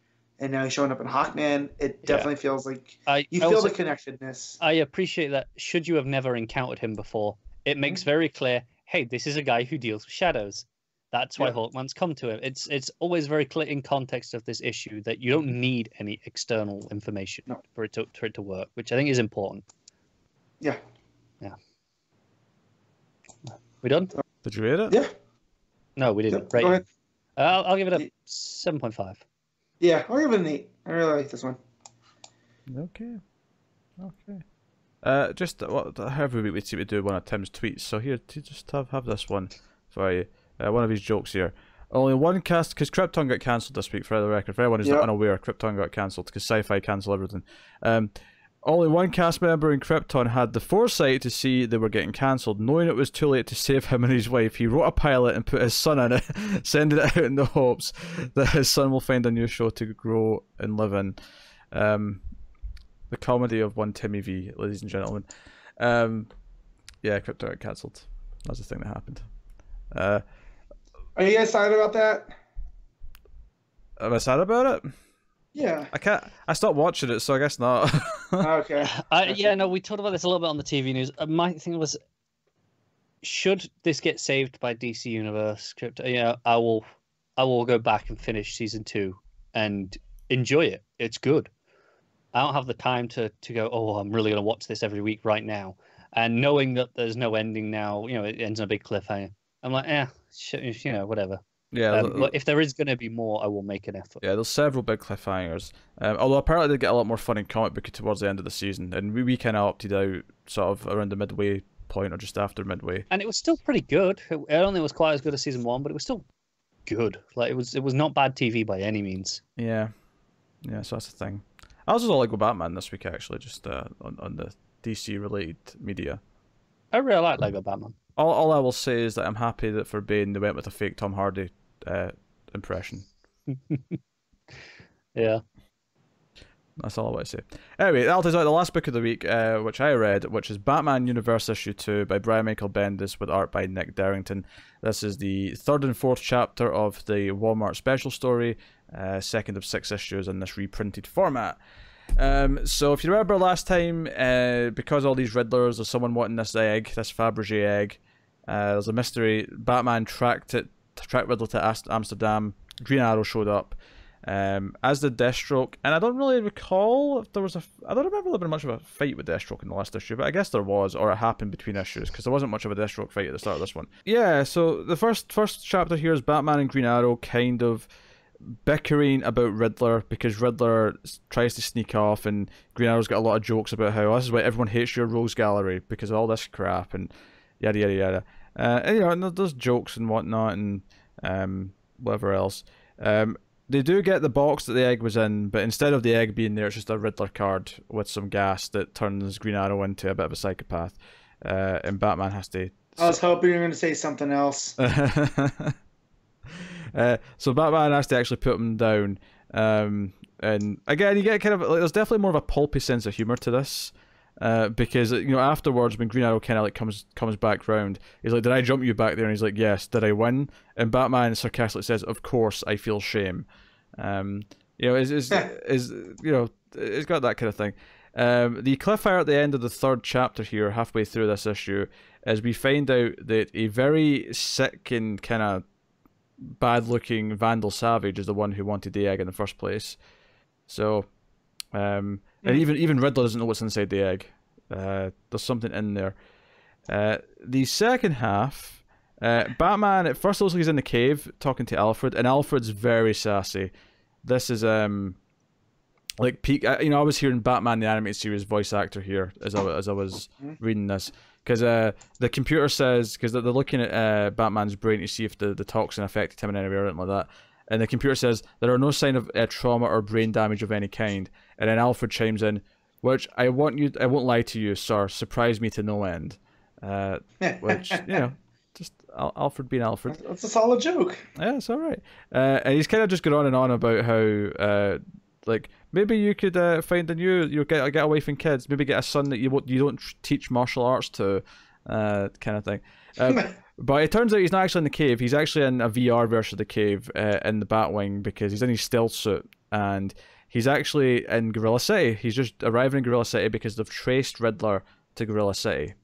and now he's showing up in Hawkman. It definitely feels like you feel the connectedness. I appreciate that. Should you have never encountered him before, it makes very clear. Hey, this is a guy who deals with shadows. That's why Hawkman's come to him. It's always very clear in context of this issue that you don't need any external information for it to work, which I think is important. Yeah. We done? Did you read it? Yeah. No, we didn't. Right. Go ahead. I'll give it a 7.5. Yeah, I'll give it an 8. I really like this one. Okay. Just every week we seem to do one of Tim's tweets. So here, to just have this one for you. One of his jokes here. Only one cast, because Krypton got cancelled this week, for the record. For anyone who's unaware, Krypton got cancelled because Sci-Fi cancelled everything. Only one cast member in Krypton had the foresight to see they were getting cancelled, knowing it was too late to save him and his wife. He wrote a pilot and put his son in it, sending it out in the hopes that his son will find a new show to grow and live in. The comedy of one Timmy V, ladies and gentlemen. Yeah, Krypton got cancelled. That's the thing that happened. Are you guys sad about that? Am I sad about it? Yeah. I stopped watching it, so I guess not. Okay. We talked about this a little bit on the TV news. My thing was, should this get saved by DC Universe? I will go back and finish season 2 and enjoy it. It's good. I don't have the time to go, I'm really going to watch this every week right now. And knowing that there's no ending now, it ends on a big cliffhanger. I'm like, whatever. Yeah. If there is going to be more, I will make an effort. Yeah, there's several big cliffhangers. Although apparently they get a lot more fun in comic book towards the end of the season, and we kind of opted out sort of around the midway point or just after midway. And it was still pretty good. I don't think it was quite as good as season 1, but it was still good. Like it was not bad TV by any means. Yeah. So that's the thing. I also saw Lego Batman this week actually, just on the DC related media. I really like Lego Batman. All I will say is that I'm happy that for Bane they went with a fake Tom Hardy impression. Yeah. That's all I want to say. Anyway, that'll take out the last book of the week, which I read, which is Batman Universe Issue 2 by Bryan Michael Bendis with art by Nick Derington. This is the 3rd and 4th chapter of the Walmart special story, 2nd of 6 issues in this reprinted format. So if you remember last time, because all these Riddlers, there's someone wanting this egg, this Fabergé egg. There's a mystery. Batman tracked Riddler to Amsterdam. Green Arrow showed up, as did Deathstroke. And I don't really recall if there was I don't remember there being much of a fight with Deathstroke in the last issue, but I guess there was, or it happened between issues, because there wasn't much of a Deathstroke fight at the start of this one. Yeah, so the first chapter here is Batman and Green Arrow kind of bickering about Riddler, because Riddler tries to sneak off, and Green Arrow's got a lot of jokes about how this is why everyone hates your Rose Gallery, because of all this crap, and yada yada yada. And there's jokes and whatnot, and whatever else. They do get the box that the egg was in, but instead of the egg being there, it's just a Riddler card with some gas that turns Green Arrow into a bit of a psychopath. and Batman has to. I was hoping you were going to say something else. So Batman has to actually put him down. And again, you get kind of like there's definitely more of a pulpy sense of humor to this. Because afterwards when Green Arrow kind of like comes back round, he's like, "Did I jump you back there?" And he's like, "Yes." "Did I win?" And Batman sarcastically says, "Of course, I feel shame." It's got that kind of thing. The cliffhanger at the end of the 3rd chapter here, halfway through this issue, is we find out that a very sick and kind of bad-looking Vandal Savage is the one who wanted the egg in the first place. So, and even Riddler doesn't know what's inside the egg. There's something in there. The second half, Batman at first looks like he's in the cave talking to Alfred, and Alfred's very sassy. This is like peak. I was hearing Batman the animated series voice actor here as I was reading this, because the computer says, because they're looking at Batman's brain to see if the toxin affected him in any way or anything like that. And the computer says there are no sign of trauma or brain damage of any kind. And then Alfred chimes in, which I won't lie to you, sir, surprised me to no end. Which, just Alfred being Alfred. That's a solid joke. Yeah, it's all right. And he's kind of just going on about how, like, maybe you could find get a wife and kids, maybe get a son that you don't teach martial arts to, kind of thing. But it turns out he's not actually in the cave. He's actually in a VR version of the cave in the Batwing, because he's in his stealth suit, and he's actually in Gorilla City. He's just arriving in Gorilla City because they've traced Riddler to Gorilla City.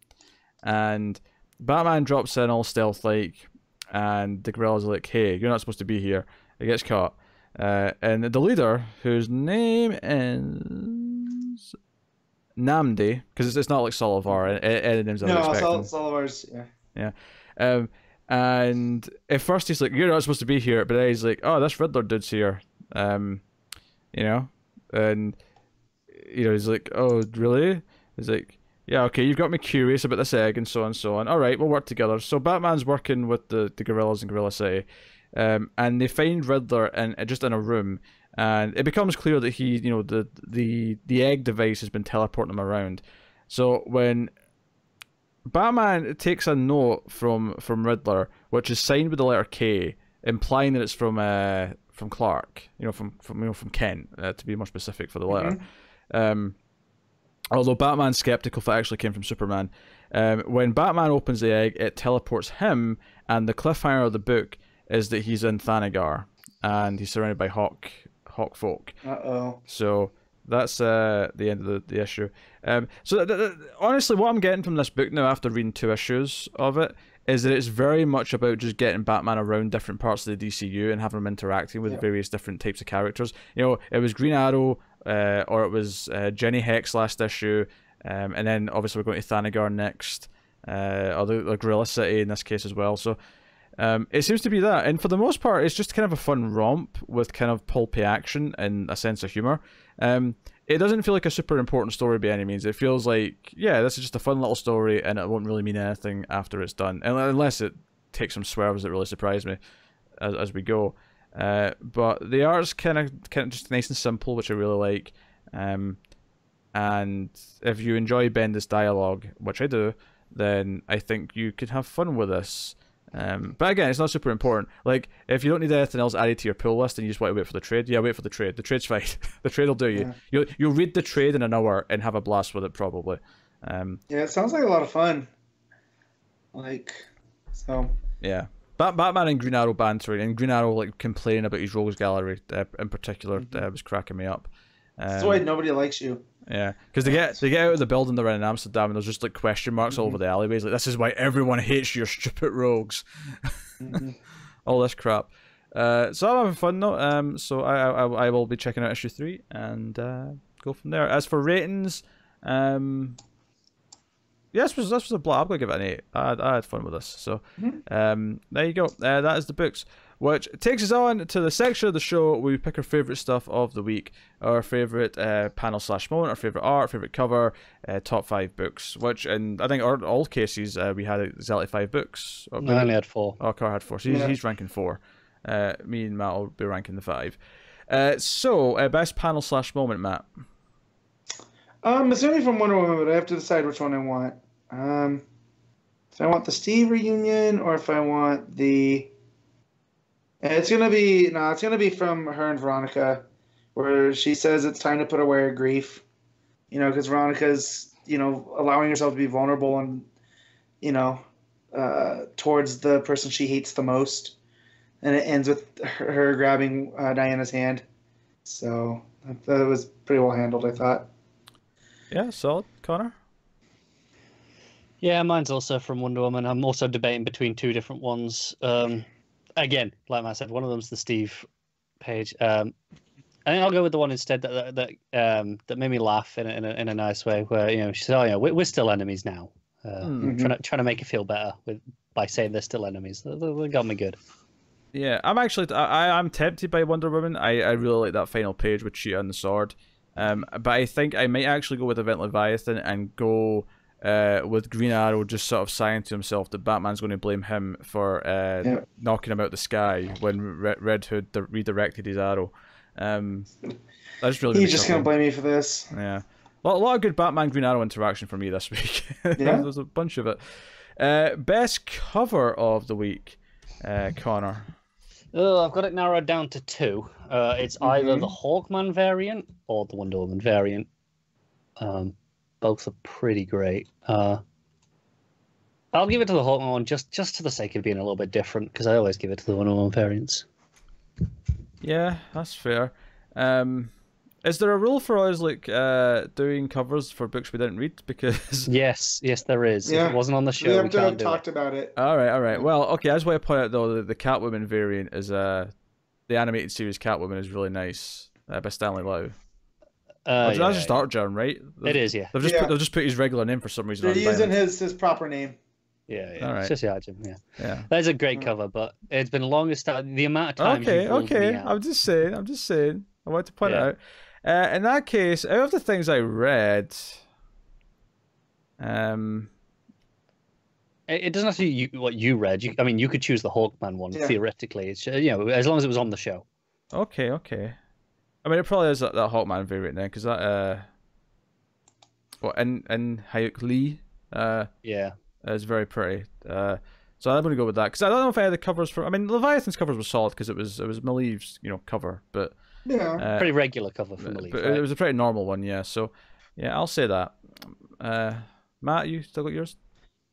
And Batman drops in all stealth-like, and the gorillas are like, "Hey, you're not supposed to be here." He gets caught. And the leader, whose name is Namdi, because it's not like Solivar, any names I was expecting. Solivar's, yeah. Yeah. And at first he's like, "You're not supposed to be here," but then he's like, "Oh, this Riddler dude's here." And he's like, "Oh, really?" He's like, "Yeah, okay, you've got me curious about this egg," and so on, so on. All right, we'll work together. So Batman's working with the gorillas in Gorilla City, and they find Riddler just in a room, and it becomes clear that he, the egg device has been teleporting him around. So when Batman takes a note from Riddler, which is signed with the letter K, implying that it's from Clark, from Kent, to be more specific for the letter. Although Batman's skeptical if it actually came from Superman. When Batman opens the egg, it teleports him, and the cliffhanger of the book is that he's in Thanagar, and he's surrounded by hawk folk. Uh-oh. So that's the end of the issue. Honestly, what I'm getting from this book now, after reading 2 issues of it, is that it's very much about just getting Batman around different parts of the DCU and having him interacting with various different types of characters. It was Green Arrow, or it was Jenny Hex last issue, and then obviously we're going to Thanagar next, or the Gorilla City in this case as well. So it seems to be that, and for the most part, it's just kind of a fun romp with kind of pulpy action and a sense of humor. It doesn't feel like a super important story by any means. It feels like, yeah, this is just a fun little story, and it won't really mean anything after it's done, unless it takes some swerves that really surprise me as we go. But the art's kind of just nice and simple, which I really like. And if you enjoy Bendis dialogue, which I do, then I think you could have fun with this. But again, it's not super important. Like, if you don't need anything else added to your pull list and you just want to wait for the trade, yeah, wait for the trade. The trade's fine. The trade will do you. Yeah. You'll read the trade in an hour and have a blast with it, probably. Yeah, it sounds like a lot of fun. Yeah. Batman and Green Arrow bantering, and Green Arrow complaining about his rogues gallery in particular, was cracking me up. That's why nobody likes you. Yeah, because they get out of the building they're in Amsterdam, and there's just question marks all over the alleyways. Like, this is why everyone hates your stupid rogues. All this crap. So I'm having fun though. So I will be checking out issue 3 and go from there. As for ratings, yeah, this was a blast. I'm gonna give it an 8. I had fun with this. So there you go. That is the books. Which takes us on to the section of the show where we pick our favourite stuff of the week, our favourite panel/moment, our favourite art, favourite cover, top 5 books. Which, in I think all cases, we had exactly 5 books. I only had 4. Oh, Carr had 4, so he's ranking 4. Me and Matt will be ranking the 5. So, best panel/moment, Matt. It's only from Wonder Woman, but I have to decide which one I want. if I want the Steve reunion or if I want the. It's gonna be from her and Veronica, where she says it's time to put away her grief. Because Veronica's allowing herself to be vulnerable and towards the person she hates the most, and it ends with her grabbing Diana's hand. So that was pretty well handled, I thought. Yeah, solid. Connor? Yeah, mine's also from Wonder Woman. I'm also debating between two different ones. Again, like I said, one of them's the Steve page. I think I'll go with the one instead that made me laugh in a nice way, where she said, "Oh, we're still enemies now." Trying to make it feel better by saying they're still enemies. They got me good. Yeah, I'm tempted by Wonder Woman. I really like that final page with Cheetah and the sword. But I think I might actually go with Event Leviathan and go with Green Arrow just sort of sighing to himself that Batman's going to blame him for knocking him out the sky when Red Hood redirected his arrow. That's really He's just going to blame me for this. Yeah. A lot of good Batman-Green Arrow interaction for me this week. Yeah. There's a bunch of it. Best cover of the week, Connor. Oh, I've got it narrowed down to two. It's either the Hawkman variant or the Wonder Woman variant. Both are pretty great. I'll give it to the Hawkman one just to the sake of being a little bit different, because I always give it to the Wonder Woman variants. Yeah, that's fair. Is there a rule for us doing covers for books we didn't read? Because yes, there is. Yeah. If it wasn't on the show, We we have to can't have do talked it. about it. All right. Well, okay. I just want to point out though the Catwoman variant is the animated series Catwoman is really nice by Stanley Lau. That's just art John, right? It is, yeah. They've just put his regular name for some reason. They're using his proper name. Yeah. All right. It's just Arjun, yeah. Yeah. That's a great cover, but it's been longest time. The amount of time. Okay. I'm just saying. I want to point it out. In that case, out of the things I read, it doesn't have to be what you read. You could choose the Hawkman one theoretically. It's as long as it was on the show. Okay. I mean, it probably is that Hawkman variant then, because that in Hayek Lee is very pretty. So I'm going to go with that, because I don't know if I had the covers for. I mean, Leviathan's covers were solid because it was Maleev's cover, but. Yeah. Pretty regular cover for Maleev. But right? it was a pretty normal one, yeah. So, yeah, I'll say that. Matt, you still got yours?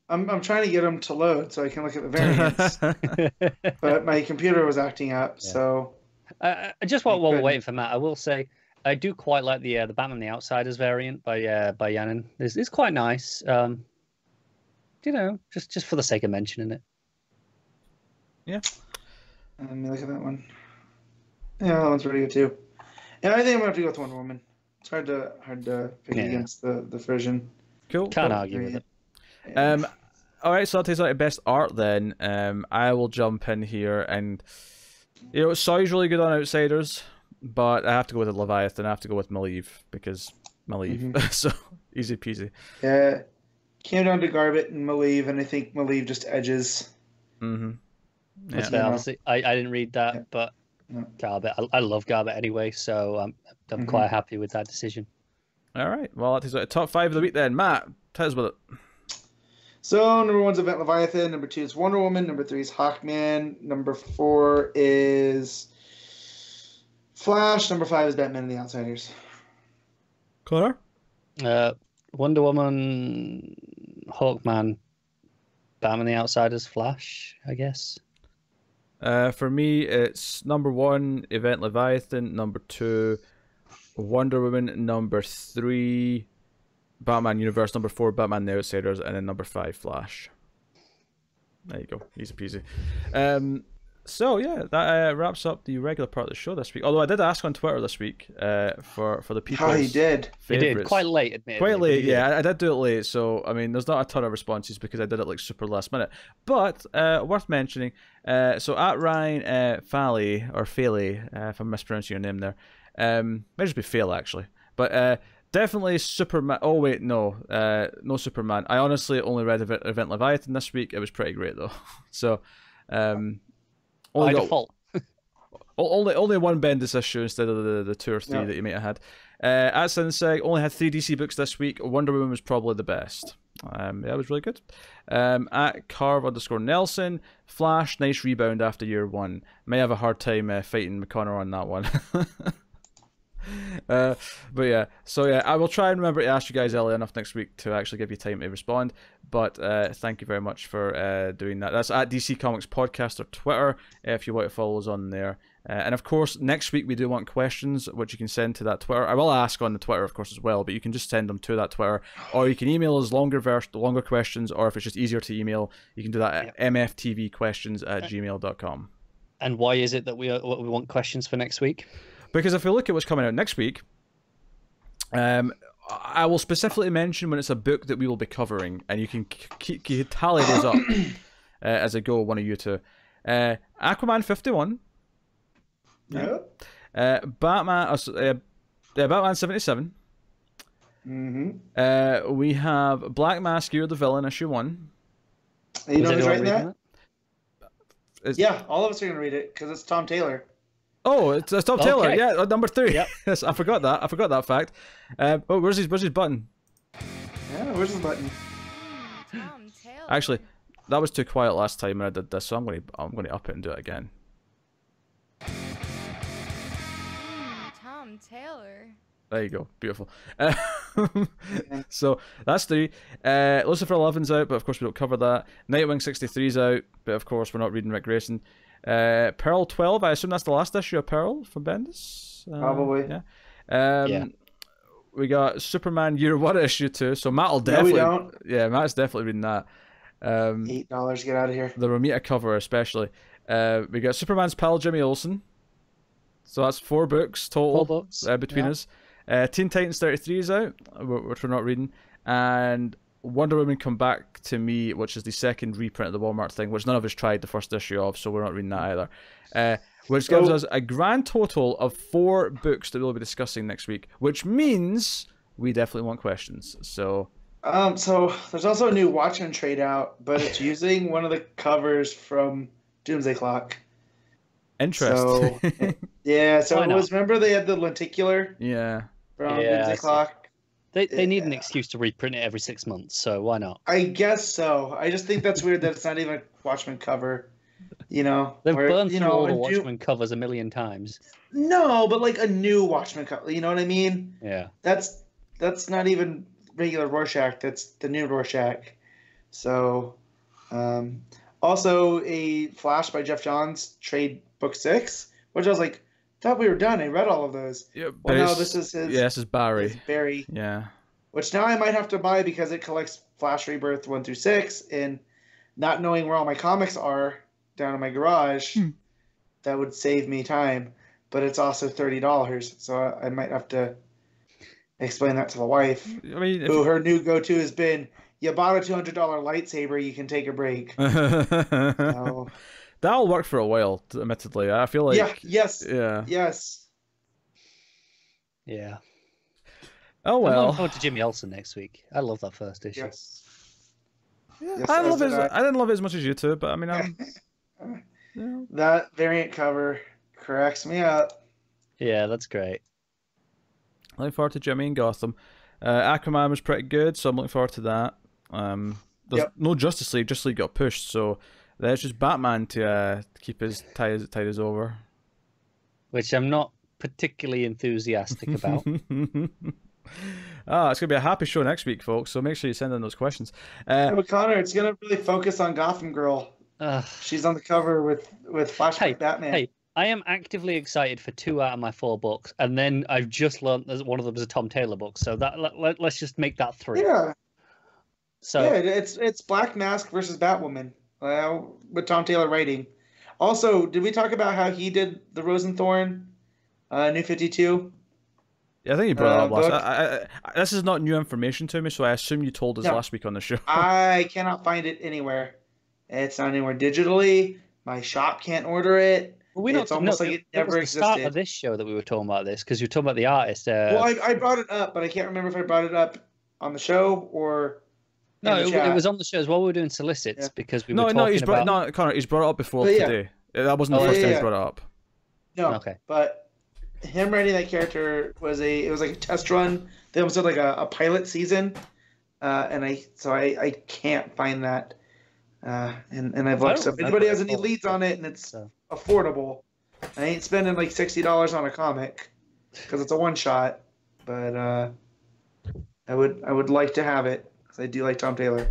I'm trying to get them to load so I can look at the variants, but my computer was acting up. So, just while we're waiting for Matt, I will say I do quite like the Batman the Outsiders variant by Yannin. It's quite nice. Just for the sake of mentioning it. Yeah. Let me look at that one. Yeah, that one's pretty good too. And I think I'm gonna have to go with Wonder Woman. It's hard to pick against the Frisian. Cool. Can't argue with it. Yeah. All right, so I'll take like best art then. I will jump in here, and Soy's really good on Outsiders, but I have to go with Leviathan. I have to go with Maleev because Maleev. So easy peasy. Yeah, came down to Garbett and Maleev, and I think Maleev just edges. Mm-hmm. That's fair. Honestly, I didn't read that, but. Garbett. I love Garbett anyway, so I'm quite happy with that decision. All right. Well, that is the top 5 of the week then. Matt, tell us about it. So, number 1 is Event Leviathan. Number 2 is Wonder Woman. Number 3 is Hawkman. Number 4 is Flash. Number 5 is Batman and the Outsiders. Connor? Wonder Woman, Hawkman, Batman and the Outsiders, Flash, I guess. For me, it's number 1, Event Leviathan. Number 2, Wonder Woman. Number 3, Batman Universe. Number 4, Batman the Outsiders. And then number 5, Flash. There you go. Easy peasy. So, yeah, that wraps up the regular part of the show this week. Although I did ask on Twitter this week for the people. Oh, you did? You did. Quite late, admittedly. Quite late, yeah. I did do it late, so, I mean, there's not a ton of responses because I did it, super last minute. But, worth mentioning, so at Ryan Falley, or Faley, if I'm mispronouncing your name there, might just be Fail, actually. But, definitely Superman. Oh, wait, no. No Superman. I honestly only read Event Leviathan this week. It was pretty great, though. So, by default. only one Bendis issue instead of the 2 or 3 that you might have had. At Sensei, only had 3 DC books this week. Wonder Woman was probably the best. Yeah, it was really good. At Carve_Nelson, Flash, nice rebound after year 1. May have a hard time fighting McConnor on that one. But yeah, so yeah, I will try and remember to ask you guys early enough next week to actually give you time to respond. But thank you very much for doing that. That's at DC Comics Podcast or Twitter if you want to follow us on there. And of course, next week we do want questions, which you can send to that Twitter. I will ask on the Twitter, of course, as well, but you can just send them to that Twitter, or you can email us longer questions, or if it's just easier to email, you can do that at mftvquestions@gmail.com. And why is it that we want questions for next week? Because if we look at what's coming out next week, I will specifically mention when it's a book that we will be covering, and you can tally those up as I go, one of you two. Aquaman 51. Yeah. Batman 77. Mm-hmm. We have Black Mask, You're the Villain, issue 1. You know who's writing that? Yeah, all of us are going to read it because it's Tom Taylor. Oh, it's Tom Taylor. Okay. Yeah, number 3. Yep. Yes, I forgot that fact. Oh, where's his button? Yeah, where's his button? Tom Taylor. Actually, that was too quiet last time when I did this, so I'm going to up it and do it again. Tom Taylor. There you go. Beautiful. So that's 3. Lucifer 11's out, but of course we don't cover that. Nightwing 63's out, but of course we're not reading Rick Grayson. Pearl 12, I assume that's the last issue of Pearl from Bendis? Probably. Yeah. Yeah. We got Superman Year 1 issue 2, so Matt will definitely... No, we don't. Yeah, Matt's definitely reading that. $8, get out of here. The Romita cover especially. We got Superman's pal Jimmy Olsen. So that's 4 books total. 4 books. Between us. Teen Titans 33 is out, which we're not reading. And Wonder Woman Come Back to Me, which is the second reprint of the Walmart thing, which none of us tried the first issue of, so we're not reading that either. Which gives us a grand total of 4 books that we'll be discussing next week, which means we definitely want questions. So there's also a new Watchmen trade out, but it's using one of the covers from Doomsday Clock. Interesting. So, yeah, so Why it not? was, remember they had the lenticular Yeah. from Yeah, Doomsday Clock? They need an excuse to reprint it every 6 months, so why not? I guess so. I just think that's weird that it's not even a Watchmen cover. You know, They've where, burned you through know, all the a new- Watchmen covers a million times. No, but like a new Watchmen cover. You know what I mean? Yeah. That's not even regular Rorschach. That's the new Rorschach. So, also a Flash by Jeff Johns trade book 6, which I was like, thought we were done. I read all of those. Yeah, Well, no, this is his. Yeah, this is Barry. his Barry. Yeah. Which now I might have to buy because it collects Flash Rebirth 1 through 6, and not knowing where all my comics are down in my garage, that would save me time. But it's also $30, so I might have to explain that to the wife, I mean, who her new go-to has been, you bought a $200 lightsaber, you can take a break. So, that'll work for a while, admittedly. I feel like... yeah, yes, Yeah. yes. Yeah. Oh, I'm well. looking forward to Jimmy Olsen next week. I love that first issue. Yes. Yeah, Yes, I didn't as love did it. I didn't love it as much as you two, but I mean, yeah. That variant cover cracks me up. Yeah, that's great. Looking forward to Jimmy and Gotham. Aquaman was pretty good, so I'm looking forward to that. There's no Justice League. Justice League got pushed, so there's just Batman to keep his tide us over. Which I'm not particularly enthusiastic about. It's gonna be a happy show next week, folks. So make sure you send in those questions. But Connor, it's gonna really focus on Gotham Girl. She's on the cover with Flashback Batman. Hey, I am actively excited for 2 out of my 4 books, and then I've just learned that one of them is a Tom Taylor book. So that let's just make that 3. Yeah. So yeah, it's Black Mask versus Batwoman, with Tom Taylor writing. Also, did we talk about how he did the Rosenthorn, New 52? Yeah, I think you brought it up last. book. This is not new information to me, so I assume you told us No. last week on the show. I cannot find it anywhere. It's not anywhere digitally. My shop can't order it. It's almost like it never was the start existed. of this show that we were talking about this, because you were talking about the artist. Well, I brought it up, but I can't remember if I brought it up on the show or. No, in the it chat. was on the show as well. We were doing Solicits Yeah. because we were talking he's about. brought Connor, he's brought it up before But yeah. today. That wasn't the Oh, first yeah, time yeah. he's brought it up. No, Okay. but him writing that character was it was like a test run. They almost did like a pilot season and I can't find that. And I've looked. So if remember anybody it has any before. leads on it and it's So. affordable, I ain't spending like $60 on a comic because it's a one shot. But I would like to have it because I do like Tom Taylor.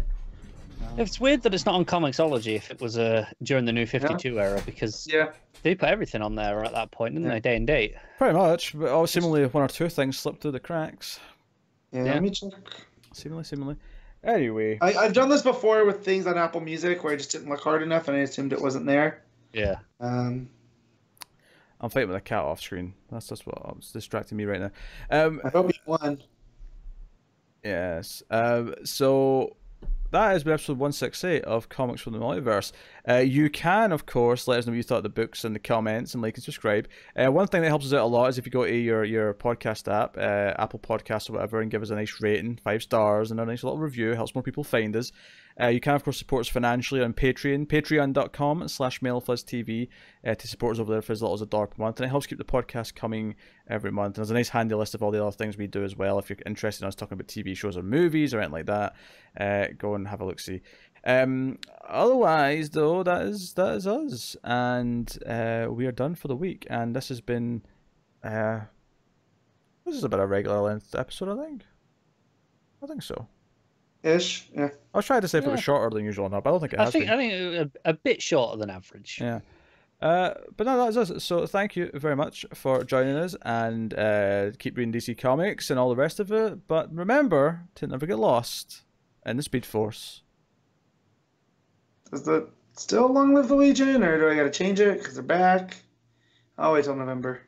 It's weird that it's not on Comixology if it was during the New 52 era, because Yeah. they put everything on there at that point, didn't they? Day and date. Pretty much, but seemingly one or two things slipped through the cracks. Yeah. Yeah. Let me check. Seemingly. Anyway, I've done this before with things on Apple Music where I just didn't look hard enough and I assumed it wasn't there. Yeah. I'm fighting with a cat off screen. That's just what's distracting me right now. I hope you won. Yes. So that has been episode 168 of Comics from the Multiverse. You can, of course, let us know what you thought of the books in the comments and like and subscribe. One thing that helps us out a lot is if you go to your podcast app, Apple Podcasts or whatever, and give us a nice rating, 5 stars, and a nice little review. It helps more people find us. You can, of course, support us financially on Patreon, patreon.com/MailFuzzTV, to support us over there for as little as $1 per month. And it helps keep the podcast coming every month. And there's a nice handy list of all the other things we do as well. If you're interested in us talking about TV shows or movies or anything like that, go and have a look-see. Otherwise, though, that is us. And we are done for the week. And this has been... this is about a regular length episode, I think. I think so. Ish. Yeah. I was trying to say if it was shorter than usual or not, but I don't think it has been. I think a bit shorter than average. Yeah. But no, that's us. So thank you very much for joining us, and keep reading DC Comics and all the rest of it. But remember to never get lost in the Speed Force. Does the still Long Live the Legion, or do I got to change it because they're back? I'll wait till November.